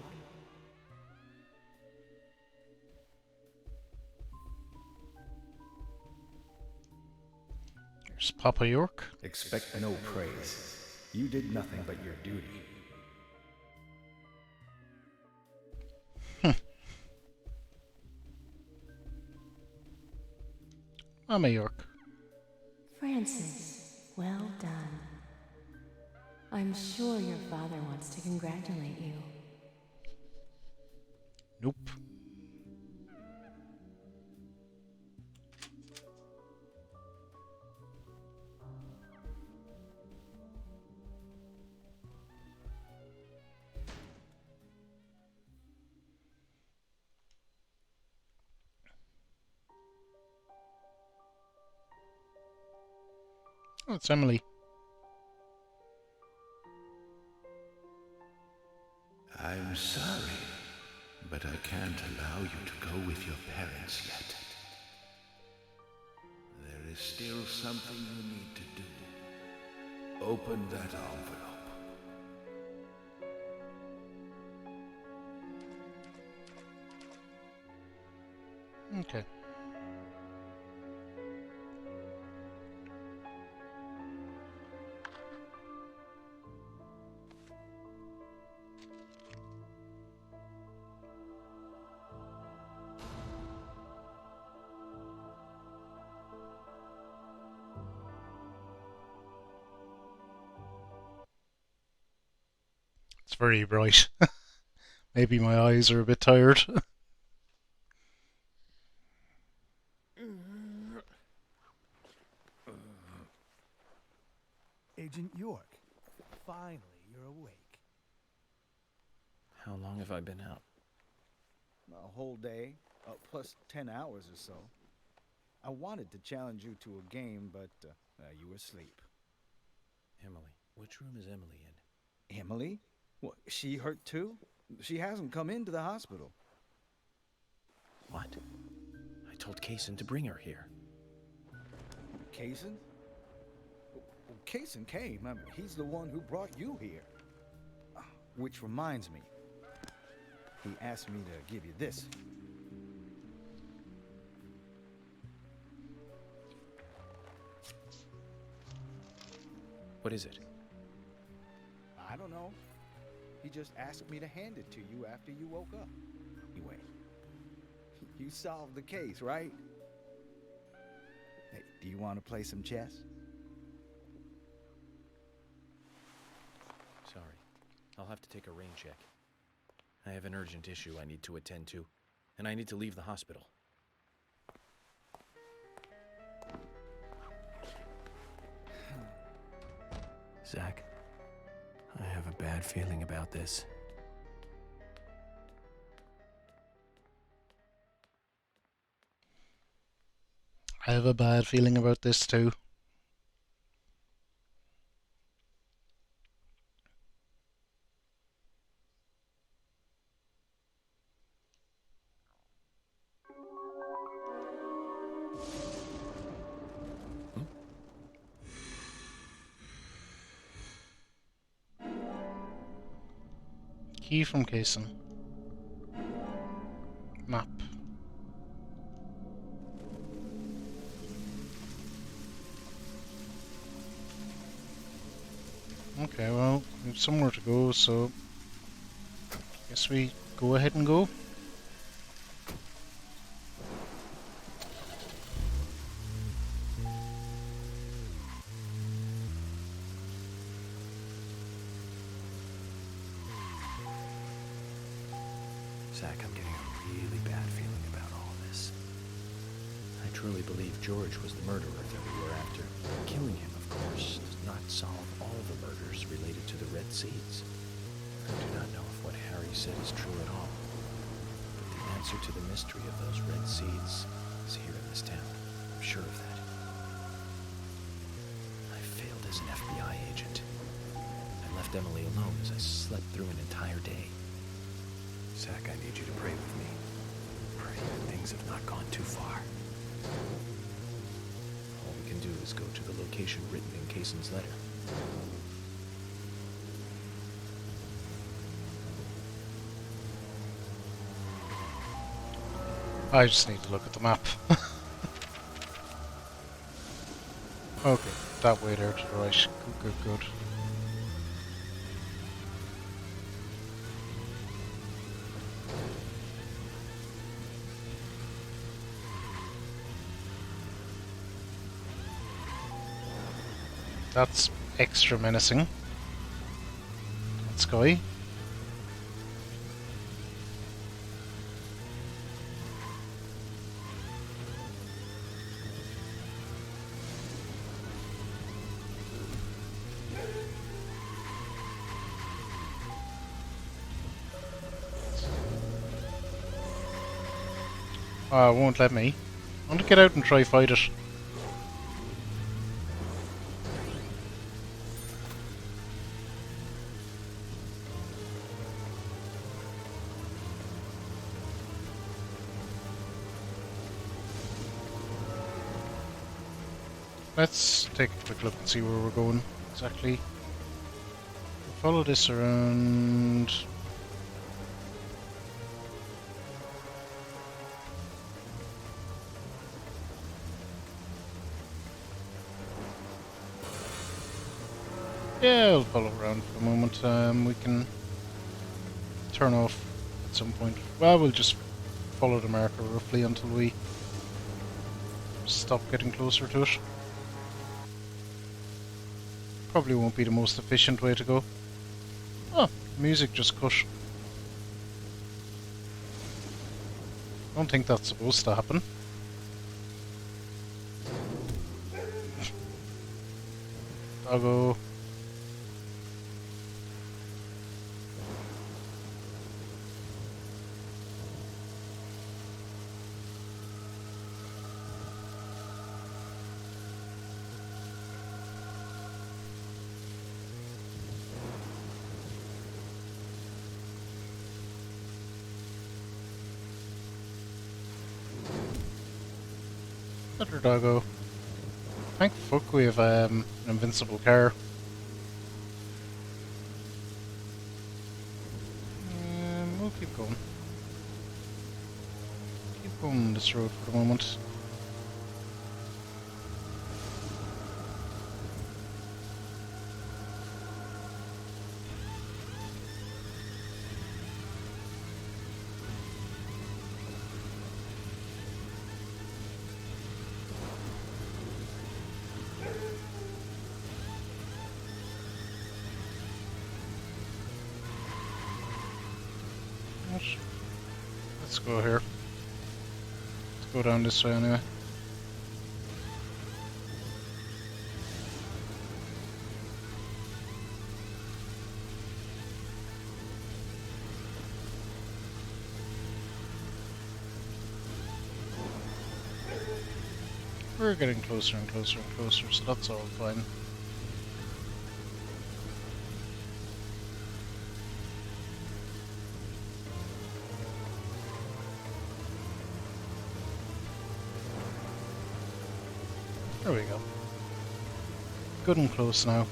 Here's Papa York. Expect no praise. You did nothing but your duty. Mama York. Francis, well done. I'm sure your father wants to congratulate you. Nope. Oh, it's Emily. I'm sorry, but I can't allow you to go with your parents yet. There is still something you need to do. Open that envelope. Okay. It's very bright. Maybe my eyes are a bit tired. Agent York, finally you're awake. How long have I been out? A whole day, plus 10 hours or so. I wanted to challenge you to a game, but you were asleep. Emily. Which room is Emily in? Emily? What, she hurt too? She hasn't come into the hospital. What? I told Kaysen to bring her here. Kaysen? Kaysen came. He's the one who brought you here. Which reminds me. He asked me to give you this. What is it? I don't know. He just asked me to hand it to you after you woke up. Anyway, you solved the case, right? Hey, do you want to play some chess? Sorry. I'll have to take a rain check. I have an urgent issue I need to attend to, and I need to leave the hospital. Zach, I have a bad feeling about this. I have a bad feeling about this too. Key from Kaysen. Map. Okay, well, we have somewhere to go, so guess we go ahead and go. Zach, I'm getting a really bad feeling truly believe George was the murderer that we were after. Killing him, of course, does not solve all the murders related to the Red Seeds. I do not know if what Harry said is true at all, but the answer to the mystery of those Red Seeds is here in this town. I'm sure of that. I failed as an FBI agent. I left Emily alone as I slept through an entire day. Zach, I need you to pray with me. Pray that things have not gone too far. All we can do is go to the location written in Kaysen's letter. I just need to look at the map. Okay, that way there to the right. Good, good, good. That's extra menacing. That sky. Oh, it won't let me. I want to get out and try fight it. Let's take a quick look and see where we're going exactly. Follow this around. Yeah, I'll follow around for the moment. We can turn off at some point. Well, we'll just follow the marker roughly until we stop getting closer to it. Probably won't be the most efficient way to go. Oh, music just cut. I don't think that's supposed to happen. Doggo. Better doggo. Thank fuck we have an invincible car. We'll keep going. Keep going this road for the moment. Let's go here. Let's go down this way anyway. We're getting closer and closer and closer, so that's all fine. There we go. Good and close now.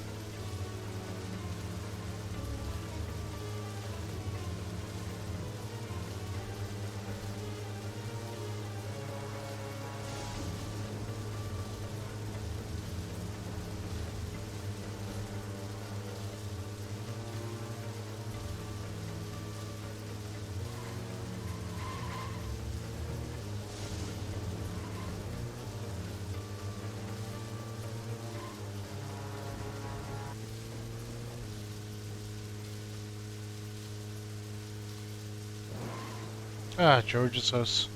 Ah, George's house.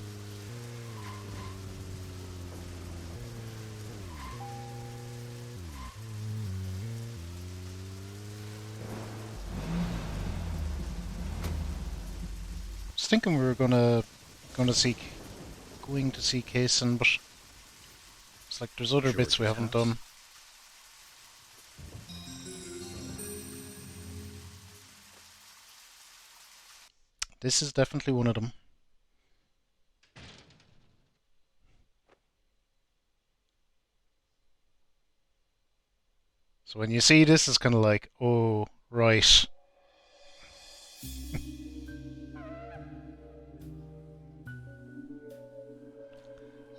was thinking we were going to see Kaysen, but it's like there's other bits we George's haven't house? done. This is definitely one of them. So when you see this, it's kind of like, oh, right.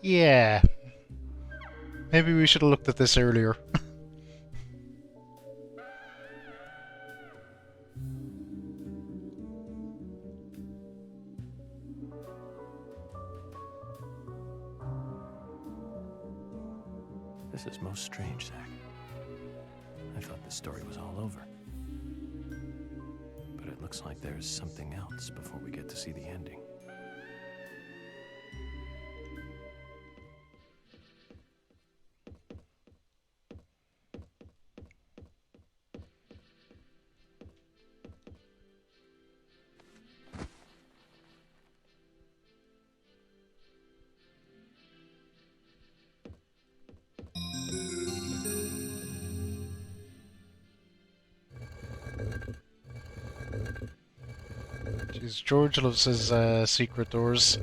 Yeah. Maybe we should have looked at this earlier. This is most strange, Zach. I thought the story was all over. But it looks like there's something else before we get to see the ending. Jeez, George loves his secret doors.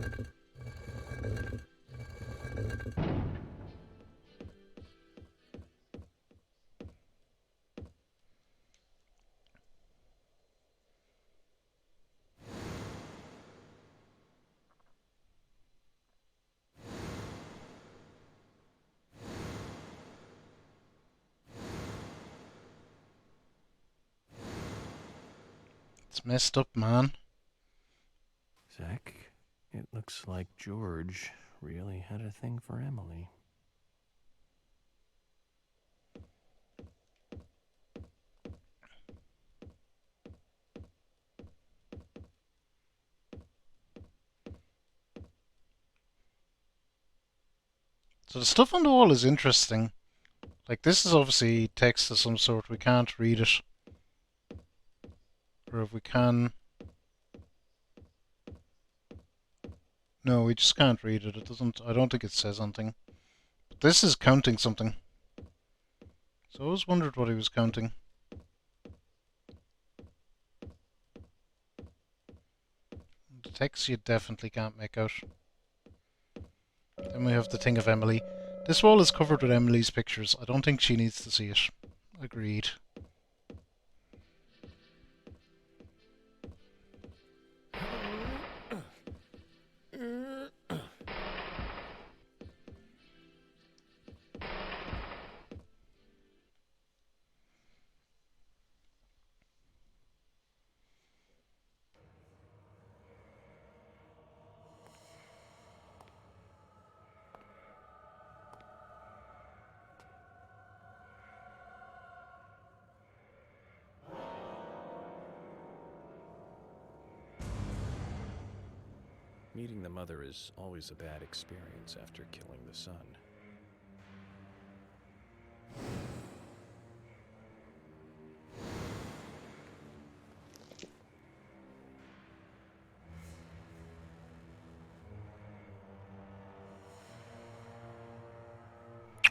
It's messed up, man. Zach, it looks like George really had a thing for Emily. So the stuff on the wall is interesting. Like, this is obviously text of some sort. We can't read it. Or if we can... No, we just can't read it. It doesn't... I don't think it says anything. But this is counting something. So I always wondered what he was counting. The text you definitely can't make out. Then we have the thing of Emily. This wall is covered with Emily's pictures. I don't think she needs to see it. Agreed. Meeting the mother is always a bad experience after killing the son.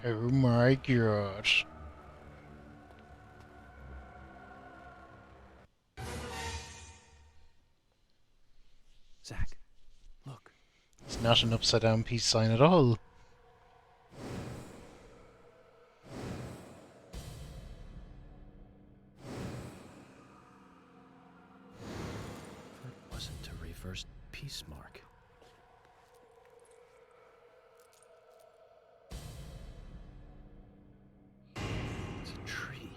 Oh my gosh. Zach, look. It's not an upside down peace sign at all. It wasn't a reversed peace mark. It's a tree.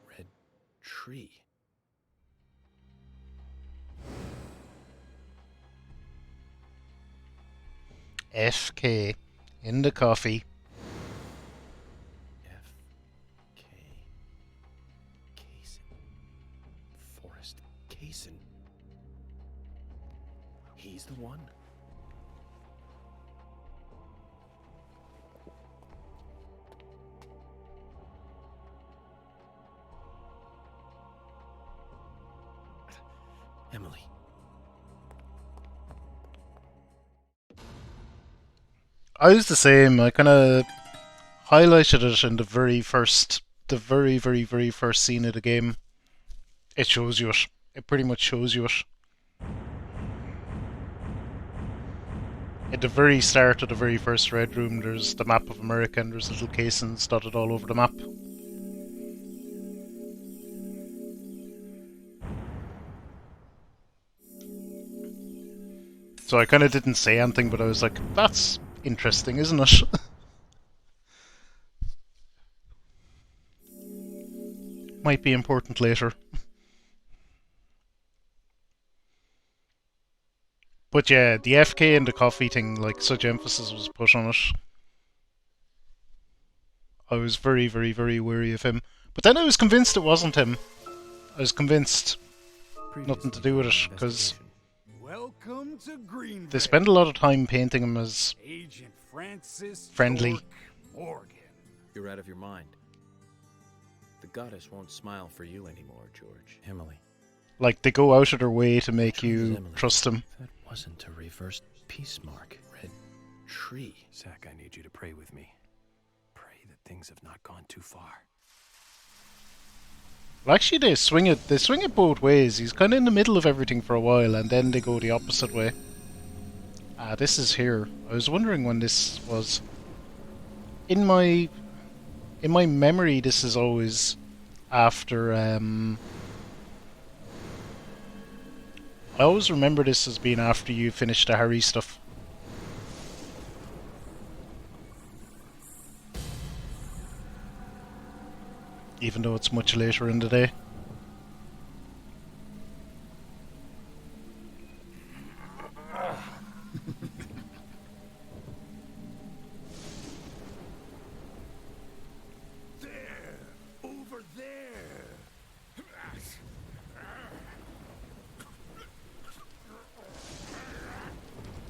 Red tree. FK in the coffee. F.K. Kaysen. Forrest Kaysen. Emily. I was the same. I kind of highlighted it in the very first, the very, very, very first scene of the game. It shows you it. It pretty much shows you it. At the very start of the very first Red Room, there's the map of America and there's little casings dotted all over the map. So I kind of didn't say anything, but I was like, that's interesting, isn't it? Might be important later. But yeah, the FK and the coffee thing, like, such emphasis was put on it. I was very, very, very wary of him. But then I was convinced it wasn't him. I was convinced nothing to do with it, because Welcome to Greenville. they spend a lot of time painting him as Agent Francis friendly. York Morgan. You're out of your mind. The goddess won't smile for you anymore, George. Emily. Like, they go out of their way to make you Emily. trust him. That wasn't a reverse peace mark. Red tree. Zach, I need you to pray with me. Pray that things have not gone too far. Well, actually, they swing it both ways. He's kind of in the middle of everything for a while, and then they go the opposite way. Ah, this is here. I was wondering when this was. In my memory, this is always after. I always remember this as being after you finish the Harry stuff. Even though it's much later in the day. There, over there.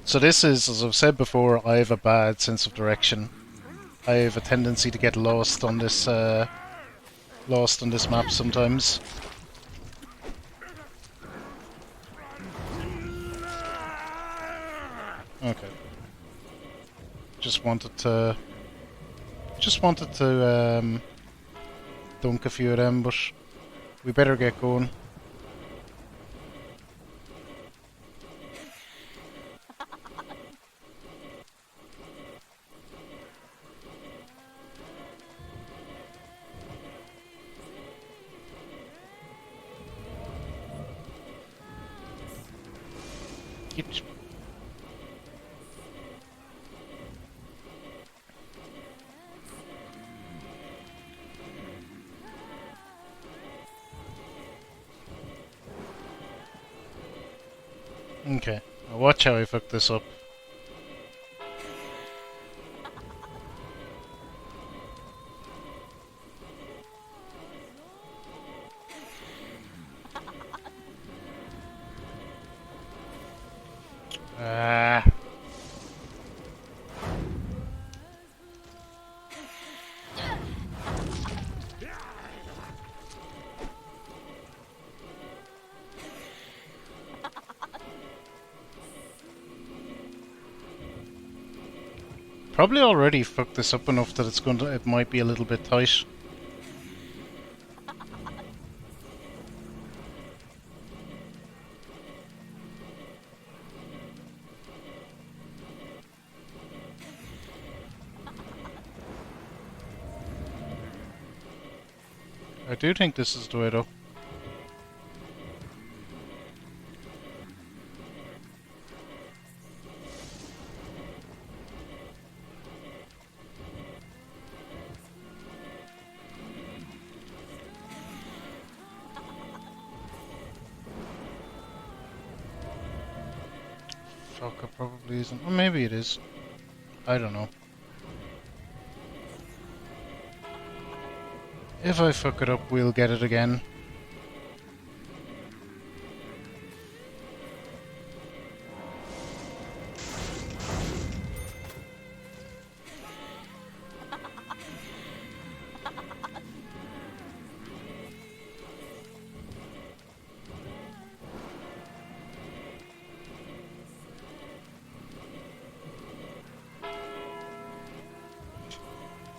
So this is, as I've said before, I have a bad sense of direction. I have a tendency to get lost on this map sometimes. Okay. Just wanted to dunk a few of them, but we better get going. Okay, now watch how I fuck this up. Ah. Probably already fucked this up enough that it might be a little bit tight. I do think this is the way though. Fuck, it probably isn't. Or maybe it is. I don't know. If I fuck it up, we'll get it again.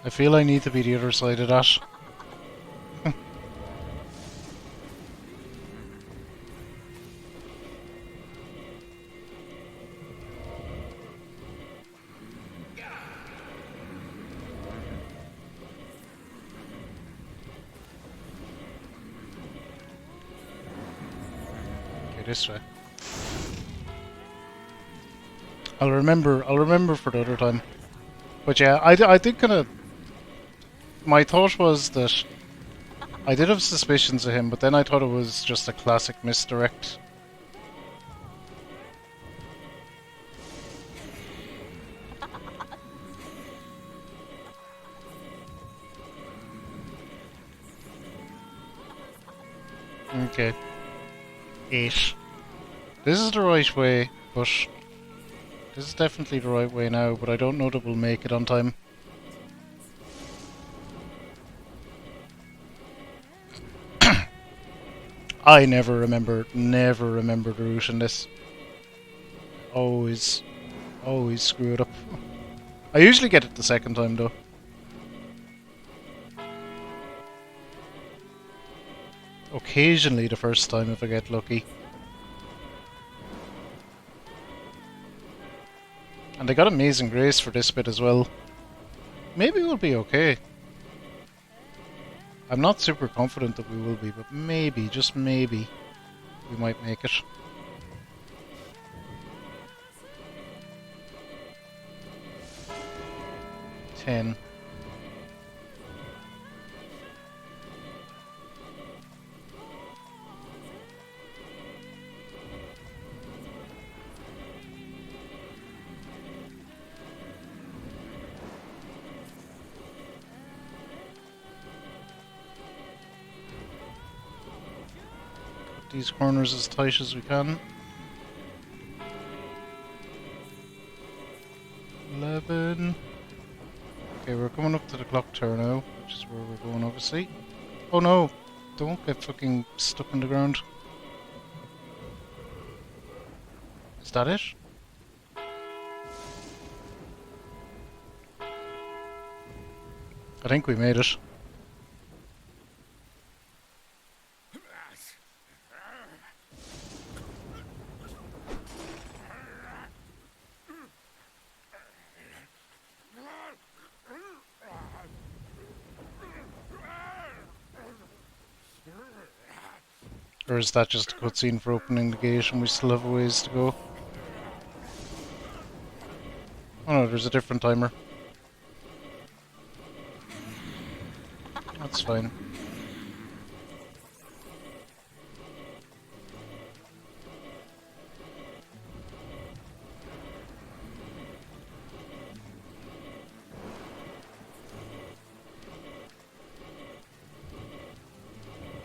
I feel I need to be the other side of that. Okay, this way. I'll remember for the other time. But yeah, I did kind of... My thought was that I did have suspicions of him, but then I thought it was just a classic misdirect. Okay. 8. This is the right way, but... This is definitely the right way now, but I don't know that we'll make it on time. I never remember the route in this. Always screw it up. I usually get it the second time though. Occasionally the first time if I get lucky. And they got Amazing Grace for this bit as well. Maybe we'll be okay. I'm not super confident that we will be, but maybe, just maybe, we might make it. $10. These corners as tight as we can. 11. Okay, we're coming up to the clock tower now, which is where we're going obviously. Oh no! Don't get fucking stuck in the ground. Is that it? I think we made it. Or is that just a cutscene for opening the gate and we still have a ways to go? Oh no, there's a different timer. That's fine.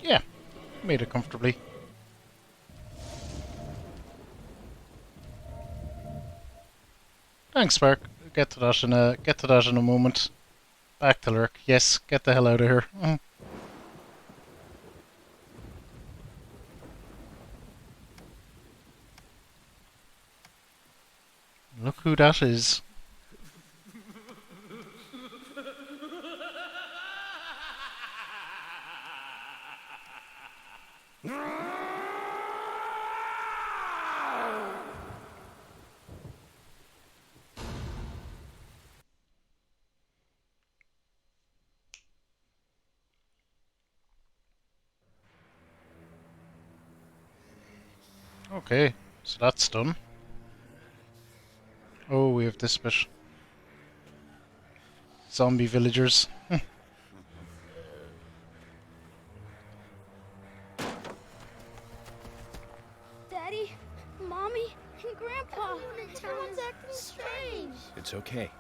Yeah, made it comfortably. Thanks, Spark. Get to that in a moment. Back to Lurk. Yes, get the hell out of here. Look who that is. Okay, so that's done. Oh, we have this bit. Zombie villagers. Daddy, Mommy, and Grandpa. Everyone's acting strange. It's okay.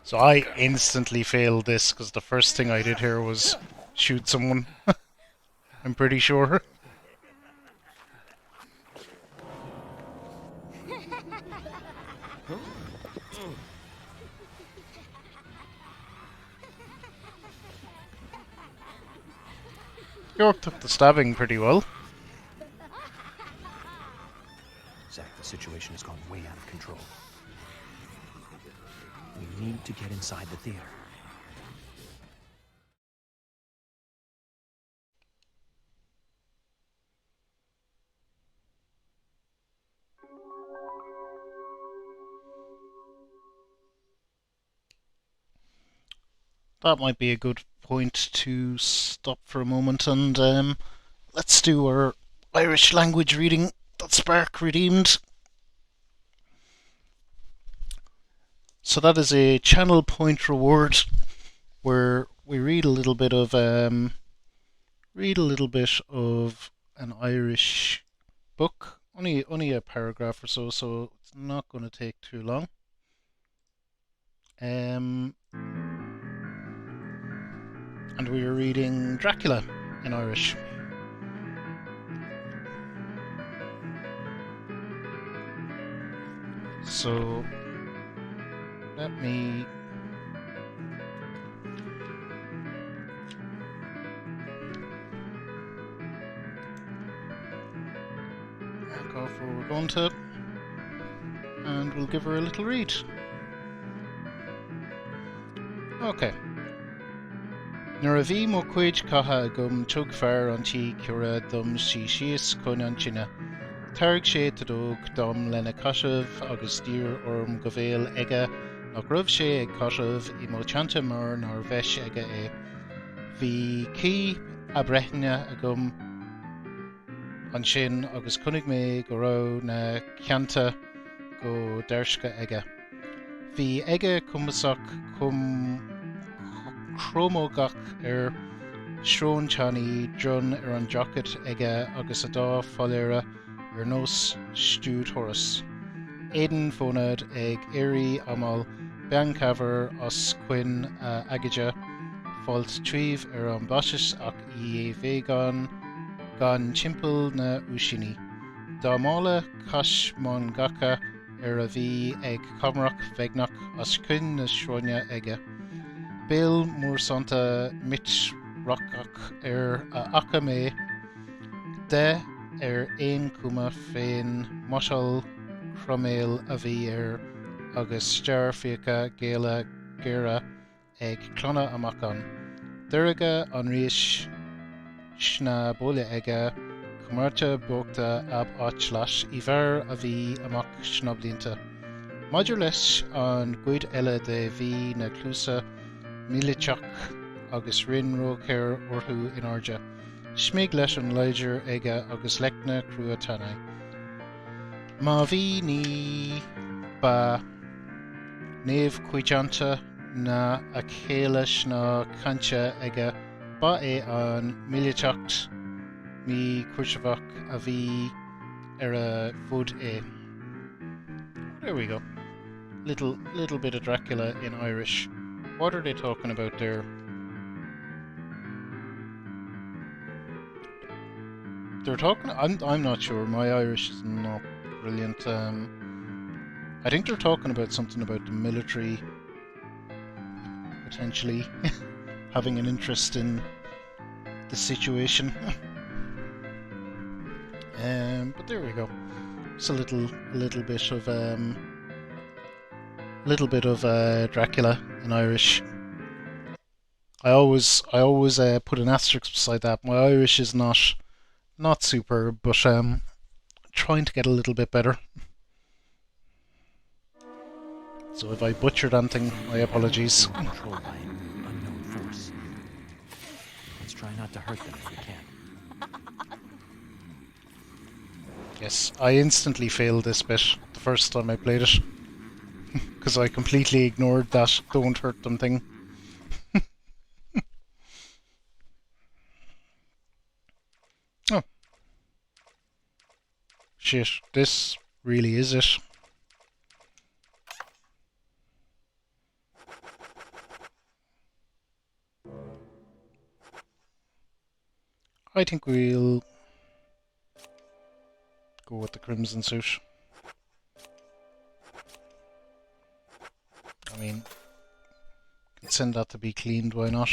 So I instantly failed this because the first thing I did here was shoot someone. I'm pretty sure. York took the stabbing pretty well. situation has gone way out of control. We need to get inside the theater. That might be a good point to stop for a moment and let's do our Irish language reading that Spark redeemed. So that is a channel point reward where we read a little bit of an Irish book, only a paragraph or so, so it's not going to take too long. And we are reading Dracula in Irish. So let me back off where we're going to, and we'll give her a little read. Okay. Nuair a bhí mo cuid catha agam tug fearr an tí cura dom sí síos chun an tine. Targ sé tadóg dom lena caisibh agus dír orm go bhfuil aige nach raibh sé ag caisibh I mo teanta mar nar bheis aige é. Bhí cí a brethne agam an sin agus chunig mé go raibh na ceanta go deirske aige. Bhí aige cumasach chromógach srón teannaí dron an jacket aige agus a dá fáiléire nós stúdthoras. Éideann fónad ag éirí amal bean cabhar os cuin agaide fáilt tríomh an basis ach I bhégan gan timpeall na úsinaí. Dá mála cais mon gacha a bhí ag camrach bheagnach os cuin na sróine aige. Béal mór santa mit rockach a acha mé de ein cuma féin mosal chroméil a bhí agus stear fiacha géala géire ag clona amachán. Dúrige an ríis sna bóla aige cumarta bógta ab áit leis I bhar a bhí amach snoblínta. Maidir leis an gcuid eile de bhí na clúsa míleteach agus rinrócéir orthú in airde. Smig leis an leidir aige agus lecna crua tanna. Má bhí ní ba néamh cuideanta na a chéile sna cante aige ba é an míleteacht mí cuirsebach a bhí a fud é. There we go. Little bit of Dracula in Irish. What are they talking about there? They're talking. I'm not sure. My Irish is not brilliant. I think they're talking about something about the military potentially having an interest in the situation. But there we go. It's a little bit of Dracula in Irish. I always put an asterisk beside that. My Irish is not super, but trying to get a little bit better. So if I butchered anything, my apologies. Controlled by an unknown force. Let's try not to hurt them if we can. Yes, I instantly failed this bit the first time I played it. Because I completely ignored that don't hurt them thing. Oh. Shit, this really is it. I think we'll go with the crimson suit. I mean, can send that to be cleaned, why not?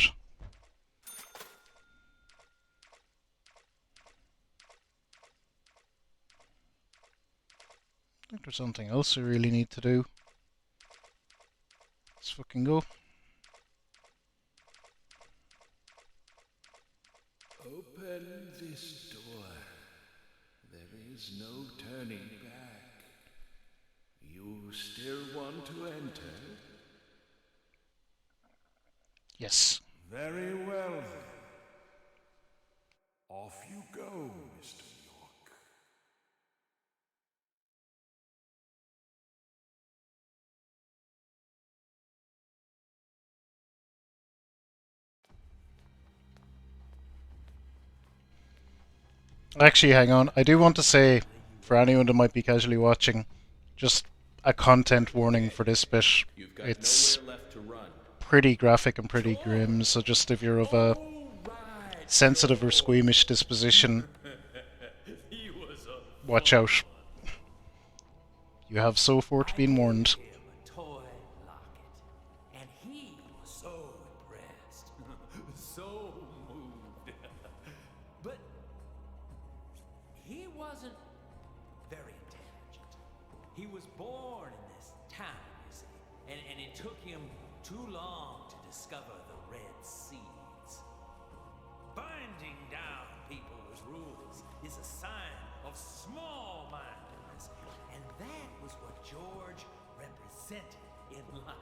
think there's something else we really need to do. Let's fucking go. Open this door. There is no turning back. You still want to enter? Yes. Very well then. Off you go, Mr. York. Actually, hang on. I do want to say, for anyone that might be casually watching, just a content warning for this bit. It's pretty graphic and pretty grim, so just if you're of a sensitive or squeamish disposition, watch out. You have so far been warned. Toy locket, and he was so impressed, so moved. But he wasn't very intelligent. He was born in this town, you see, and it took him too long to discover the red seeds. Binding down people with rules is a sign of small-mindedness, and that was what George represented in life.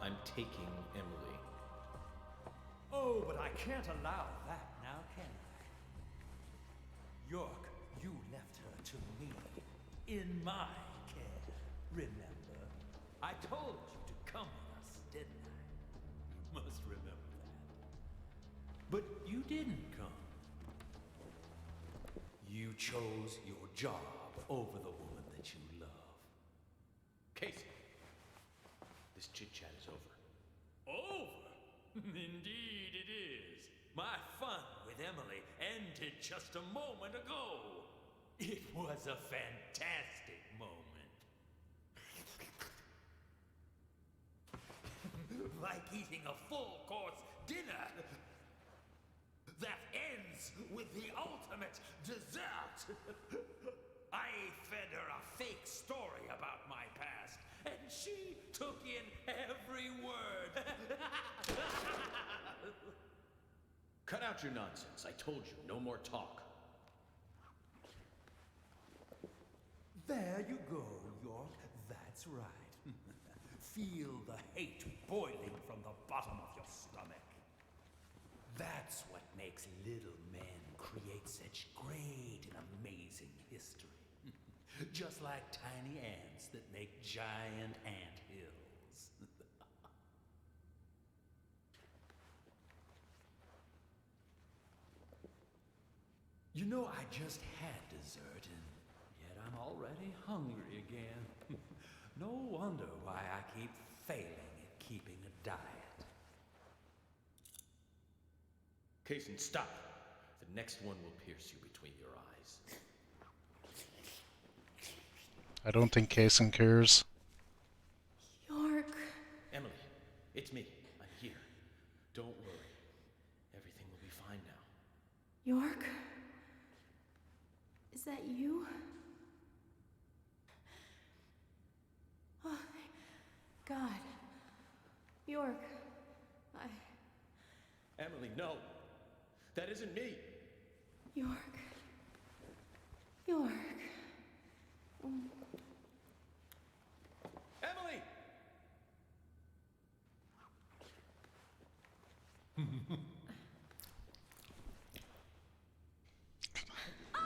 I'm taking Emily. Oh, but I can't allow that now, can I? York, you left her to me, in my care. Remember? I told you to come with us, didn't I? You must remember that. But you didn't come. You chose your job over the woman that you love. Casey, this chit-chat is over. Over? Indeed it is. My fun with Emily ended just a moment ago. It was a fantastic moment. Like eating a full-course dinner that ends with the ultimate dessert. I fed her a fake story about my past, and she took in every word. Cut out your nonsense. I told you, no more talk. There you go, York. That's right. Feel the hate boiling from the bottom of your stomach. That's what makes little men create such great and amazing history. Just like tiny ants that make giant ant hills. You know, I just had dessert, and yet I'm already hungry again. No wonder why I keep failing at keeping a diet. Kaysen, stop. The next one will pierce you between your eyes. I don't think Kaysen cares. York. Emily, it's me. I'm here. Don't worry. Everything will be fine now. York? Is that you? Oh, thank God. York, Emily, no. That isn't me. York. York. Emily!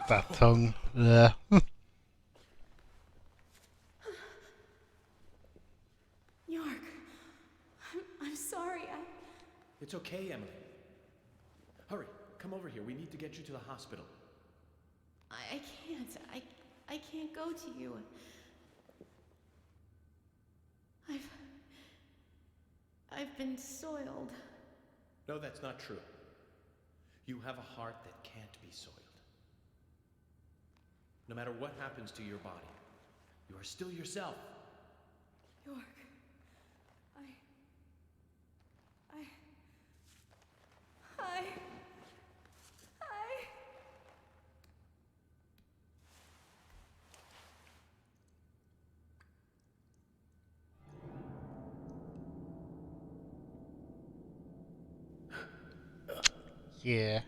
That tongue. Yeah. York. I'm sorry. It's okay, Emily. Hurry, come over here. We need to get you to the hospital. I can't. I can't go to you. I've been soiled. No, that's not true. You have a heart that can't be soiled. No matter what happens to your body, you are still yourself. York. Yeah,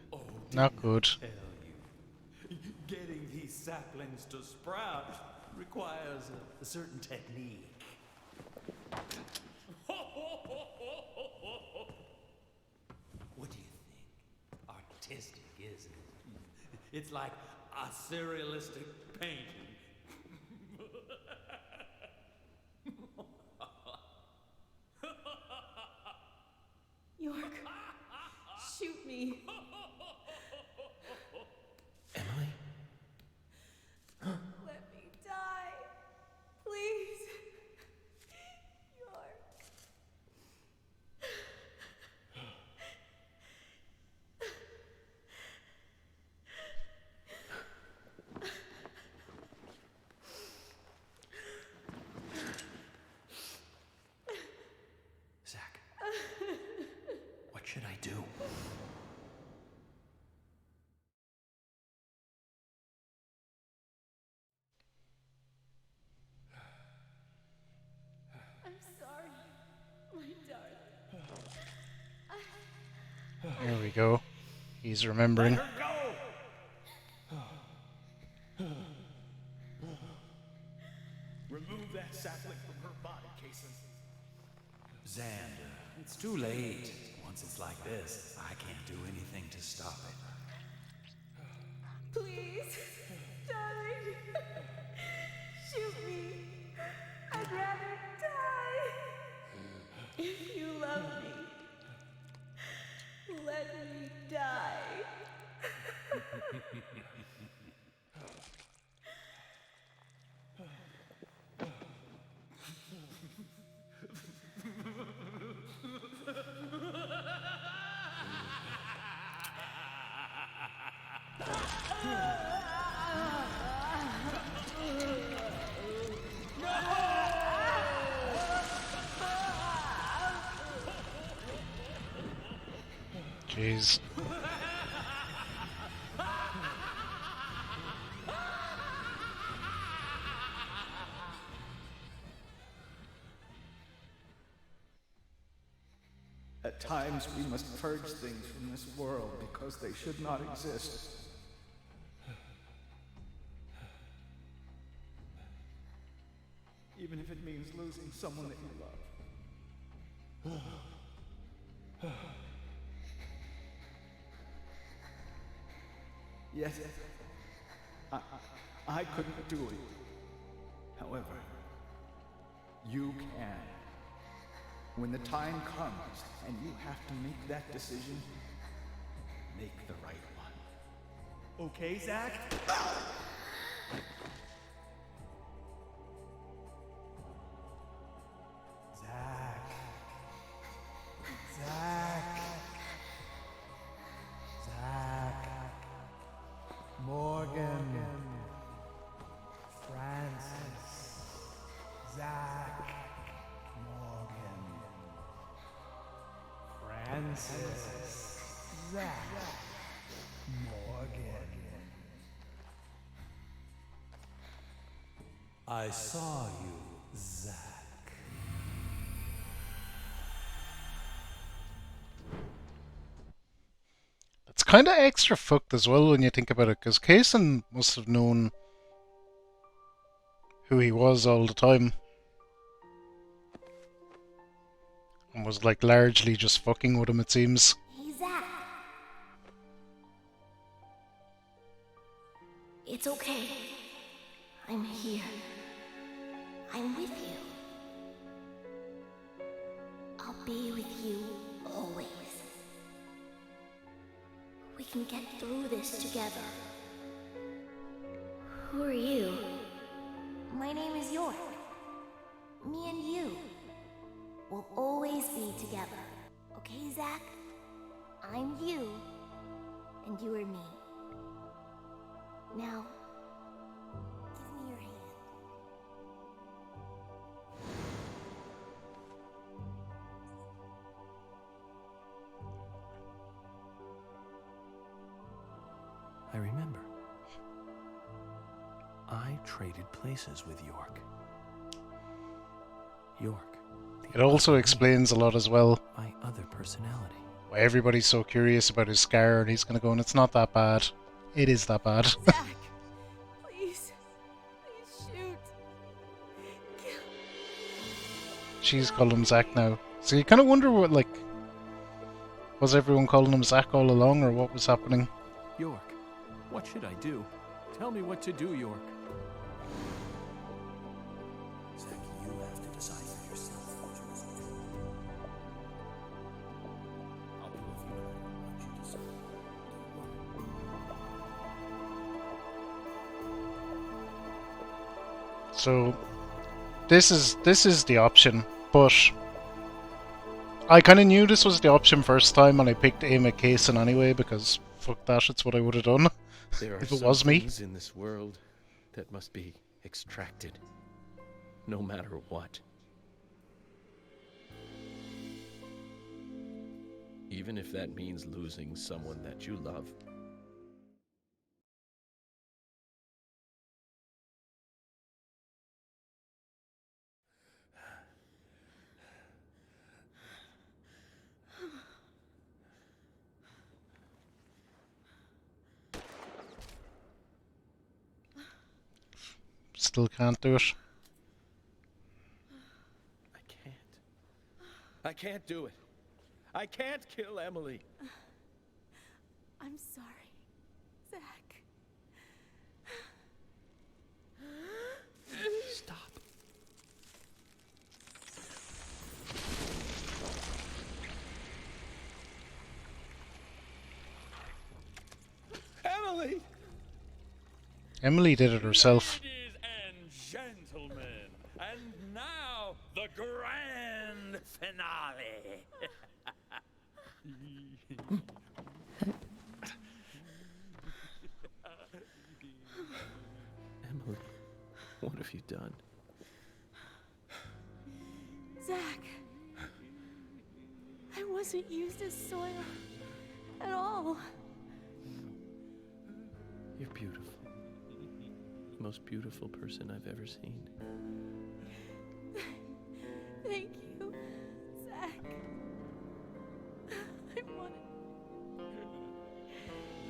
not good. Tell you, getting these saplings to sprout requires a certain technique. What do you think? Artistic, isn't it? It's like a surrealistic painting. York, shoot me. Emily? Let me die. Please. York. Zach, what should I do? I'm sorry, my darling. There we go. He's remembering. Remove that sapling from her body, Kason. Xander, it's too late. Once it's like this, I can't do anything to stop it. Please, darling. Shoot me. I'd rather die. If you love me, let me die. Jeez. At times we must purge things from this world because they should not exist. Even if it means losing someone that you love. Yes, I couldn't do it. However, you can. When the time comes and you have to make that decision, make the right one. Okay, Zach? Zach. Zach. Zach. Morgan. Francis. Zach. Morgan. Francis. Zach. Morgan. I saw you, Zach. It's kind of extra fucked as well when you think about it, because Kaysen must have known who he was all the time. And was like largely just fucking with him, it seems. Hey, Zach. It's okay. I'm here. I'm with you. I'll be with you always. We can get through this together. Who are you? My name is York. Me and you will always be together. Okay, Zach? I'm you, and you are me. Now, give me your hand. I remember. I traded places with York. York. It also explains a lot as well. My other personality. Why everybody's so curious about his scar, and he's gonna go, and it's not that bad. It is that bad. Zach, please. Please shoot. Kill. She's called him Zach now. So you kind of wonder what, like, was everyone calling him Zach all along, or what was happening? York, what should I do? Tell me what to do, York. Zach, you have to decide for yourself what you must do. I'll be with you no matter what you decide. Don't worry. So this is the option, but I kind of knew this was the option first time, and I picked aim at Kaysen anyway because fuck that, it's what I would have done There are if it some was me. things in this world that must be extracted, no matter what. Even if that means losing someone that you love. Still can't do it. I can't do it. I can't kill Emily. I'm sorry, Zach. Stop. Emily! Emily did it herself. Ladies and gentlemen, and now the grand finale. Emily, what have you done? Zach, I wasn't used as soil at all. You're beautiful. The most beautiful person I've ever seen. Thank you, Zach. I wanted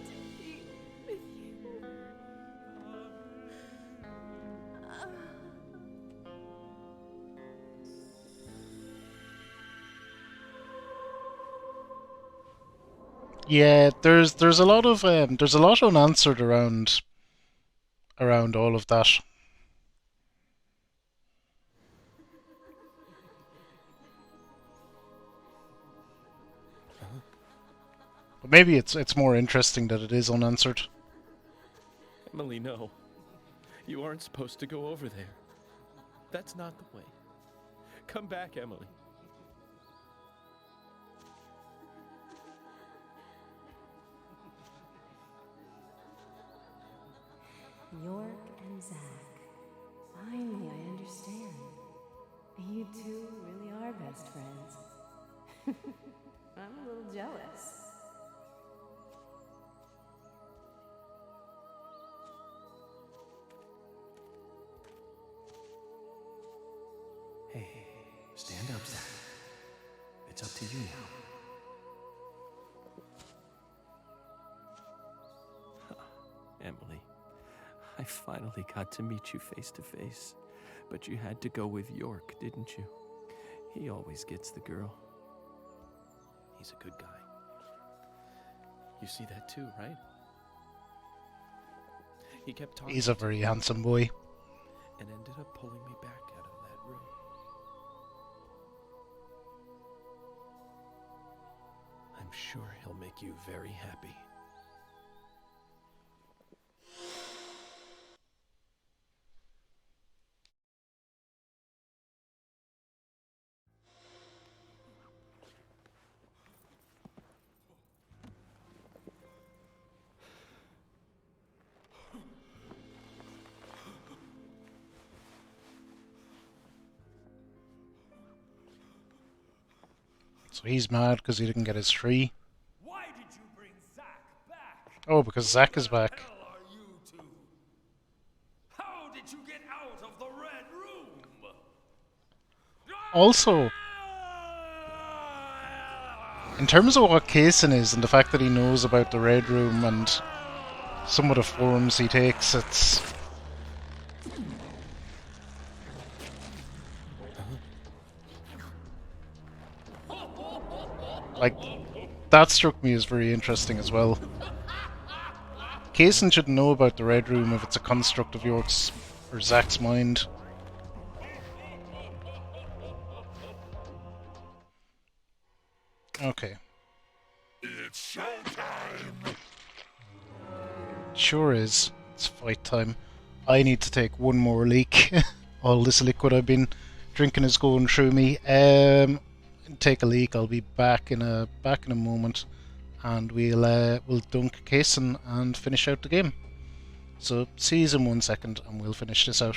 to be with you. Yeah, there's a lot of there's a lot unanswered around all of that. But maybe it's more interesting that it is unanswered. Emily, no. You aren't supposed to go over there. That's not the way. Come back, Emily. York and Zach. Finally, I understand. You two really are best friends. I'm a little jealous. Hey, stand up, Zach. It's up to you now. Emily, I finally got to meet you face to face. But you had to go with York, didn't you? He always gets the girl. He's a good guy. You see that too, right? He kept talking. He's a very handsome boy. And ended up pulling me back out of that room. I'm sure he'll make you very happy. So he's mad because he didn't get his tree. Why did you bring Zach back? Oh, because Zach is back. Who the hell are you two? How did you get out of the red room? Also, In terms of what Kaysen is and the fact that he knows about the Red Room and some of the forms he takes, it's... like, that struck me as very interesting as well. Kaysen should know about the Red Room if it's a construct of York's or Zack's mind. Okay. It's showtime! Sure is. It's fight time. I need to take one more leak. All this liquid I've been drinking is going through me. Take a leak. I'll be back in a moment, and we'll dunk Kaysen and finish out the game. So see you in 1 second, and we'll finish this out.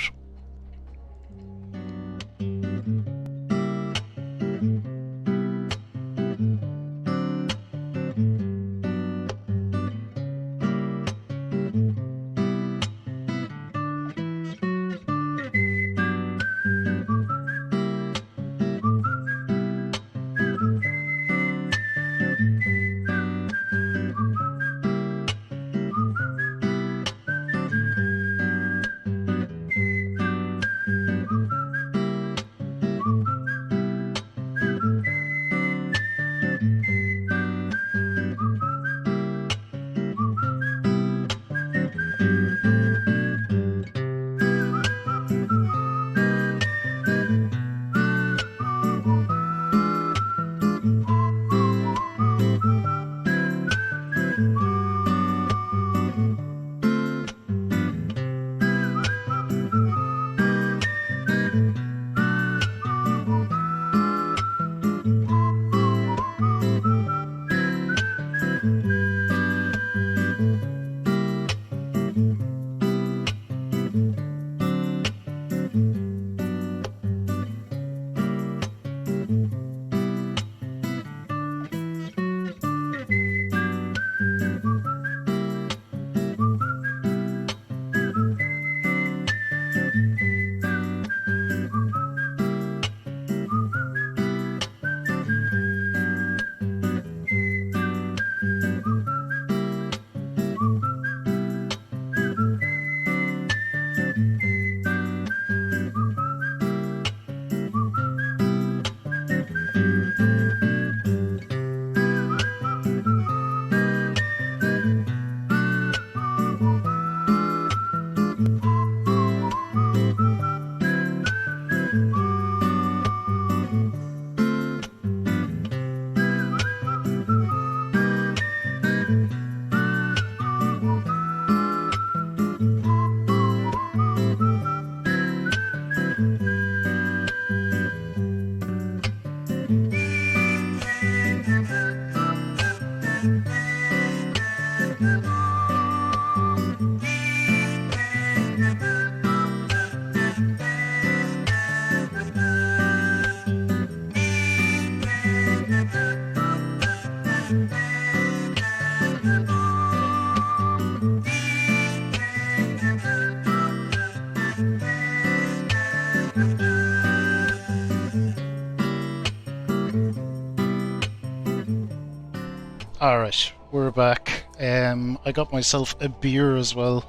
Alright, we're back. I got myself a beer as well.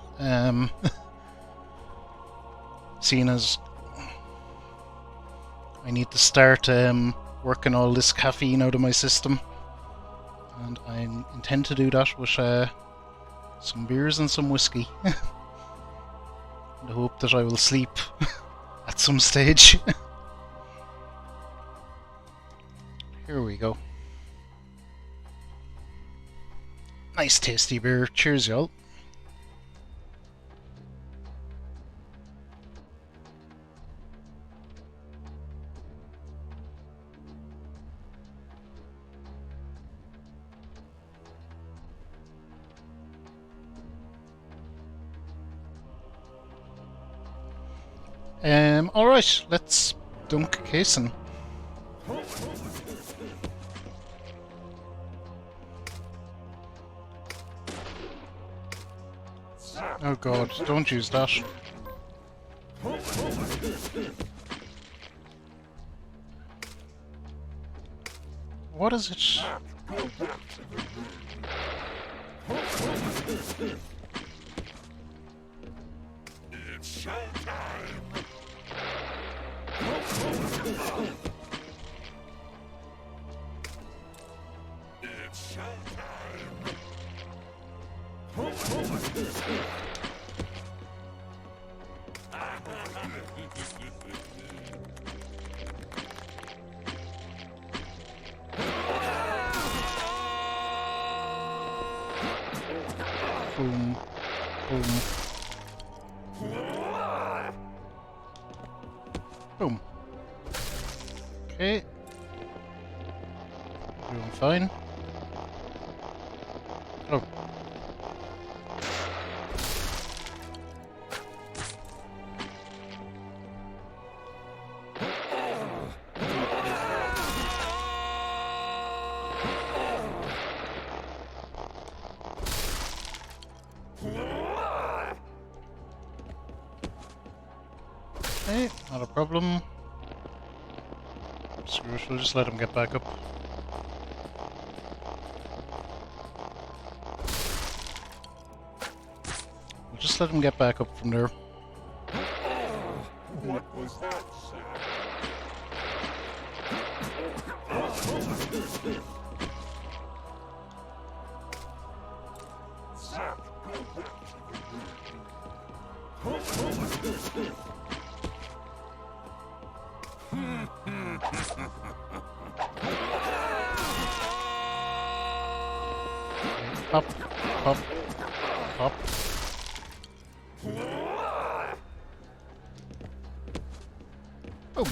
Seeing as I need to start working all this caffeine out of my system. And I intend to do that with some beers and some whiskey. In the hope that I will sleep at some stage. Here we go. Nice tasty beer. Cheers, y'all. Alright, let's dunk Kaysen. Oh god, don't use that. What is it? It's showtime! It's showtime! Boom. Boom. Boom. Okay. Doing fine. Oh. Okay, not a problem. Screw it, we'll just let him get back up. We'll just let him get back up from there. What was that, Zack? Pop, pop, pop. Boom.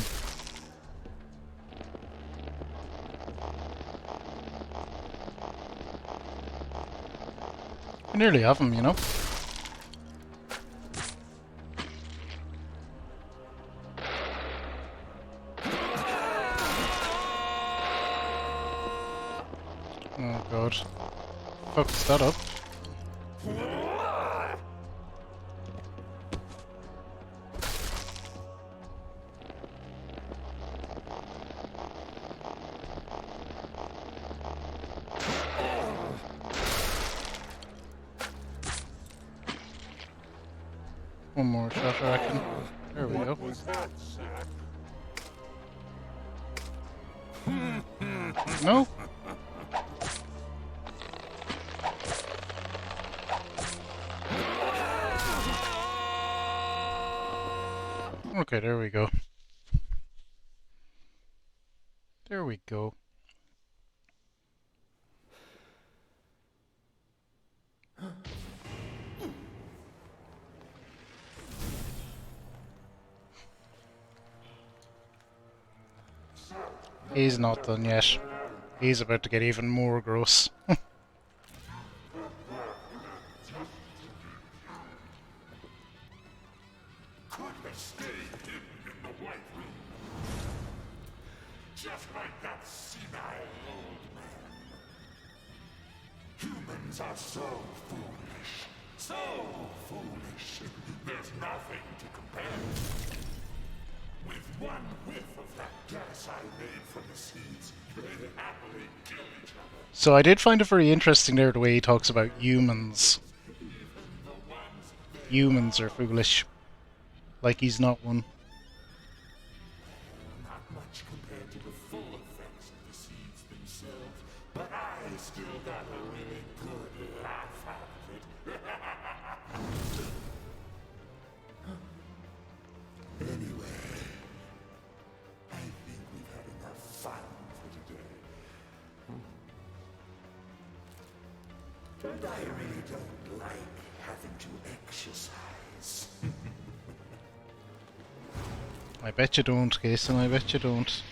We nearly have him, you know. Oh god. Fucked that up. One more shot, I reckon. There we go. No? Okay, there we go. There we go. He's not done yet. He's about to get even more gross. Just like that senile old man. Humans are so foolish. So foolish. There's nothing to compare. With one whiff of that gas I made from the seeds, they'd happily kill each other. So I did find it very interesting there the way he talks about humans. Humans are foolish. Like he's not one. Not much compared to the full effects of the seeds themselves, but I still got a really good laugh out of it. Anyway, I think we've had enough fun for today. And I really don't like having to exercise. I bet you don't, Jason, I bet you don't.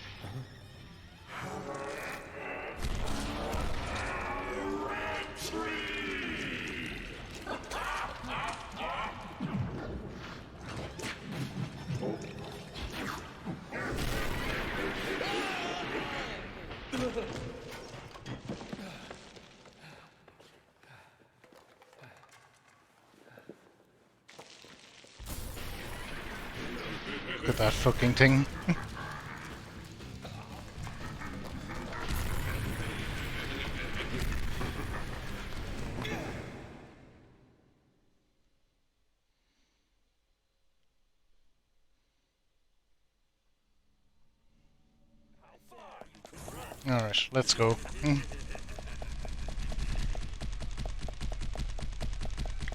Look at that fucking thing. Alright, let's go.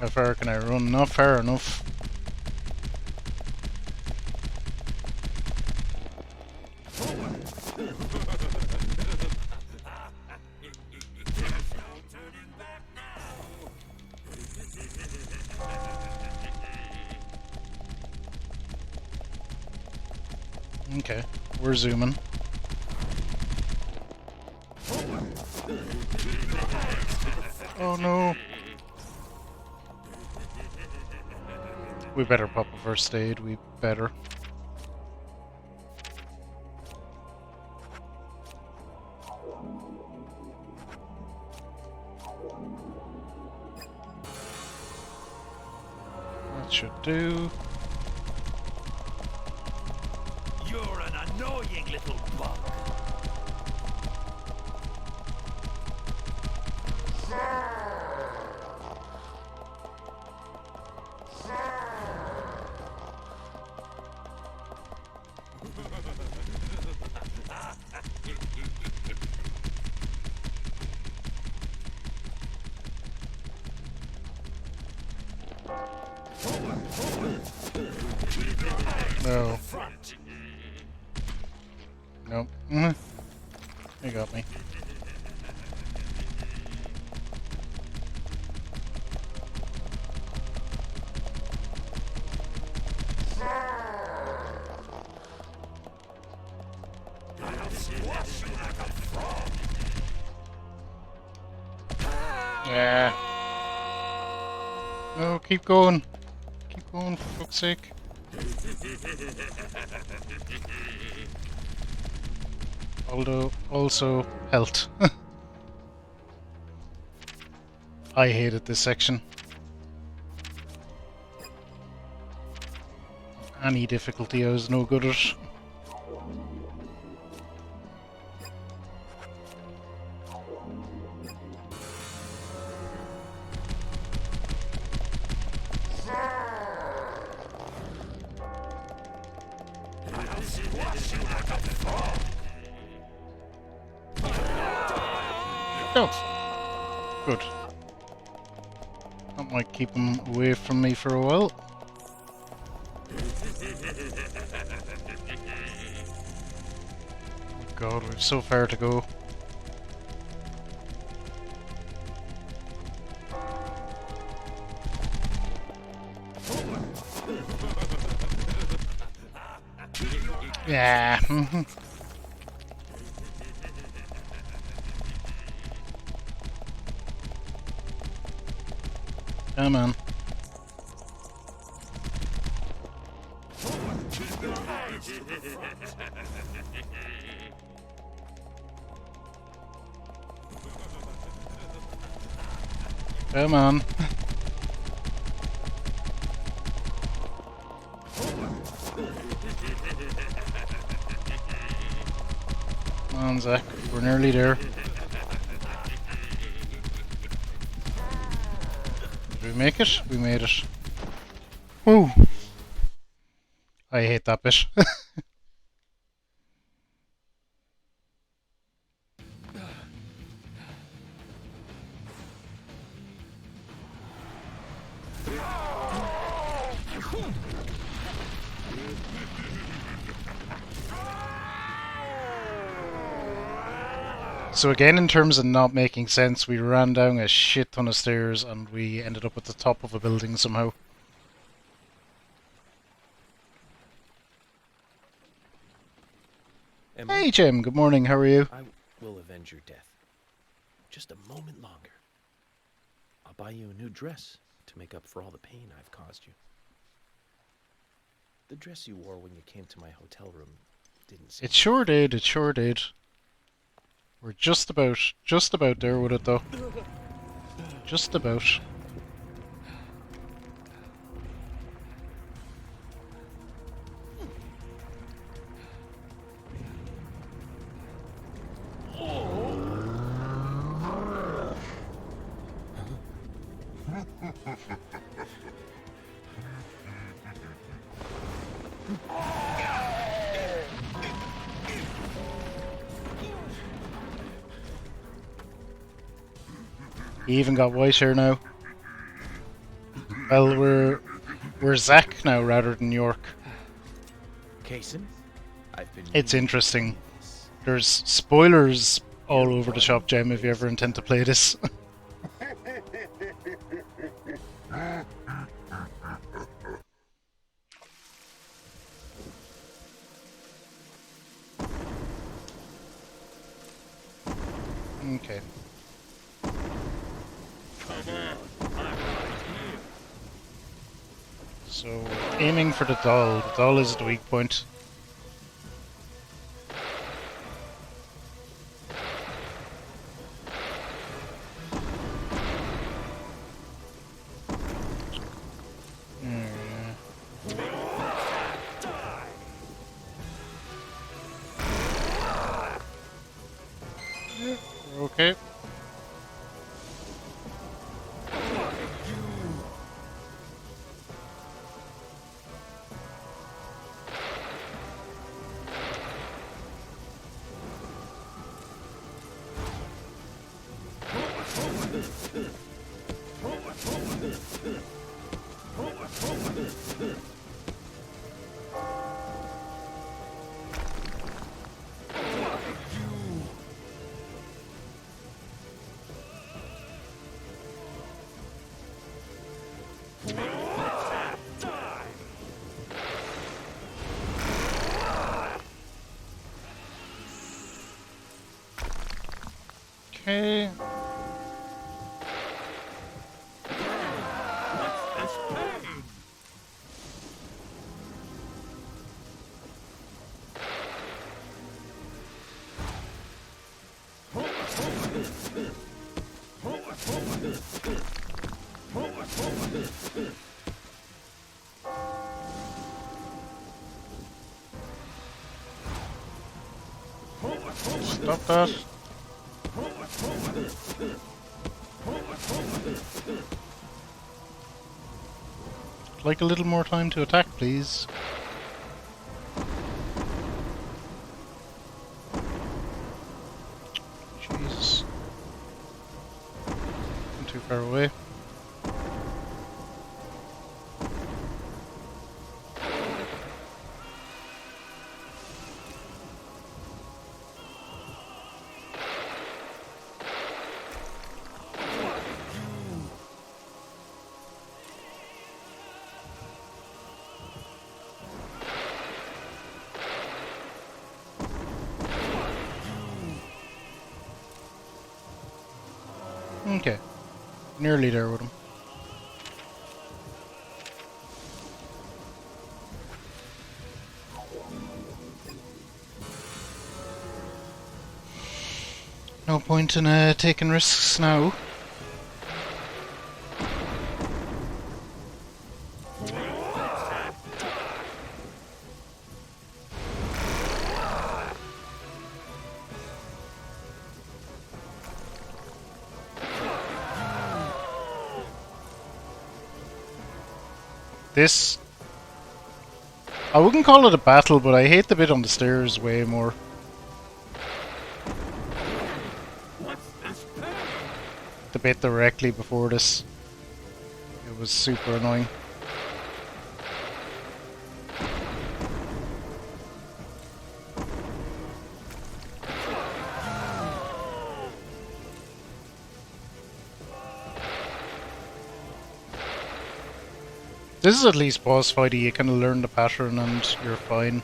How far can I run? Not far enough. Okay, we're zooming. Oh no! We better pop a first aid, we better. That should do. You're an annoying little bug. No. Nope. You got me. Yeah. No, keep going. Keep going, for fuck's sake. Although, also, health. I hated this section. Any difficulty I was no good at. Oh, good. That might keep him away from me for a while. Oh God, we've so far to go. Yeah. Come on. Come on. Come on, Zach. We're nearly there. Did we make it? We made it. Woo! I hate that bit. So again, in terms of not making sense, we ran down a shit ton of stairs and we ended up at the top of a building somehow. Emma, Hey Jim, good morning, how are you? I will avenge your death. Just a moment longer. I'll buy you a new dress to make up for all the pain I've caused you. The dress you wore when you came to my hotel room didn't seem... It sure did, it sure did. We're just about there with it though. Just about. He even got white hair now. Well, we're Zack now rather than York. Kason, I've been. It's interesting. There's spoilers all over the shop, Gem, if you ever intend to play this. Okay. So, aiming for the doll. The doll is the weak point. Okay. Okay. Stop that. I'd like a little more time to attack, please. Jesus. I'm too far away. Okay. Nearly there with him. No point in taking risks now. This... I wouldn't call it a battle, but I hate the bit on the stairs way more. The bit directly before this. It was super annoying. This is at least boss fighty, you kind of learn the pattern and you're fine.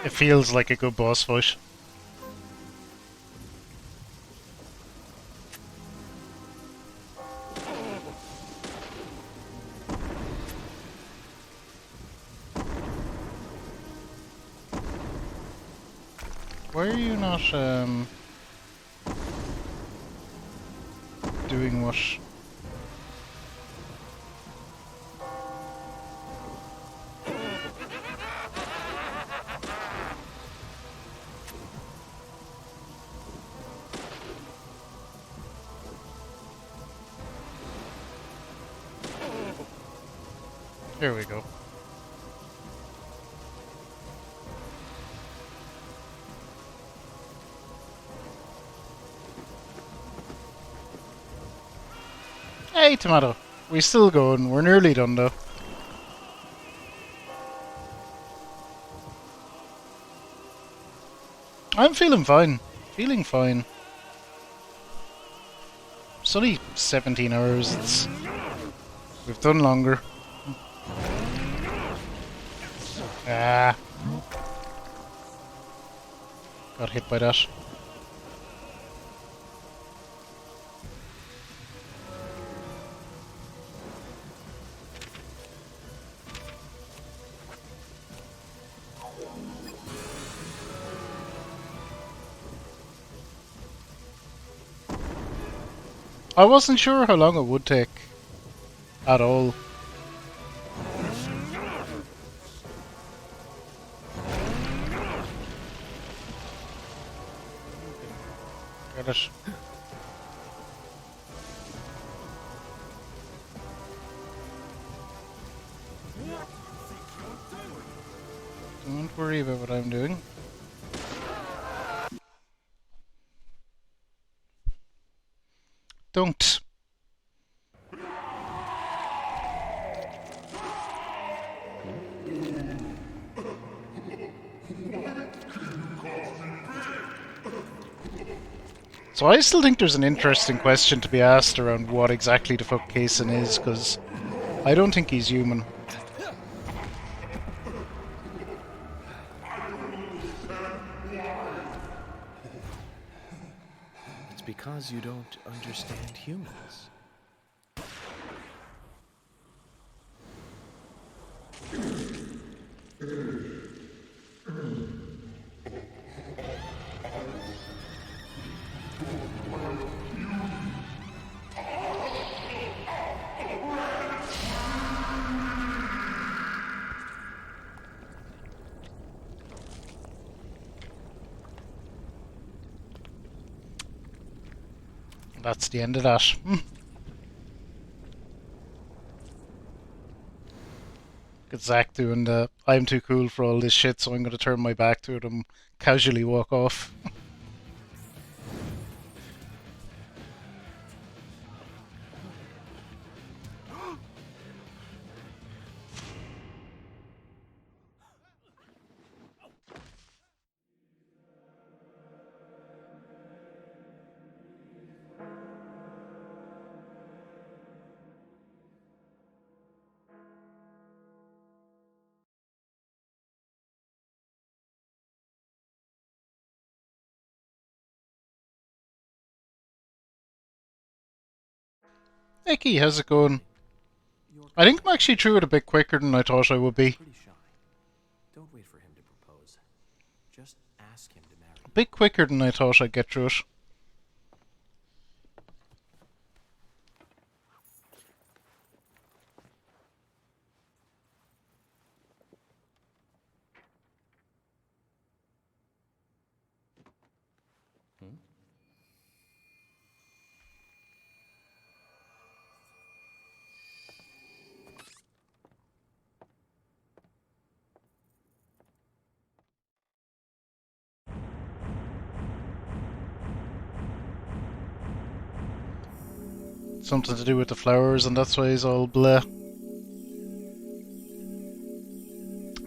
It feels like a good boss fight. Why are you not doing what? Here we go. Hey, Tomato. We're still going. We're nearly done, though. I'm feeling fine. Feeling fine. It's only 17 hours. We've done longer. Ah. Got hit by that. I wasn't sure how long it would take at all. Get it. Don't worry about what I'm doing. Don't. So I still think there's an interesting question to be asked around what exactly the fuck Kaysen is, because I don't think he's human. It's because you don't understand humans. That's the end of that. Get Zach doing the I'm too cool for all this shit, so I'm going to turn my back to it and casually walk off. Nicky, how's it going? I think I'm actually through it a bit quicker than I thought I would be. Pretty shy. Don't wait for him to propose. Just ask him to marry you. A bit quicker than I thought I'd get through it. Something to do with the flowers, and that's why he's all bleh.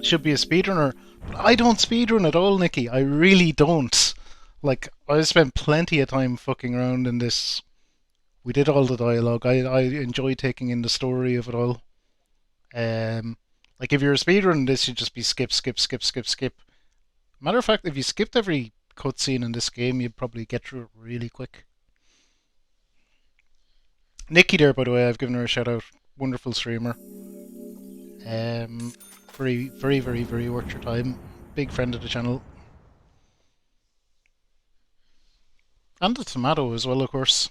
Should be a speedrunner. But I don't speedrun at all, Nicky. I really don't. Like, I spent plenty of time fucking around in this. We did all the dialogue. I enjoy taking in the story of it all. Like, if you're a speedrunner, this should just be skip, skip, skip, skip, skip. Matter of fact, if you skipped every cutscene in this game, you'd probably get through it really quick. Nikki there, by the way, I've given her a shout out. Wonderful streamer. Very, very, very, very worth your time. Big friend of the channel. And the tomato as well, of course.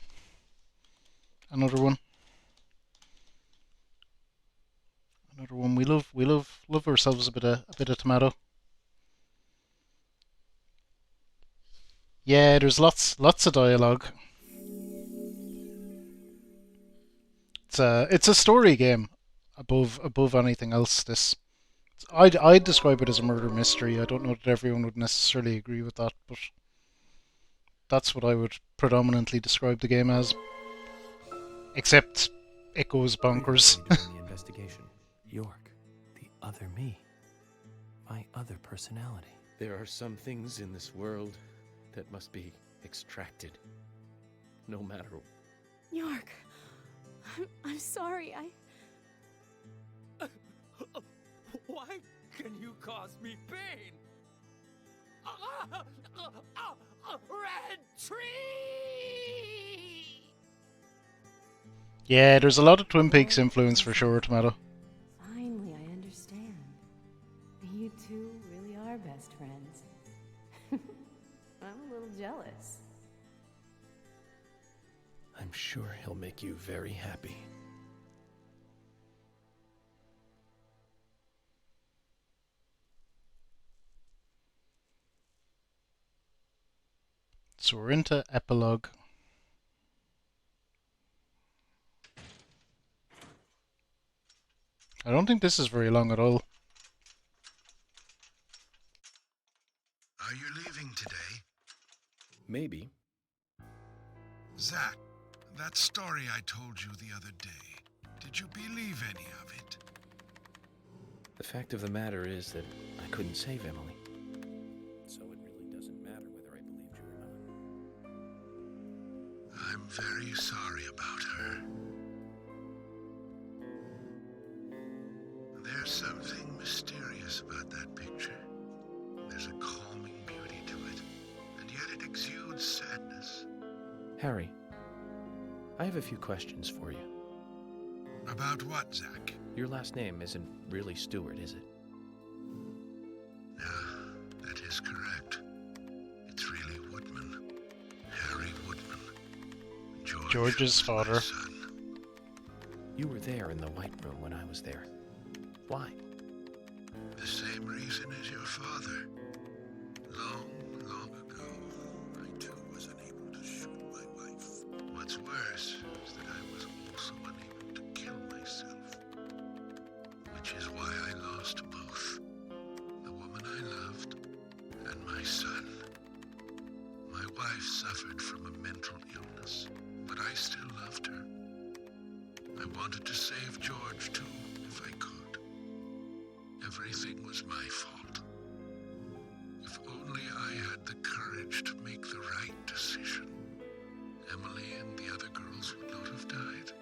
Another one. Another one. We love ourselves a bit of tomato. Yeah, there's lots of dialogue. It's a story game above anything else. This I'd describe it as a murder mystery. I don't know that everyone would necessarily agree with that, but that's what I would predominantly describe the game as. Except it goes Previously bonkers. during the investigation, York, the other me, my other personality. There are some things in this world that must be extracted. No matter. York, I'm sorry. Why can you cause me pain? Red tree! Yeah, there's a lot of Twin Peaks influence for sure, Tomato. Finally, I understand. You two really are best friends. I'm a little jealous. I'm sure he'll make you very happy. So we're into epilogue. I don't think this is very long at all. Are you leaving today? Maybe. Zack, that story I told you the other day, did you believe any of it? The fact of the matter is that I couldn't save Emily. So it really doesn't matter whether I believed you or not. I'm very sorry about her. There's something mysterious about that picture. There's a calming beauty to it, and yet it exudes sadness. Harry, I have a few questions for you. About what, Zack? Your last name isn't really Stewart, is it? That is correct. It's really Woodman. Harry Woodman. George's father. You were there in the White Room when I was there. Why? The same reason as your father. Long, long ago, I too was unable to shoot my wife. What's worse is that I was also unable to kill myself. Which is why I lost both. The woman I loved and my son. My wife suffered from a mental illness, but I still loved her. I wanted to save George too, if I could. Everything was my fault. If only I had the courage to make the right decision, Emily and the other girls would not have died.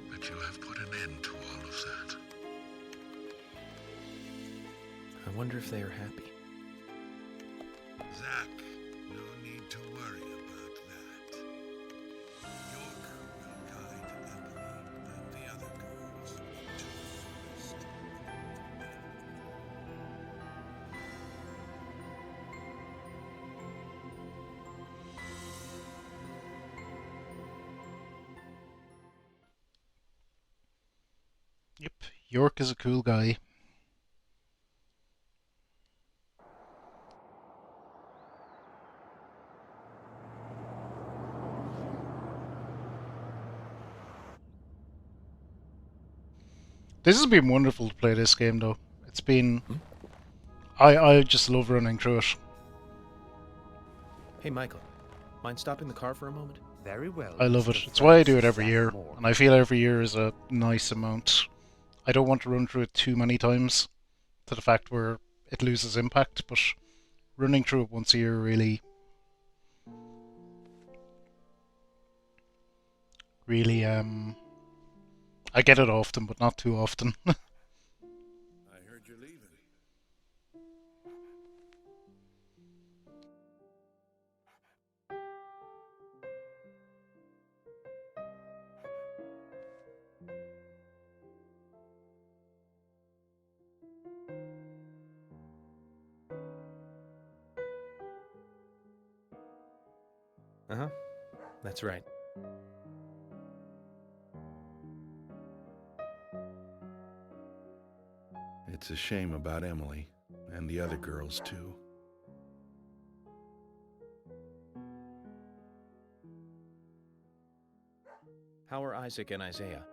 But you have put an end to all of that. I wonder if they are happy. Zack, no need to worry about that. York will guide Emily and the other girls into the forest. Yep, York is a cool guy. This has been wonderful to play this game though. It's been... I just love running through it. Hey, Michael. Mind stopping the car for a moment? Very well. I love it. It's why I do it every year. And I feel every year is a nice amount. I don't want to run through it too many times to the fact where it loses impact, but running through it once a year really I get it often, but not too often. I heard you're leaving. Uh-huh. That's right. It's a shame about Emily, and the other girls too. How are Isaac and Isaiah?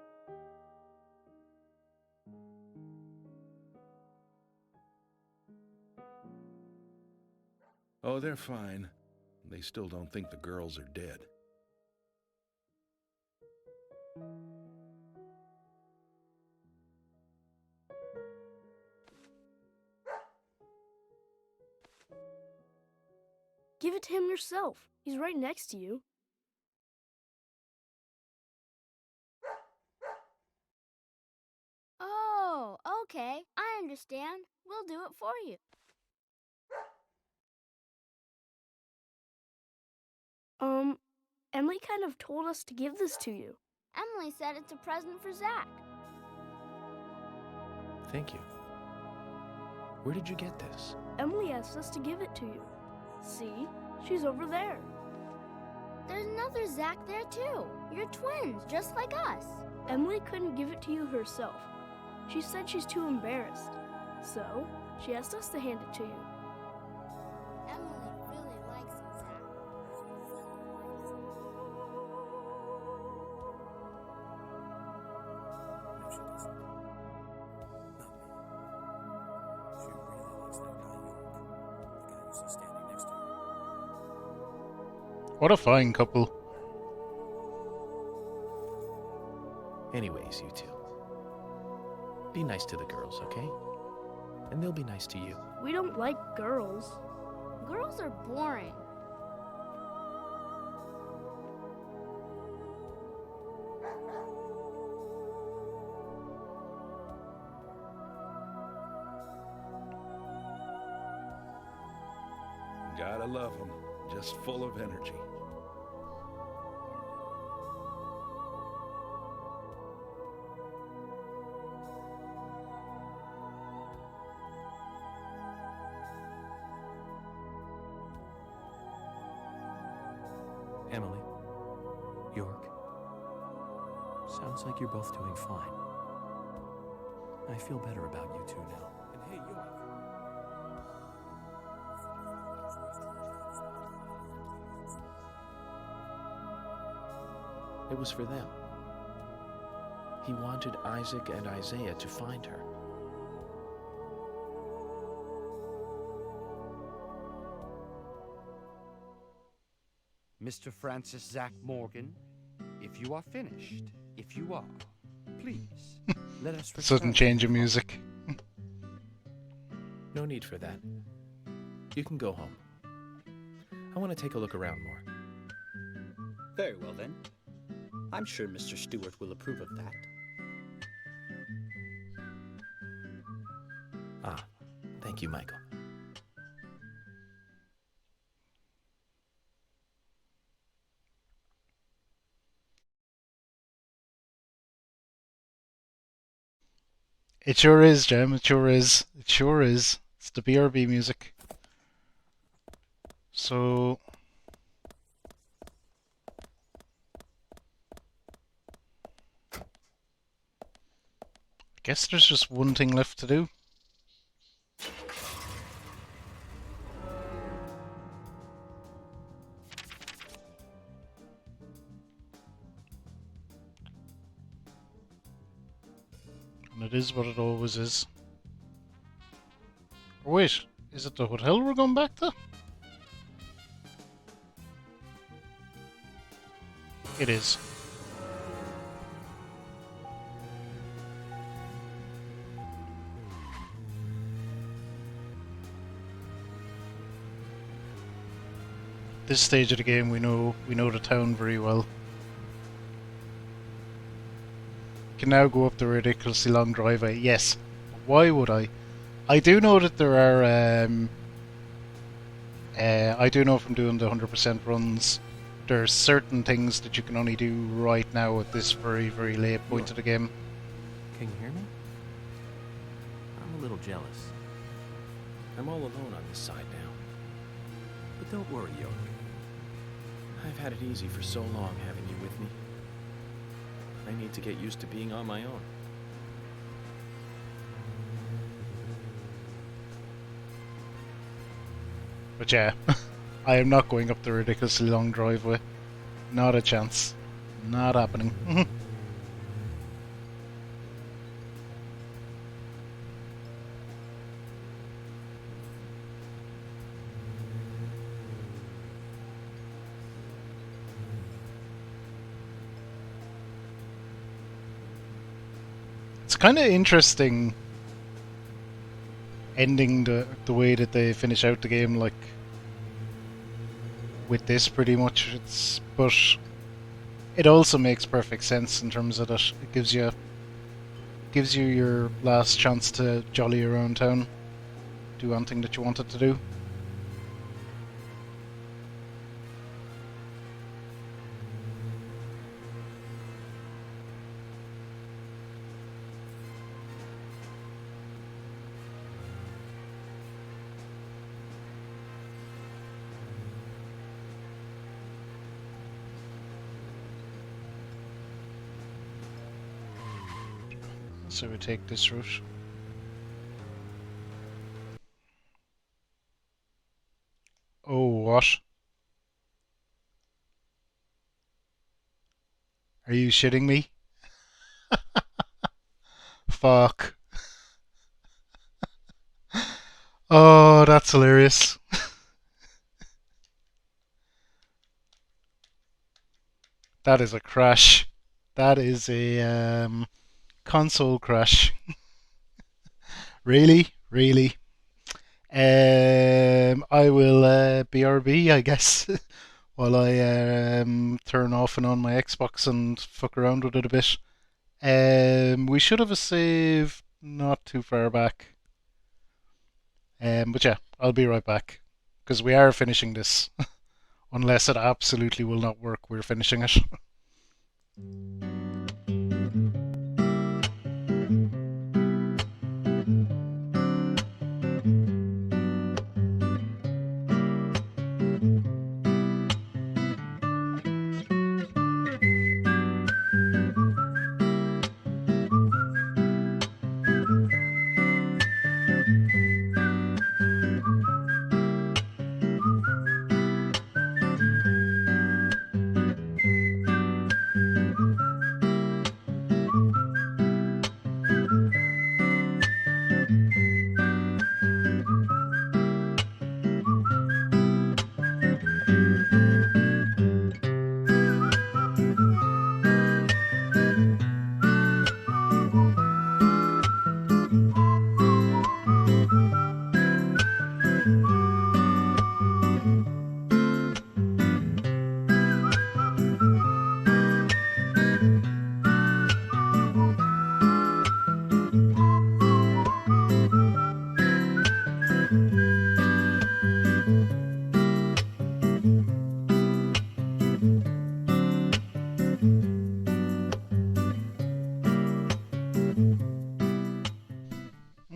Oh, they're fine. They still don't think the girls are dead. Give it to him yourself. He's right next to you. Oh, okay. I understand. We'll do it for you. Emily kind of told us to give this to you. Emily said it's a present for Zach. Thank you. Where did you get this? Emily asked us to give it to you. See? She's over there. There's another Zach there too. You're twins, just like us. Emily couldn't give it to you herself. She said she's too embarrassed. So, she asked us to hand it to you. Emily really likes you, Zach. No, she doesn't. Not me. She really likes that guy York. The guy you see standing next to her. What a fine couple. Anyways, you two. Be nice to the girls, okay? And they'll be nice to you. We don't like girls. Girls are boring. Gotta love them. Just full of energy. Emily, York, sounds like you're both doing fine. I feel better about you two now. And hey, York. It was for them. He wanted Isaac and Isaiah to find her. Mr. Francis Zach Morgan, if you are finished, if you are, please, let us return. Sudden change of music. No need for that. You can go home. I want to take a look around more. Very well, then. I'm sure Mr. Stewart will approve of that. Ah, thank you, Michael. It sure is, Jem. It sure is. It sure is. It's the BRB music. So... I guess there's just one thing left to do. And it is what it always is. Or wait, is it the hotel we're going back to? It is. This stage of the game, we know the town very well. Can now go up the ridiculously long driveway. Yes. Why would I? I do know that there are. I do know from doing the 100% runs, there's certain things that you can only do right now at this very, very late point of the game. Can you hear me? I'm a little jealous. I'm all alone on this side now. But don't worry, York. I've had it easy for so long having you with me. I need to get used to being on my own. But yeah, I am not going up the ridiculously long driveway. Not a chance. Not happening. It's kind of interesting ending the way that they finish out the game. Like, with this pretty much. But it also makes perfect sense in terms of that it gives you your last chance to jolly around town, do anything that you wanted to do. So we take this route. Oh, what? Are you shitting me? Fuck. Oh, that's hilarious. That is a crash. That is a console crash. Really? Really? I will BRB, I guess, while I turn off and on my Xbox and fuck around with it a bit. We should have a save not too far back. But yeah, I'll be right back because we are finishing this. Unless it absolutely will not work, we're finishing it.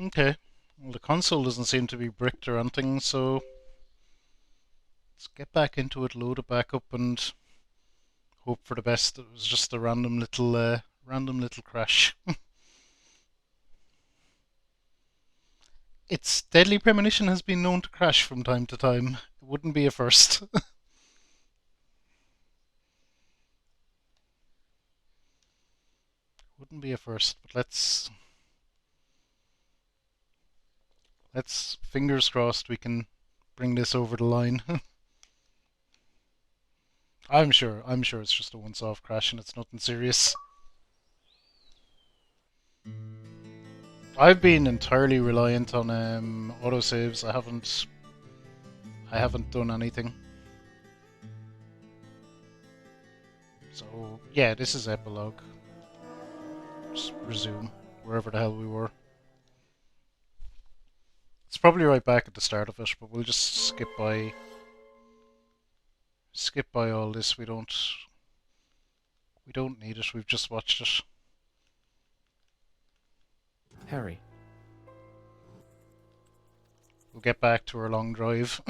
Okay. Well, the console doesn't seem to be bricked or anything, so let's get back into it, load it back up, and hope for the best. It was just a random little crash. Its deadly premonition has been known to crash from time to time. It wouldn't be a first. Wouldn't be a first, but let's fingers crossed we can bring this over the line. I'm sure it's just a once-off crash and it's nothing serious. I've been entirely reliant on autosaves. I haven't done anything. So yeah, this is epilogue. Just resume wherever the hell we were. It's probably right back at the start of it, but we'll just skip by all this. We don't need it. We've just watched it. Harry. We'll get back to our long drive.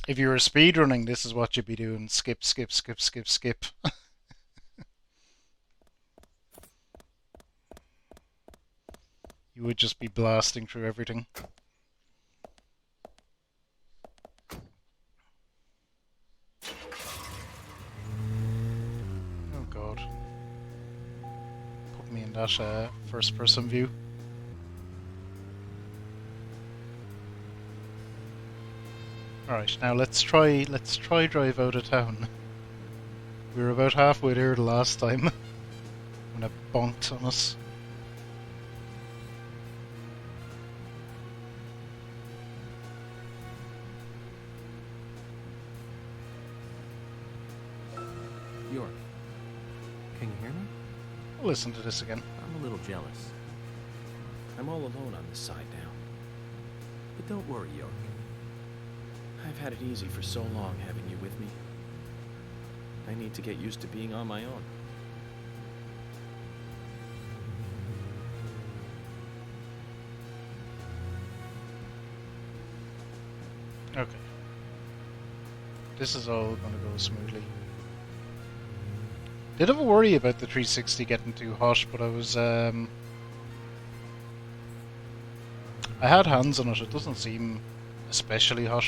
If you were speedrunning, this is what you'd be doing. Skip, skip, skip, skip, skip. You would just be blasting through everything. Oh god. me in that first-person view. Alright, now let's try drive out of town. We were about halfway there the last time when it bonked on us. York, can you hear me? I'll listen to this again. I'm a little jealous. I'm all alone on this side now. But don't worry, York. I've had it easy for so long having you with me. I need to get used to being on my own. Okay. This is all going to go smoothly. Did have a worry about the 360 getting too hot, but I was I had hands on it. It doesn't seem especially hot.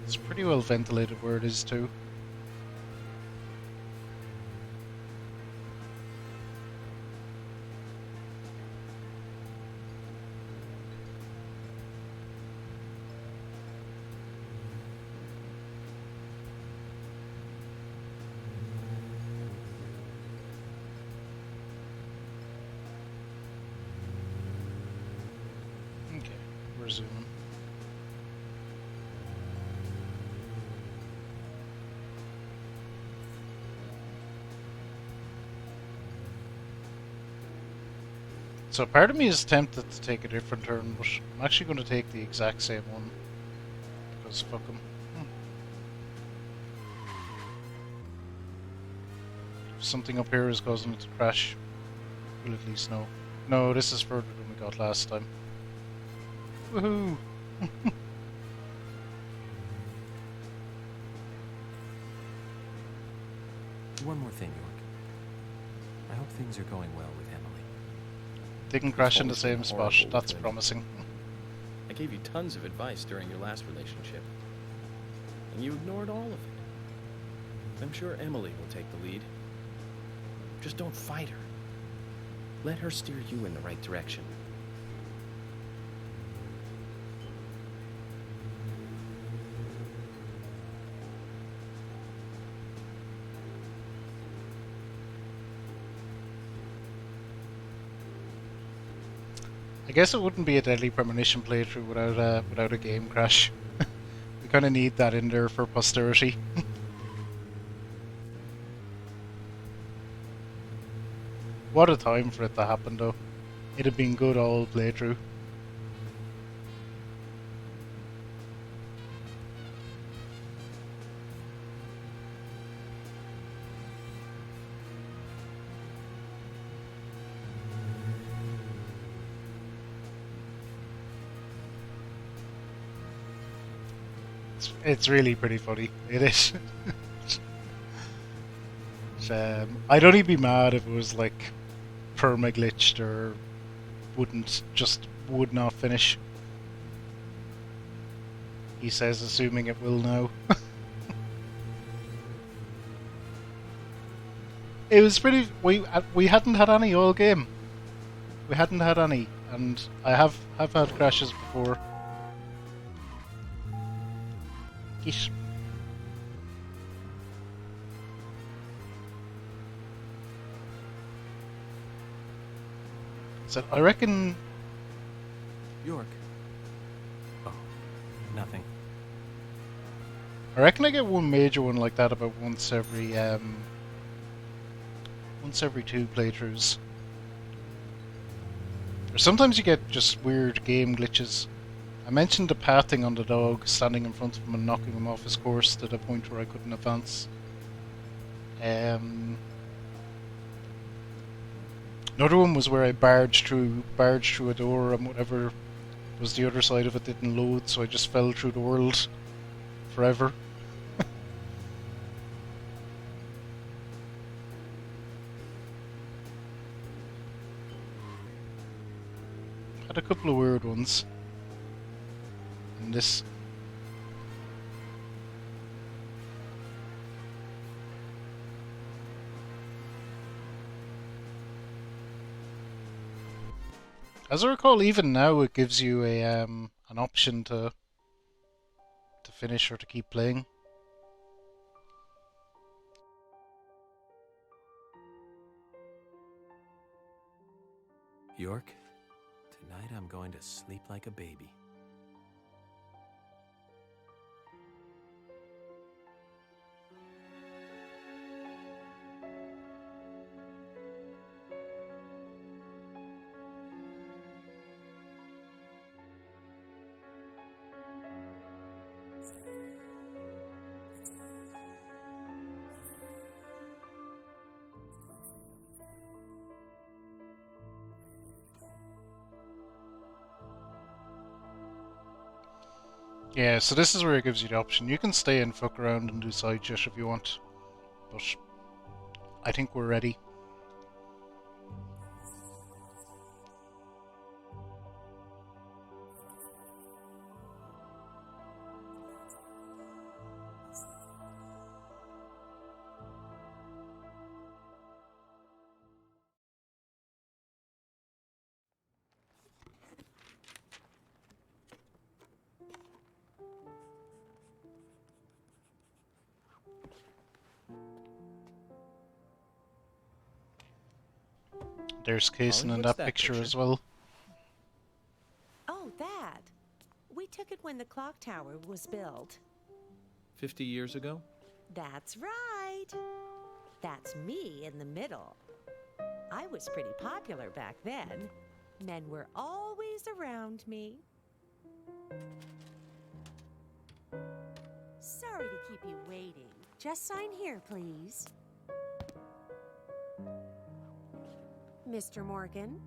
It's pretty well ventilated where it is too. Okay, we're zooming. So part of me is tempted to take a different turn, but I'm actually going to take the exact same one. Because fuck them. If something up here is causing it to crash, we'll at least know. No, this is further than we got last time. Woohoo! One more thing, York. I hope things are going well with Emily. Didn't crash in the same spot. That's promising. I gave you tons of advice during your last relationship, and you ignored all of it. I'm sure Emily will take the lead. Just don't fight her. Let her steer you in the right direction. I guess it wouldn't be a Deadly Premonition playthrough without a game crash. We kind of need that in there for posterity. What a time for it to happen, though. It'd have been good all playthrough. It's really pretty funny. It is. I'd only be mad if it was like perma-glitched or would not finish. He says, assuming it will now. It was pretty. We hadn't had any all game. We hadn't had any, and I have had crashes before. Yeesh. So I reckon. York. Oh, nothing. I reckon I get one major one like that about once every 2 playthroughs. Or sometimes you get just weird game glitches. I mentioned the pathing on the dog, standing in front of him and knocking him off his course to the point where I couldn't advance. Another one was where I barged through a door, and whatever was the other side of it didn't load, so I just fell through the world forever. Had a couple of weird ones. And this. As I recall, even now it gives you a an option to finish or to keep playing. York, tonight I'm going to sleep like a baby. Yeah, so this is where it gives you the option. You can stay and fuck around and do side shit if you want, but I think we're ready. There's Kason in what's that picture picture? as well. Oh, that. We took it when the clock tower was built. 50 years ago? That's right. That's me in the middle. I was pretty popular back then. Men were always around me. Sorry to keep you waiting. Just sign here, please. Mr. Morgan?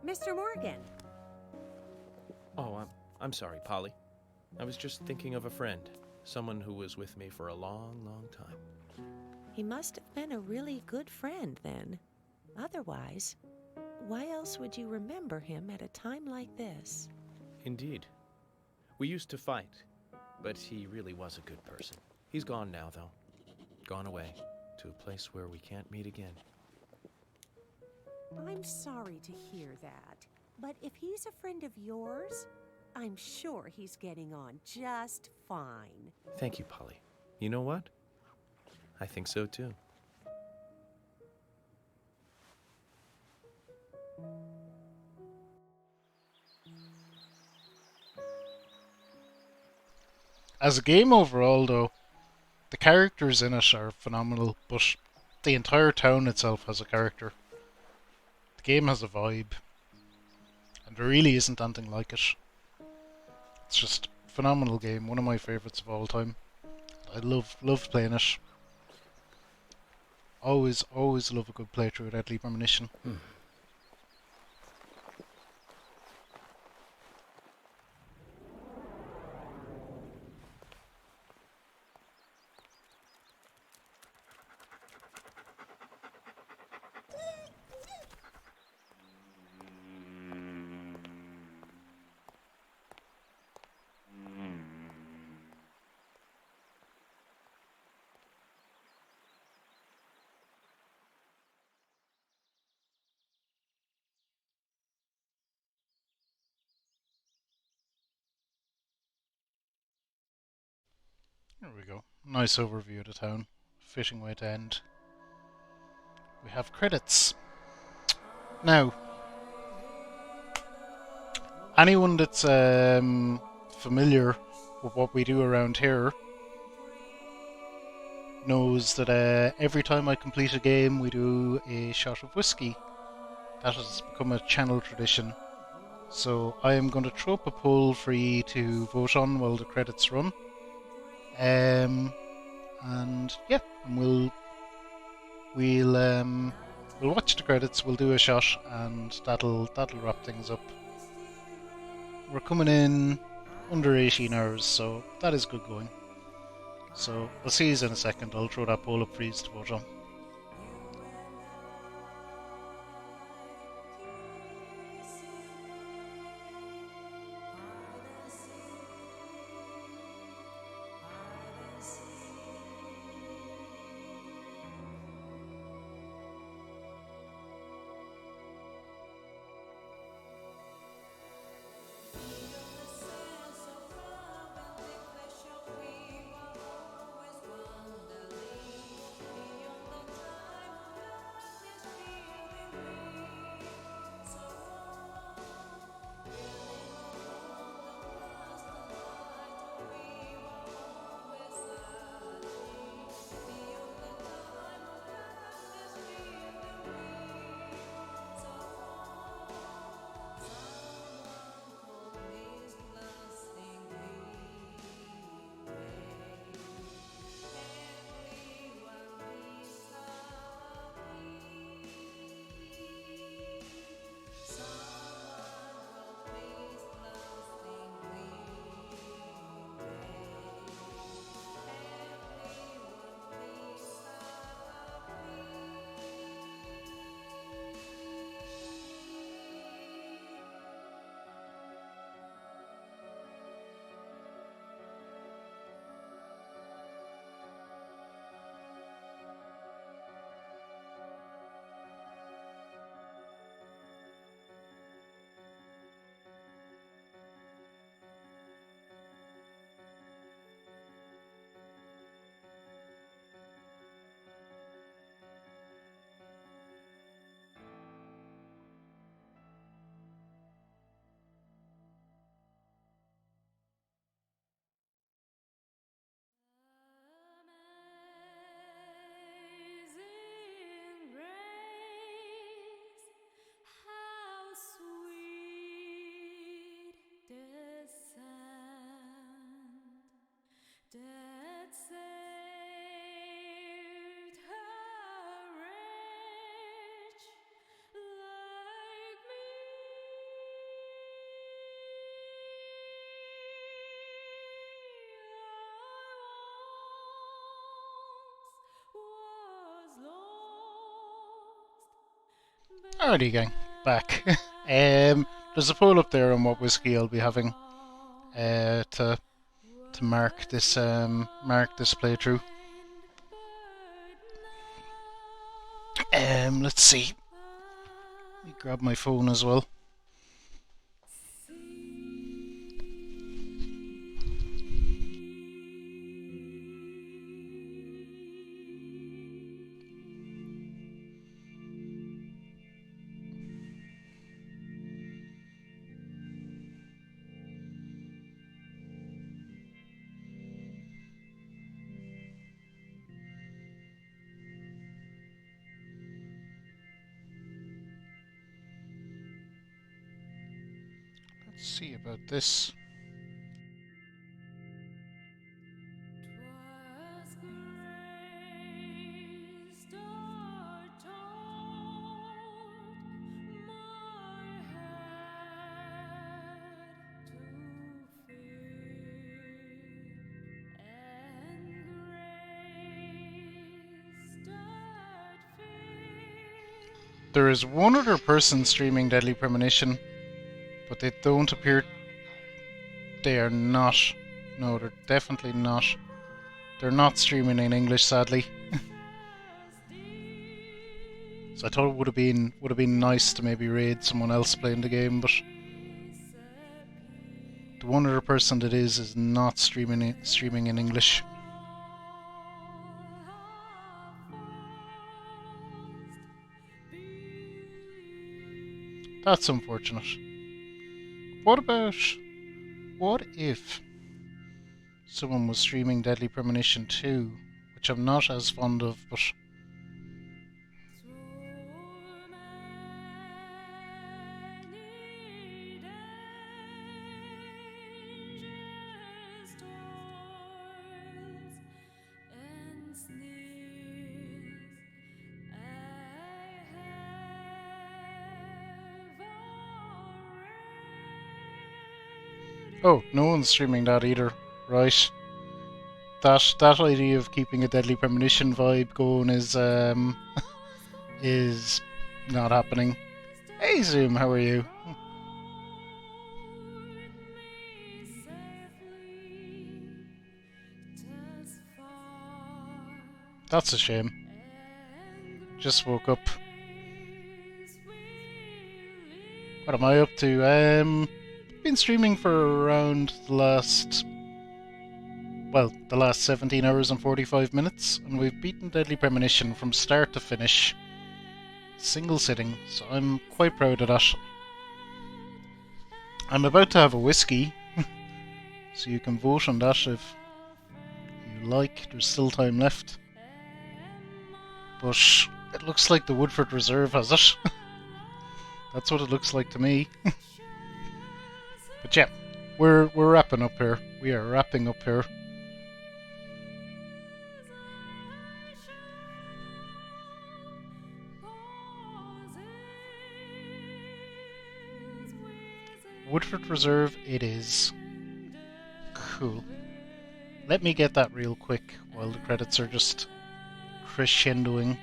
Mr. Morgan! Oh, I'm sorry, Polly. I was just thinking of a friend. Someone who was with me for a long, long time. He must have been a really good friend then. Otherwise, why else would you remember him at a time like this? Indeed. We used to fight, but he really was a good person. He's gone now, though. Gone away to a place where we can't meet again. I'm sorry to hear that, but if he's a friend of yours, I'm sure he's getting on just fine. Thank you, Polly. You know what? I think so, too. As a game overall, though, the characters in it are phenomenal, but the entire town itself has a character. The game has a vibe, and there really isn't anything like it. It's just a phenomenal game, one of my favourites of all time. I love playing it. Always love a good playthrough of Deadly Premonition. There we go. Nice overview of the town. Fitting way to end. We have credits. Now, anyone that's familiar with what we do around here knows that every time I complete a game we do a shot of whiskey. That has become a channel tradition. So I am going to throw up a poll for you to vote on while the credits run. And yeah, and we'll watch the credits, we'll do a shot, and that'll wrap things up. We're coming in under 18 hours, so that is good going. So I'll see you in a second. I'll throw that poll up for you to vote on. Alrighty, gang, back. There's a poll up there on what whiskey I'll be having to mark this playthrough. Let's see. Let me grab my phone as well. Let's see about this. There is one other person streaming Deadly Premonition, but they don't appear. They are not. No, they're definitely not. They're not streaming in English, sadly. So I thought it would have been nice to maybe raid someone else playing the game, but the one other person that is not streaming in English. That's unfortunate. What if someone was streaming Deadly Premonition 2, which I'm not as fond of, but oh, no one's streaming that either. Right. That idea of keeping a Deadly Premonition vibe going is not happening. Hey Zoom, how are you? That's a shame. Just woke up. What am I up to? Been streaming for around the last 17 hours and 45 minutes, and we've beaten Deadly Premonition from start to finish. Single sitting, so I'm quite proud of that. I'm about to have a whiskey, so you can vote on that if you like. There's still time left. But it looks like the Woodford Reserve has it. That's what it looks like to me. But yeah, we're wrapping up here. We are wrapping up here. Woodford Reserve it is. Cool. Let me get that real quick while the credits are just crescendoing.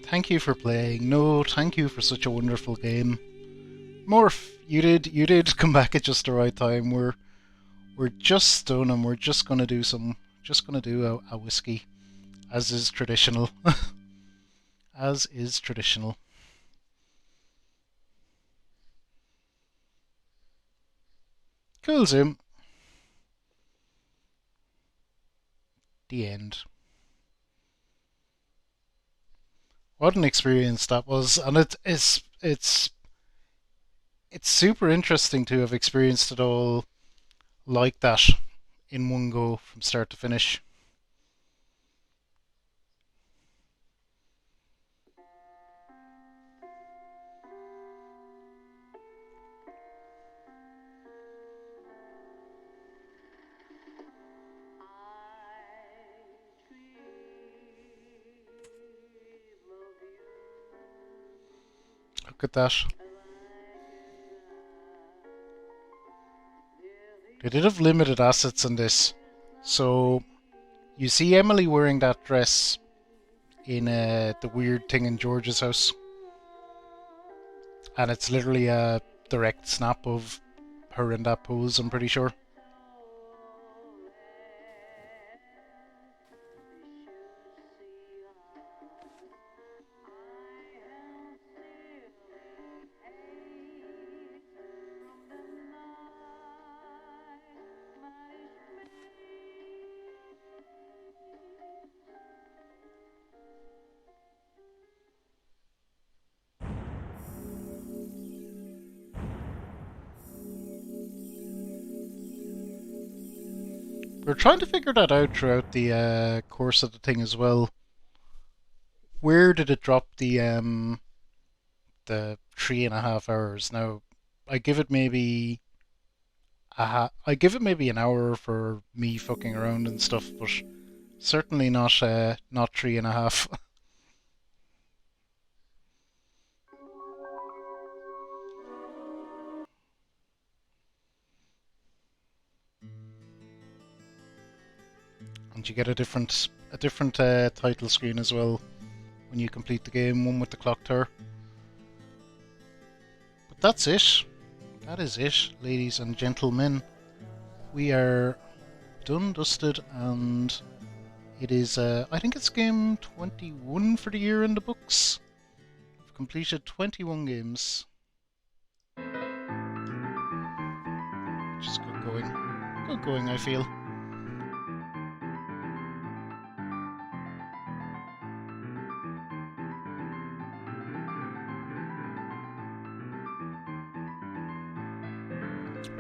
Thank you for playing. No, thank you for such a wonderful game. Morph, you did come back at just the right time. We're just done, and we're just gonna do a whiskey, as is traditional. As is traditional. Cool, Zoom. The end. What an experience that was, and it's super interesting to have experienced it all like that in one go from start to finish. Look at that. They did have limited assets in this. So you see Emily wearing that dress in the weird thing in George's house. And it's literally a direct snap of her in that pose, I'm pretty sure. We're trying to figure that out throughout the course of the thing as well. Where did it drop the 3.5 hours? Now, I give it maybe I give it maybe an hour for me fucking around and stuff, but certainly not 3.5. And you get a different title screen as well when you complete the game, one with the clock tower. But that's it. That is it, ladies and gentlemen. We are done, dusted, and it is, I think it's game 21 for the year in the books. We've completed 21 games. Which is good going. Good going, I feel.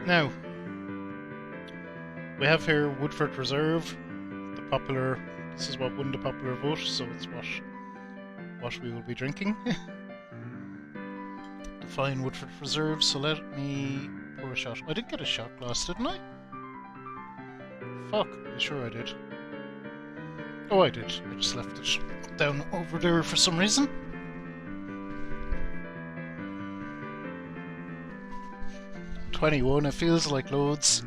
Now, we have here Woodford Reserve, the popular. This is what won the popular vote, so it's what we will be drinking. The fine Woodford Reserve. So let me pour a shot. I did get a shot glass, didn't I? Fuck, I'm sure I did. Oh, I did. I just left it down over there for some reason. It feels like loads.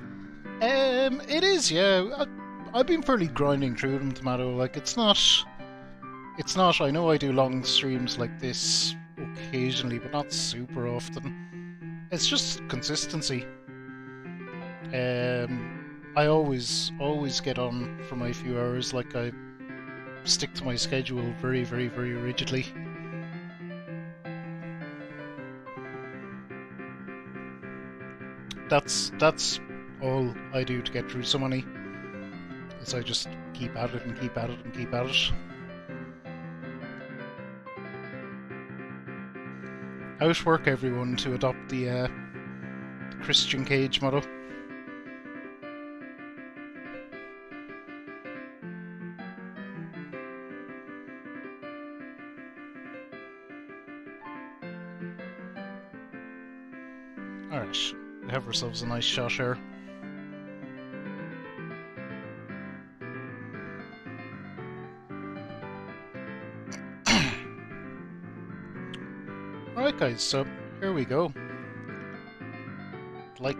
It is, yeah. I've been fairly grinding through them, Tomato. Like, it's not. I know I do long streams like this occasionally, but not super often. It's just consistency. I always get on for my few hours. Like, I stick to my schedule very, very, very rigidly. That's all I do to get through so many. Is I just keep at it and keep at it and keep at it. Outwork everyone to adopt the Christian Cage motto. Alright, we have ourselves a nice shot here. Alright guys, so here we go. Like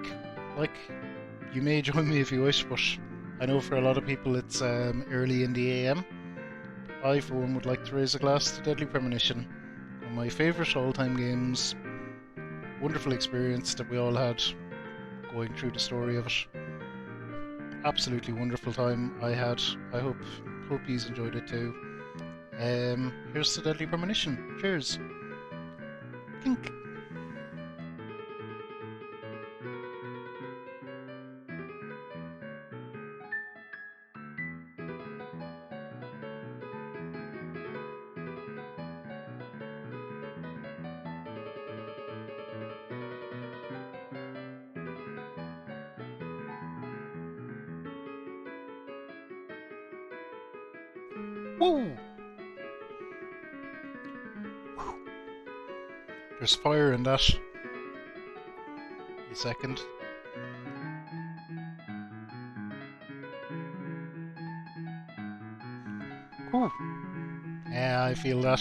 you may join me if you wish, but I know for a lot of people it's early in the AM. I for one would like to raise a glass to Deadly Premonition, one of my favourite all-time games. Wonderful experience that we all had going through the story of it. Absolutely wonderful time I had. I hope you enjoyed it too. Here's to Deadly Premonition. Cheers. Clink. Woo! There's fire in that. A second. Whew. Yeah, I feel that.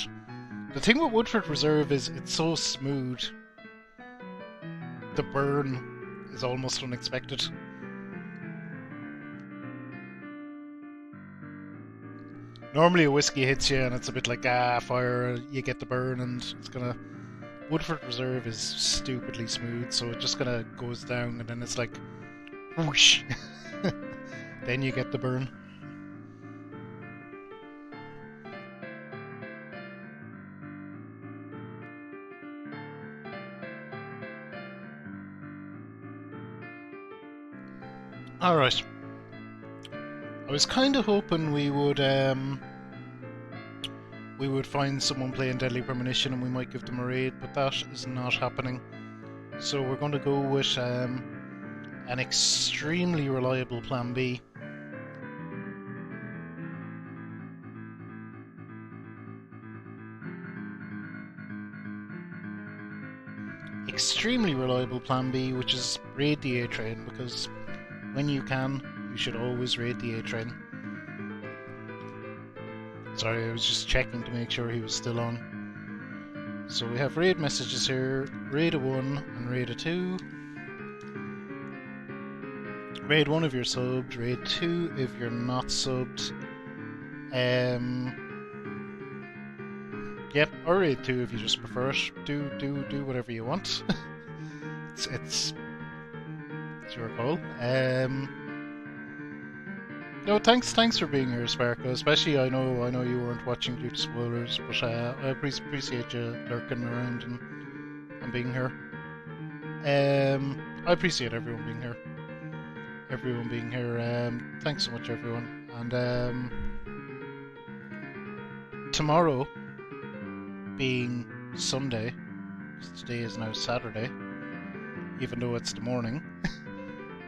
The thing with Woodford Reserve is it's so smooth. The burn is almost unexpected. Normally a whiskey hits you and it's a bit like, fire, you get the burn and it's gonna... Woodford Reserve is stupidly smooth, so it just kinda goes down and then it's like, whoosh! Then you get the burn. Alright. I was kind of hoping we would find someone playing Deadly Premonition and we might give them a raid, but that is not happening. So we're going to go with an extremely reliable plan B. Extremely reliable plan B, which is raid the A train, because when you can, you should always raid the A train. Sorry, I was just checking to make sure he was still on. So we have raid messages here, raid a 1 and raid a 2. Raid 1 if you're subbed, raid 2 if you're not subbed. Yep, or raid 2 if you just prefer it. Do whatever you want. it's your call. No, thanks for being here, Sparko. Especially, I know you weren't watching due to spoilers, but I appreciate you lurking around and being here. I appreciate everyone being here. Thanks so much, everyone. And tomorrow, being Sunday, 'cause today is now Saturday, even though it's the morning.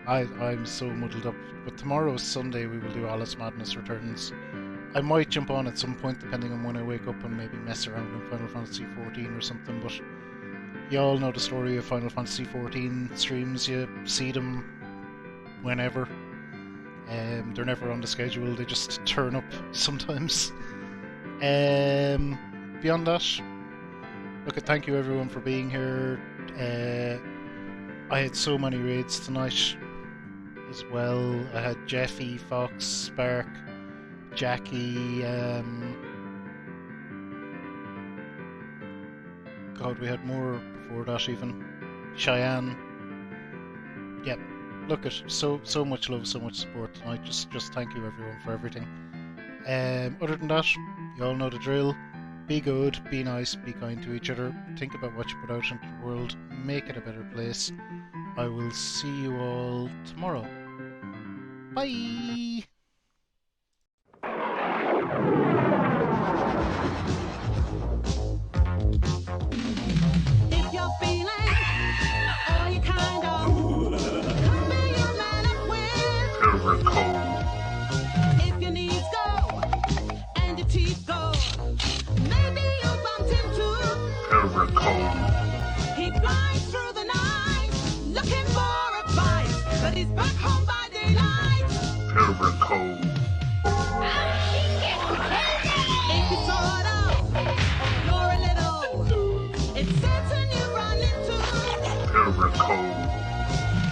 I'm so muddled up, but tomorrow's Sunday we will do Alice Madness Returns. I might jump on at some point depending on when I wake up and maybe mess around in Final Fantasy XIV or something, but you all know the story of Final Fantasy XIV streams. You see them whenever. They're never on the schedule, they just turn up sometimes. Beyond that, look, thank you everyone for being here. I had so many raids tonight as well. I had Jeffy, Fox, Spark, Jackie, God, we had more before that even. Cheyenne. Yep. Look at so much love, so much support tonight. Just thank you everyone for everything. Other than that, you all know the drill. Be good, be nice, be kind to each other. Think about what you put out into the world. Make it a better place. I will see you all tomorrow. Bye! If you're feeling all you kind of come be your man up with. If your knees go and your teeth go, maybe you bumped into. He flies through the night looking for advice, but he's back home by daylight. If you sort of, you're a little, it's certain you run into.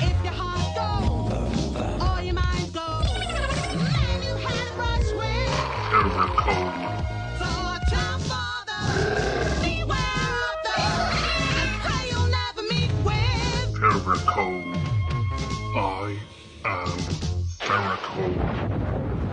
If your heart goes, or your mind goes, man, you had a brush with. So jump for the, beware of the prey you'll never meet with. I am Ferricole.